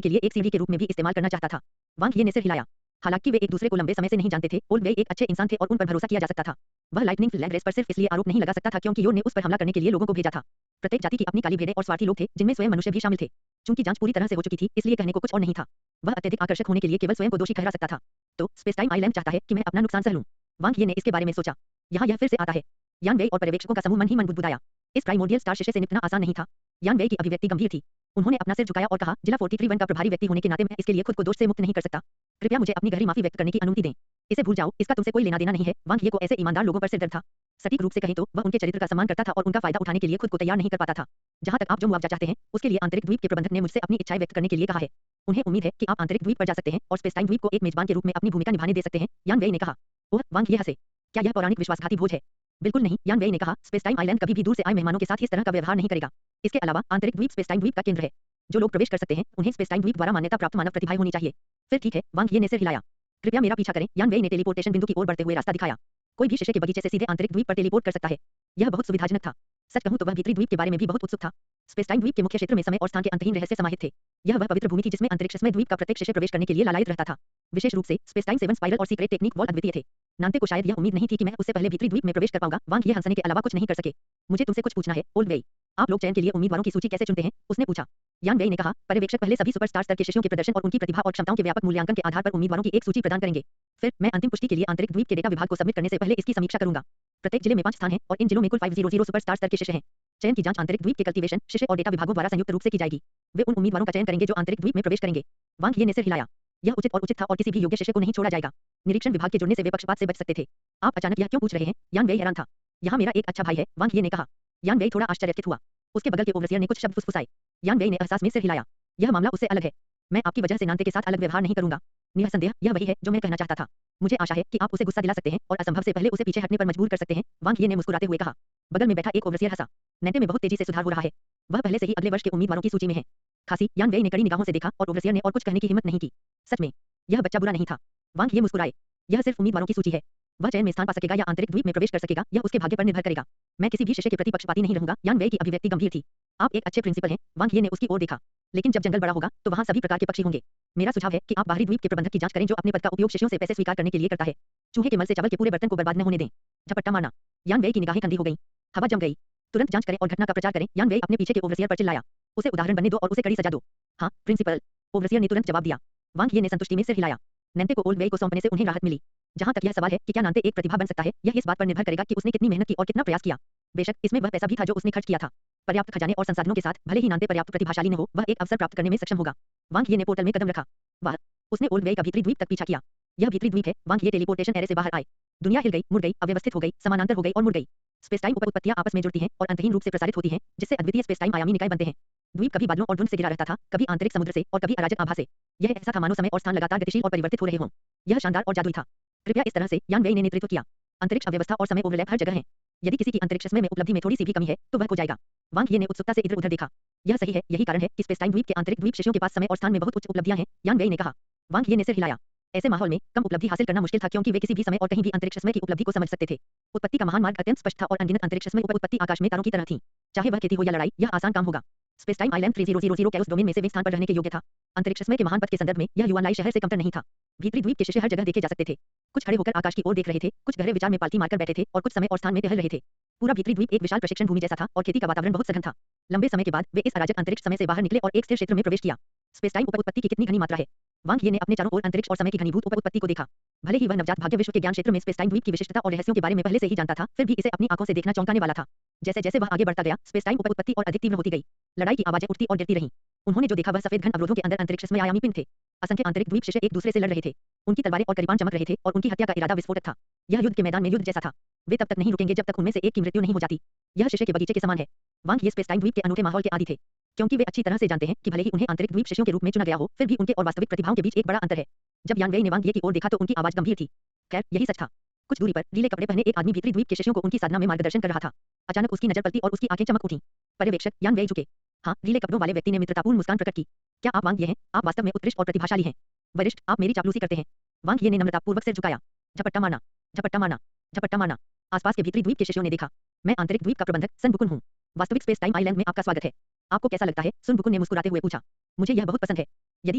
के लिए एक सीढ़ी के रूप में भी इस्तेमाल करना चाहता था। वांग ये ने सिर हिलाया। हालांकि वे एक दूसरे को लंबे समय से नहीं जानते थे, ओल्ड वे एक अच्छे इंसान थे और उन पर भरोसा किया जा सकता था। वह लाइटनिंग फ्लैग रेस पर सिर्फ इसलिए आरोप नहीं लगा सकता था क्योंकि योर ने उस पर हमला करने के लिए लोगों को भेजा था। प्रत्येक जाति की अपनी काली भेड़ें और स्वार्थी लोग थे, जिनमें स्वयं मनुष्य भी शामिल थे। चूंकि जांच पूरी तरह से हो चुकी थी, इसलिए कहने को कुछ और नहीं था। वह अत्यधिक आकर्षक होने के लिए केवल स्वयं को दोषी ठहरा सकता था। तो स्पेस टाइम आइलैंड चाहता है कि मैं अपना नुकसान सह लूं। वांग ये ने इसके बारे में सोचा। यहाँ यह फिर से आता है। यान वे और पर्यवेक्षकों का समूह मन ही मन बुदबुदाया। इस प्राइमोर्डियल स्टार शिशे से निपटना आसान नहीं था। यान वे की अभिव्यक्ति गंभीर थी। उन्होंने अपना सिर झुकाया और कहा, जिला 43 का प्रभारी व्यक्ति होने के नाते मैं इसके लिए खुद को दोष से मुक्त नहीं कर सकता। कृपया मुझे अपनी गहरी माफी व्यक्त करने की अनुमति दें। इसे भूल जाओ, इसका तुमसे कोई लेना देना नहीं है। वांग ये को ऐसे ईमानदार लोगों पर सिरदर्द था। सटीक रूप से कहें तो वह उनके चरित्र का सम्मान करता था और उनका फायदा उठाने के लिए खुद को तैयार नहीं कर पाता था। जहां तक आप जो मुआवजा चाहते हैं, उसके लिए आंतरिक द्वीप के प्रबंधक ने मुझसे अपनी इच्छाएं व्यक्त करने के लिए कहा है। उन्हें उम्मीद है कि आप आंतरिक द्वीप पर जा सकते हैं और स्पेस टाइम द्वीप को एक मेजबान के रूप में अपनी भूमिका निभाने दे सकते हैं। यान वेई ने कहा। ओह, वांग ये हंसे। क्या यह पौराणिक विश्वासघाती भोज है? बिल्कुल नहीं, यान वेई ने कहा। स्पेस टाइम आइलैंड कभी भी दूर से आए मेहमानों के साथ इस तरह का व्यवहार नहीं करेगा। इसके अलावा आंतरिक द्वीप स्पेस टाइम द्वीप का केंद्र है। जो लोग प्रवेश कर सकते हैं, उन्हें स्पेस टाइम द्वीप द्वारा मान्यता प्राप्त मानव प्रतिभाएं होनी चाहिए। फिर ठीक है, वांग ये ने सिर हिलाया। कृपया मेरा पीछा करें। यान वेई ने टेलीपोर्टेशन बिंदु की ओर बढ़ते हुए रास्ता दिखाया। कोई भी शीशे के बगीचे से सीधे आंतरिक द्वीप पर टेलीपोर्ट कर सकता है। यह बहुत सुविधाजनक था। सच कहूं तो वह भीतरी द्वीप के बारे में भी बहुत उत्सुक था। स्पेस टाइम द्वीप के मुख्य क्षेत्र में समय और स्थान के अंतहीन रहस्य समाहित थे। यह वह पवित्र भूमि थी जिसमें अंतरिक्षमय द्वीप का प्रत्येक शिशे प्रवेश करने के लिए लालायित रहता था। विशेष रूप से स्पेस टाइम 7 स्पाइरल और सीक्रेट टेक्निक वॉल अद्वितीय थे। नांते को शायद यह उम्मीद नहीं थी कि मैं उससे पहले भीतरी द्वीप में प्रवेश कर पाऊंगा। वांग ये हंसने के अलावा कुछ नहीं कर सके। मुझे तुमसे कुछ पूछना है, ओल्ड वेई। आप लोग चयन के लिए उम्मीदवारों की सूची कैसे चुनते हैं? उसने पूछा। यान वेई ने कहा, पर्यवेक्षक पहले सभी सुपरस्टार स्तर के शिष्यों के प्रदर्शन और उनकी प्रतिभा और क्षमताओं के व्यापक मूल्यांकन के आधार पर उम्मीदवारों की एक सूची प्रदान करेंगे। फिर मैं अंतिम पुष्टि के लिए आंतरिक द्वीप के डेटा विभाग को सबमिट करने से पहले इसकी समीक्षा करूंगा। प्रत्येक जिले में 5 स्थान हैं और इन जिलों में कुल 500 सुपरस्टार स्तर के शिष्य हैं। चयन की जांच आंतरिक द्वीप के कल्टीवेशन, शिष्य और डेटा विभागों द्वारा संयुक्त रूप से की जाएगी। वे उन उम्मीदवारों का चयन करेंगे जो आंतरिक द्वीप में प्रवेश करेंगे। वांग ये ने सिर हिलाया। यह उचित और उचित था और किसी भी योग्य शिष्य को नहीं छोड़ा जाएगा। निरीक्षण विभाग के जुड़ने से वे पक्षपात से बच सकते थे। आप अचानक यह क्यों पूछ रहे हैं? यान वेई हैरान था। यहाँ मेरा एक अच्छा भाई है, वांग ये ने कहा। यान वेई थोड़ा आश्चर्यचकित हुआ। उसके बगल के ओवरसियर ने कुछ शब्द फुसफुसाए। यान वेई ने एहसास में सिर हिलाया। यह मामला उससे अलग है। मैं आपकी वजह से नांते के साथ अलग व्यवहार नहीं करूंगा। निसंदेह यह वही है जो मैं कहना चाहता था। मुझे आशा है कि आप उसे गुस्सा दिला सकते हैं और असंभव से पहले उसे पीछे हटने पर मजबूर कर सकते हैं। वांग ये ने मुस्कुराते हुए कहा। बगल में बैठा एक ओवरसियर हंसा। नैते में बहुत तेजी से सुधार हो रहा है। वह पहले से ही अगले वर्ष के उम्मीदवारों की सूची में है। खासी यान वेई ने कड़ी निगाहों से देखा और ओवरसियर ने और कुछ कहने की हिम्मत नहीं की। सच में यह बच्चा बुरा नहीं था। वांग ये मुस्कुराए। यह सिर्फ उम्मीदवारों की सूची है। वह चयन में स्थान पा सकेगा या आंतरिक द्वीप में प्रवेश कर सकेगा, यह उसके भाग्य पर निर्भर करेगा। मैं किसी भी शिष्य के प्रति पक्षपाती नहीं रहूंगा। यान वेई की अभिव्यक्ति गंभीर थी। आप एक अच्छे प्रिंसिपल हैं। वांग ये ने उसकी ओर देखा। लेकिन जब जंगल बड़ा होगा तो वहां सभी प्रकार के पक्षी होंगे। मेरा सुझाव है कि आप बाहरी द्वीप के प्रबंधक की जांच करें जो अपने पद का उपयोग शिष्यों से पैसे स्वीकार करने के लिए करता है। चूहे के मल से चावल के पूरे बर्तन को बर्बाद न होने दें। झपट्टा मारना। यान वेई की निगाहें ठंडी हो गईं। हवा जम गई। तुरंत जांच करें और घटना का प्रचार करें। यान वेई अपने पीछे के ओवरसियर पर चिल्लाया। उसे उदाहरण बनने दो और उसे कड़ी सजा दो। हाँ प्रिंसिपल, ओवरसियर ने तुरंत जवाब दिया। वांग ये ने संतुष्टि में सिर हिलाया। नैते को ओल्ड वेई को सौंपने से उन्हें राहत मिली। जहां तक यह सवाल है कि क्या नांते एक प्रतिभा बन सकता है, यह इस बात पर निर्भर करेगा कि उसने कितनी मेहनत की और कितना प्रयास किया। बेशक इसमें वह पैसा भी था जो उसने खर्च किया था। पर्याप्त खजाने और संसाधनों के साथ भले ही नांते पर्याप्त प्रतिभाशाली न हो, वह एक अवसर प्राप्त करने में सक्षम होगा। वांग ये ने पोर्टल में कदम रखा। वाह, उसने ओल्ड वेई का भीतरी द्वीप तक पीछा किया। यह भीतरी द्वीप है। वांग ये टेलीपोर्टेशन एरे से बाहर आए। दुनिया हिल गई, मुड़ गई, अव्यवस्थित हो गई, समानांतर हो गई और मुड़ गई। स्पेस टाइम उपउत्पत्तियां आपस में जुड़ती हैं और अंतहीन रूप से प्रसारित होती हैं, जिससे अद्वितीय स्पेस टाइम आयामी निकाय बनते हैं। द्वीप कभी बादलों और धुंध से घिरा रहता था, कभी आंतरिक समुद्र से और कभी अराजक आभा से। यह ऐसा था मानो समय और स्थान लगातार गतिशील और परिवर्तित हो रहे हों। यह शानदार और जादुई था। कृपया इस तरह से यान वेई ने नेतृत्व किया। अंतरिक्ष अव्यवस्था और समय ओवरलैप हर जगह है। यदि किसी की अंतरिक्षमय में उपलब्धि में थोड़ी सी भी कमी है तो वह खो जाएगा। वांग ये ने उत्सुकता से इधर-उधर देखा। यह सही है, यही कारण है कि स्पेस टाइम द्वीप के आंतरिक द्वीप शिष्यों के पास समय और स्थान में बहुत उच्च उपलब्धियां हैं। यान वेई ने कहा। वांग ये ने सिर हिलाया। ऐसे माहौल में कम उपलब्धि हासिल करना मुश्किल था क्योंकि वे किसी भी समय और कहीं भी अंतरिक्षमय की उपलब्धि को समझ सकते थे। उत्पत्ति का महान मार्ग अत्यंत स्पष्ट था और अनगिनत अंतरिक्षमय उपउत्पत्ति आकाश में तारों की तरह थी। चाहे वह खेती हो या लड़ाई, यह आसान काम होगा। Space time island 3000 Carolus domain में से वे स्थान पर रहने के योग्य था। अंतरिक्षमय के महान पथ के संदर्भ में यह युवानलाई शहर से कमतर नहीं था। भीतरी द्वीप के शिष्य हर जगह देखे जा सकते थे। कुछ खड़े होकर आकाश की ओर देख रहे थे, कुछ गहरे विचार में पालथी मारकर बैठे थे और कुछ समय और स्थान में टहल रहे थे। पूरा भीतरी द्वीप एक विशाल प्रशिक्षण भूमि जैसा था और खेती का वातावरण बहुत सघन था। लंबे समय के बाद वे इस अराजक अंतरिक्ष समय से बाहर निकले और एक स्थिर क्षेत्र में प्रवेश किया। स्पेस टाइम उपउत्पत्ति की कितनी घनी मात्रा है। वांग ये ने अपने चारों ओर अंतरिक्ष और समय की घनीभूत उपउत्पत्ति को देखा। भले ही वह नवजात भाग्य विश्व के ज्ञान क्षेत्र में स्पेस टाइम द्वीप की विशिष्टता और रहस्यों के बारे में पहले से ही जानता था, फिर भी इसे अपनी आंखों से देखना चौंकाने वाला था। जैसे जैसे वह आगे बढ़ता गया, स्पेस टाइम उपउत्पत्ति और अधिक तीव्र होती गई। लड़ाई की आवाजें उठती और गिरती रहीं। उन्होंने जो देखा वह सफेद घन अवरोधों के अंदर अंतरिक्षमय आयामी पिंड थे। असंख्य आंतरिक द्वीप शिशे एक दूसरे से लड़ रहे थे। उनकी तलवारें और करीबान चमक रहे थे और उनकी हत्या का इरादा विस्फोटक था। यह युद्ध के मैदान में युद्ध जैसा था। वे तब तक नहीं रुकेंगे जब तक उनमें से एक की मृत्यु नहीं हो जाती। यह शिशे के बगीचे के समान है। वांग ये स्पेस टाइम द्वीप के अनूठे माहौल के आदी थे, क्योंकि वे अच्छी तरह से जानते हैं कि भले ही उन्हें आंतरिक द्वीप शिशों के रूप में चुना गया हो, फिर भी उनके और वास्तविक प्रतिभाओं के बीच एक बड़ा अंतर है। जब यान वेई ने वांग ये की ओर देखा तो उनकी आवाज गंभीर थी। खैर, यही सच था। कुछ दूरी पर नीले कपड़े पहने एक आदमी भीतरी द्वीप के शिशों को उनकी साधना में मार्गदर्शन कर रहा था। अचानक उसकी नजर पलटी और उसकी आंखें चमक उठीं। पर्यवेक्षक यान वेई झुके। हाँ, नीले कपड़ों वाले व्यक्ति ने मित्रतापूर्ण मुस्कान प्रकट की। क्या आप वांग ये हैं? आप वास्तव में उत्कृष्ट और प्रतिभाशाली हैं। वरिष्ठ, आप मेरी चापलूसी करते हैं। वांग ये ने नम्रतापूर्वक सिर झुकाया। झपट्टा मारना, झपट्टा मारना, झपट्टा मारना। आसपास के भीतरी द्वीप के शिशों ने देखा। मैं आंतरिक द्वीप का प्रबंधक सन बुकुन हूँ। वास्तविक स्पेस टाइम आइलैंड में आपका स्वागत है। आपको कैसा लगता है? सुन बुकुन ने मुस्कुराते हुए पूछा। मुझे यह बहुत पसंद है, यदि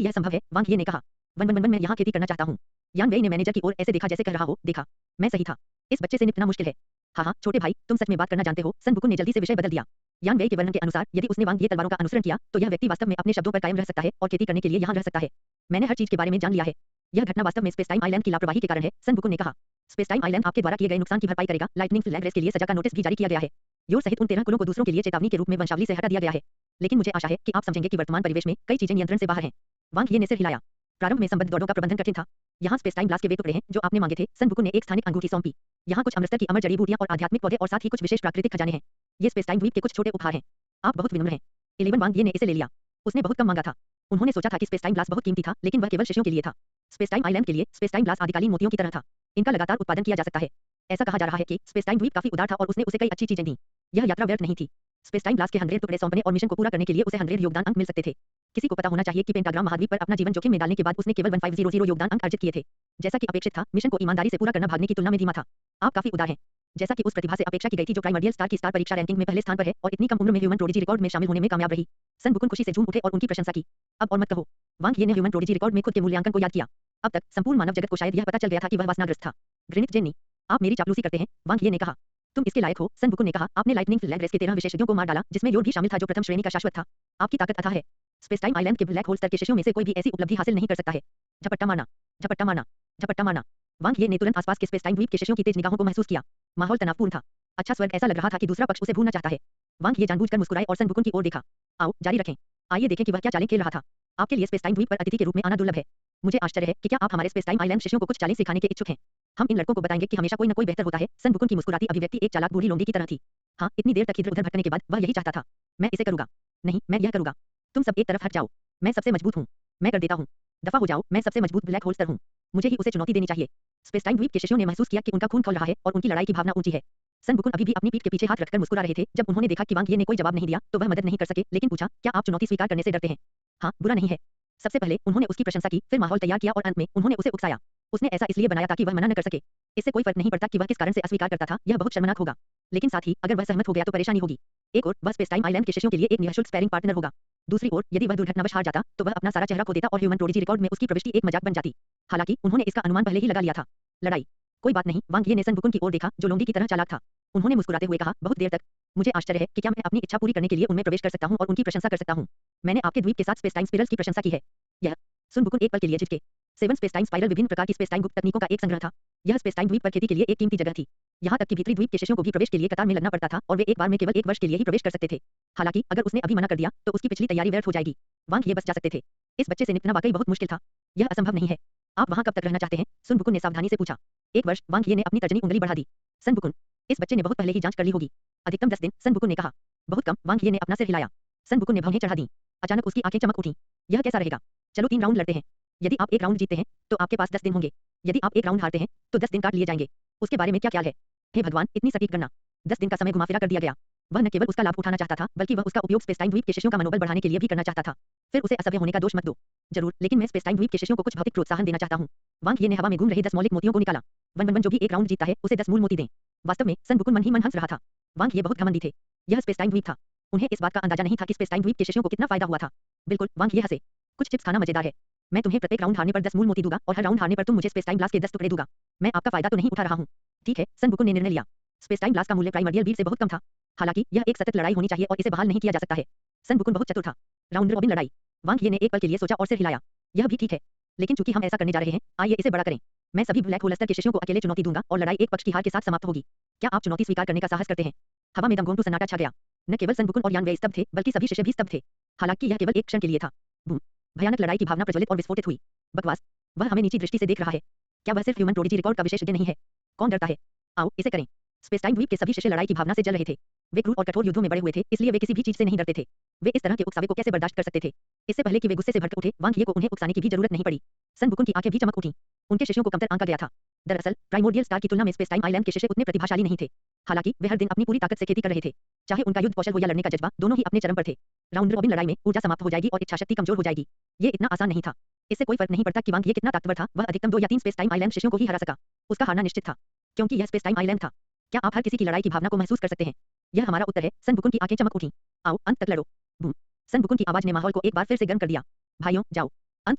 यह संभव है, वांग ये ने कहा। वन वन वन वन मैं यहाँ खेती करना चाहता हूँ। यान वेई ने मैनेजर की ओर ऐसे देखा जैसे कह रहा हो, देखा, मैं सही था। इस बच्चे से निपटना मुश्किल है। हाँ हाँ छोटे भाई, तुम सच में बात करना जानते हो। सन बुकुन ने जल्दी से विषय बदल दिया। यान वेई के वर्णन के अनुसार यदि उसने वांग ये तलवारों का अनुसरण किया तो यह व्यक्ति वास्तव में अपने शब्दों पर कायम रह सकता है और खेती करने के लिए यहाँ रह सकता है। मैंने हर चीज के बारे में जान लिया है। यह घटना वास्तव में स्पेस टाइम आइलैंड की लापरवाही के कारण है, सन बुकुन ने कहा। स्पेस टाइम आइलैंड आपके द्वारा किए गए नुकसान की भरपाई करेगा। लाइटनिंग फ्लैग रेस के लिए सजा का नोटिस भी जारी किया गया है। योर सहित उन 13 कुलों को दूसरों के लिए चेतावनी के रूप में वंशावली से हटा दिया गया है। लेकिन मुझे आशा है कि आप समझेंगे कि वर्तमान परिवेश में कई चीजें नियंत्रण से बाहर हैं। वांग ये ने सिर हिलाया। प्रारंभ में संबद्ध दौड़ों का प्रबंधन कठिन था। यहाँ स्पेस टाइम ग्लास के वे टुकड़े हैं जो आपने मांगे थे। सन बुकुन ने एक स्थानिक अंगूठी सौंपी। यहाँ कुछ अमृतसर की अमर जड़ी बूटियां और आध्यात्मिक पौधे और साथ ही कुछ विशेष प्राकृतिक खजाने हैं। ये स्पेस टाइम द्वीप के कुछ छोटे उपहार हैं। आप बहुत विनम्र हैं। 11 वांग ये ने इसे ले लिया। उसने बहुत कम मांगा था। उन्होंने सोचा था कि स्पेस टाइम ग्लास बहुत कीमती था, लेकिन वह केवल शिशुओं के लिए था। स्पेस टाइम आइलैंड के लिए स्पेस टाइम ग्लास आदिकालीन मोतियों की तरह था। इनका लगातार उत्पादन किया जा सकता है। ऐसा कहा जा रहा है कि स्पेस टाइम द्वीप काफी उदार था और उसने उसे कई अच्छी चीजें दी। यह यात्रा व्यर्थ नहीं थी। स्पेस टाइम ग्लास के 100 टुकड़े सौंपने और मिशन को पूरा करने के लिए उसे 100 योगदान अंक मिल सकते थे। किसी को पता होना चाहिए कि पेंटाग्राम महाद्वीप पर अपना जीवन जोखिम में डालने के बाद उसने केवल 1500 योगदान अंक अर्जित किए थे। जैसा कि अपेक्षित था, मिशन को ईमानदारी से पूरा करना भागने की तुलना में धीमा था। आप काफी उदार हैं। जैसा कि उस प्रतिभा से अपेक्षा की गई थी जो प्राइमर्डियल स्टार की स्टार परीक्षा रैंकिंग में पहले स्थान पर है और इतनी कम उम्र में ह्यूमन प्रोडिजी रिकॉर्ड में शामिल होने में कामयाब रही। सन बुकुन खुशी से झूम उठे और उनकी प्रशंसा की। अब और मत कहो। वांग ये ने ह्यूमन प्रोडिजी रिकॉर्ड में खुद के मूल्यांकन को याद किया। अब तक संपूर्ण मानव जगत को शायद यह पता चल गया था कि वह वासनाग्रस्त था। ग्रिनिथ जेन्नी, आप मेरी चापलूसी करते हैं, वांग ये ने कहा। तुम इसके लायक हो, सन बुकुन ने कहा। आपने लाइटनिंग फ्लैग रेस के 13 विशेषज्ञों को मार डाला, जिसमें योर भी शामिल था जो प्रथम श्रेणी का शाश्वत था। आपकी ताकत अथाह है। स्पेस टाइम आइलैंड के ब्लैक होल स्तर के शिशुओं में से कोई भी ऐसी उपलब्धि हासिल नहीं कर सकता है। झपट्टा मारना, झपट्टा मारना, झपट्टा मारना। वांग ये ने तुरंत आसपास के स्पेस टाइम द्वीप के शिशुओं की तेज निगाहों को महसूस किया। माहौल तनावपूर्ण था। अच्छा स्वर्ग ऐसा लग रहा था कि दूसरा पक्ष उसे भूलना चाहता है। वांग ये जानबूझकर मुस्कुराए और सन बुकुन की ओर देखा। आओ जारी रखें। आइए देखें कि वह क्या चालें खेल रहा था। आपके लिए स्पेस टाइम द्वीप पर अतिथि के रूप में आना दुर्लभ है। मुझे आश्चर्य है कि क्या आप हमारे स्पेस टाइम आइलैंड शिशुओं को कुछ चालें सिखाने के इच्छुक हैं। हम इन लड़कों को बताएंगे कि हमेशा कोई न कोई बेहतर होता है। सन बुकुन की मुस्कुराती अभिव्यक्ति एक चालाक बूढ़ी लोंडी की तरह थी। हाँ, इतनी देर तक इधर उधर भटकने के बाद वह यही चाहता था। मैं इसे करूंगा। नहीं, मैं यह करूंगा। तुम सब एक तरफ हट जाओ। मैं सबसे मजबूत हूँ। मैं कर देता हूँ। दफा हो जाओ, मैं सबसे मजबूत ब्लैक होल स्तर हूँ। मुझे ही उसे चुनौती देनी चाहिए। स्पेस टाइम द्वीप के शिशुओं ने महसूस किया कि उनका खून खौल रहा है और उनकी लड़ाई की भावना ऊंची है। सन बुकुन अभी भी अपनी पीठ के पीछे हाथ रखकर मुस्कुरा रहे थे। जब उन्होंने देखा कि वांग ये ने कोई जवाब नहीं दिया तो वह मदद नहीं कर सके, लेकिन पूछा, क्या आप चुनौती स्वीकार करने से डरते हैं? हाँ, बुरा नहीं है। सबसे पहले उन्होंने उसकी प्रशंसा की, फिर माहौल तैयार किया और अंत में उन्होंने उसे उकसाया। उसने ऐसा इसलिए बनाया ताकि वह मना न कर सके। इससे कोई फर्क नहीं पड़ता कि वह किस कारण से अस्वीकार करता था, यह बहुत शर्मनाक होगा। लेकिन साथ ही अगर वह सहमत हो गया तो परेशानी होगी। एक और वह स्पेस टाइम आइलैंड के शिशुओं के लिए एक निःशुल्क स्पैरिंग पार्टनर होगा। दूसरी ओर यदि वह दुर्घटनावश हार जाता तो वह अपना सारा चेहरा खो देता और ह्यूमन प्रोडिजी रिकॉर्ड में उसकी प्रविष्टि एक मजाक बन जाती। हालांकि उन्होंने इसका अनुमान पहले ही लगा लिया था। लड़ाई, कोई बात नहीं। वांग ये ने सन बुकुन की ओर देखा जो लोंडी की तरह चालाक था। उन्होंने मुस्कुराते हुए कहा, बहुत देर तक। मुझे आश्चर्य है कि क्या मैं अपनी इच्छा पूरी करने के लिए उनमें प्रवेश कर सकता हूँ और उनकी प्रशंसा कर सकता हूँ। मैंने आपके द्वीप के साथ स्पेस टाइम स्पिरल्स की प्रशंसा की है। यह सुन बुकुन एक पल के लिए झिझके। 7 स्पेस टाइम स्पाइरल विभिन्न प्रकार की स्पेस टाइम गुप्त तकनीकों का एक संग्रह था। यह स्पेस टाइम द्वीप पर खेती के लिए एक कीमती जगह थी। यहाँ तक कि भीतरी द्वीप के शिशुओं को भी प्रवेश के लिए कतार में लगना पड़ता था और वे एक बार में केवल 1 वर्ष के लिए ही प्रवेश कर सकते थे। हालांकि अगर उसने अभी मना कर दिया तो उसकी पिछली तैयारी व्यर्थ हो जाएगी। वांग ये बस जा सकते थे। इस बच्चे से निपटना वाकई बहुत मुश्किल था। यह असंभव नहीं है। आप वहाँ कब तक रहना चाहते हैं? सुन बुकुन ने सावधानी से पूछा। 1 वर्ष, वांग ये ने अपनी तर्जनी उंगली बढ़ा दी। सन बुकुन, इस बच्चे ने बहुत पहले ही जांच कर ली होगी। अधिकतम 10 दिन, सन बुकुन ने कहा। बहुत कम, वांग ये ने अपना सिर हिलाया। सन बुकुन ने भौहें चढ़ा दी। अचानक उसकी आंखें चमक उठीं। यह कैसा रहेगा? चलो 3 राउंड लड़ते हैं। यदि आप एक राउंड जीतते हैं तो आपके पास 10 दिन होंगे। यदि आप एक राउंड हारते हैं तो 10 दिन काट लिए जाएंगे। उसके बारे में क्या ख्याल है? हे भगवान, इतनी सटीक गणना। 10 दिन का समय घुमाफिरा कर दिया गया। वह न केवल उसका लाभ उठाना चाहता था बल्कि वह उसका उपयोग स्पेस टाइम द्वीप के शिशुओं का मनोबल बढ़ाने के लिए भी करना चाहता था। फिर उसे असभ्य होने का दोष मत दो। जरूर, लेकिन मैं स्पेस टाइम द्वीप के शिशुओं को कुछ भौतिक प्रोत्साहन देना चाहता हूँ। वांग ये ने हवा में घूम रहे 10 मौलिक मोतियों को निकाला। वन वन वन जो भी एक राउंड जीतता है उसे 10 मूल मोती दें। वास्तव में सन बुकुन मन ही मन हंस रहा था। वांग ये बहुत घमंडी थे। यह स्पेस टाइम द्वीप था। उन्हें इस बात का अंदाजा नहीं था कि स्पेस टाइम द्वीप के शिशुओं को कितना फायदा हुआ था। बिल्कुल, वांग ये हंसे। कुछ चिप्स खाना मजेदार है। मैं तुम्हें प्रत्येक राउंड हारने पर 10 मूल मोती दूंगा और हर राउंड हारने पर तुम मुझे स्पेस टाइम ग्लास के 10 टुकड़े दूंगा। मैं आपका फायदा तो नहीं उठा रहा हूँ। ठीक है, सन बुकुन ने निर्णय लिया। स्पेस टाइम ग्लास का मूल्य प्राइमर्डियल बीट से बहुत कम था। हालांकि यह एक सतत लड़ाई होनी चाहिए और इसे बहाल नहीं किया जा सकता है। सन बुकुन बहुत चतुर था। राउंड रॉबिन लड़ाई। वांग ये ने एक पल के लिए सोचा और सिर हिलाया। यह भी ठीक है, लेकिन चूंकि हम ऐसा करने जा रहे हैं, आइए इसे बड़ा करें। मैं सभी ब्लैक होल स्तर के शिशुओं को अकेले चुनौती दूंगा और लड़ाई एक पक्ष की हार के साथ समाप्त होगी। क्या आप चुनौती स्वीकार करने का साहस करते हैं? हवा में दमगोंग सन्नाटा छा गया। न केवल सन बुकुन और यान वेई स्तब्ध थे, बल्कि सभी शिशु भी स्तब्ध थे। हालांकि यह केवल एक क्षण के लिए था। बूम! भयानक लड़ाई की भावना प्रज्वलित और विस्फोटित हुई। बकवास! वह हमें नीची दृष्टि से देख रहा है। क्या वह सिर्फ ह्यूमन प्रोडिजी रिकॉर्ड का विशेषज्ञ नहीं है? कौन डरता है? आओ इसे करें। स्पेसटाइम द्वीप के सभी शिष्य लड़ाई की भावना से जल रहे थे। वे क्रूर और कठोर युद्धों में बड़े हुए थे, इसलिए वे किसी भी चीज से नहीं डरते थे। वे इस तरह के उकसावे को कैसे बर्दाश्त कर सकते थे? इससे पहले कि वे गुस्से से भड़क उठे, वांग ये को उन्हें उकसाने की भी जरूरत नहीं पड़ी। सन बुकुन की आंखें भी चमक उठीं। उनके शिष्यों को कमतर आंका गया था। दरअसल प्राइमोर्डियल स्टार की तुलना में स्पेसटाइम आइलैंड के शिष्य उतने प्रतिभाशाली नहीं थे। हालांकि वे हर दिन अपनी पूरी ताकत से खेती कर रहे थे। चाहे उनका युद्ध कौशल हो या लड़ने का जज्बा, दोनों ही अपने चरम पर थे। राउंड रॉबिन लड़ाई में ऊर्जा समाप्त हो जाएगी और इच्छाशक्ति कमजोर हो जाएगी। ये इतना आसान नहीं था। इससे कोई फर्क नहीं पड़ता कि वांग ये कितना ताकतवर था, वह अधिकतम 2 या 3 स्पेस टाइम आइलैंड शिष्यों को ही हरा सका। उसका हारना निश्चित था, क्योंकि यह स्पेस टाइम आइलैंड था। क्या आप हर किसी की लड़ाई की भावना को महसूस कर सकते हैं? यह हमारा उत्तर है। सन बुकुन की आंखें चमक उठीं। आओ अंत तक लड़ो। बूम! सन बुकुन की आवाज ने माहौल को एक बार फिर से गर्म कर दिया। भाइयों, जाओ, अंत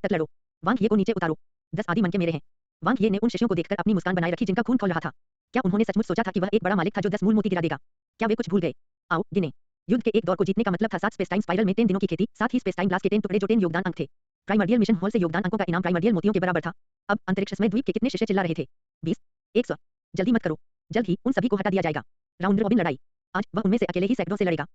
तक लड़ो। वांग ये को नीचे उतारो। 10 आदि मन के मेरे हैं। वांग ये ने उन शिष्यों को देखकर अपनी मुस्कान बनाए रखी जिनका खून खौल रहा था। क्या उन्होंने सचमुच सोचा था कि वह एक बड़ा मालिक था जो 10 मूल मोती गिरा देगा? क्या वे कुछ भूल गए? आओ गिने। युद्ध के एक दौर को जीतने का मतलब था 7 स्पेस टाइम स्पाइरल में 3 दिनों की खेती, साथ ही स्पेस टाइम ग्लास के 3 टुकड़े जो 3 योगदान अंक थे। प्राइमर्डियल मिशन हॉल से योगदान अंकों का इनाम प्राइमर्डियल मोतियों के बराबर था। अब अंतरिक्ष में द्वीप के कितने शिष्य चिल्ला रहे थे? 20, 100। जल्दी मत करो, जल्द ही उन सभी को हटा दिया जाएगा। राउंड रॉबिन लड़ाई। आज वह उनमें से अकेले ही सैकड़ों से लड़ेगा।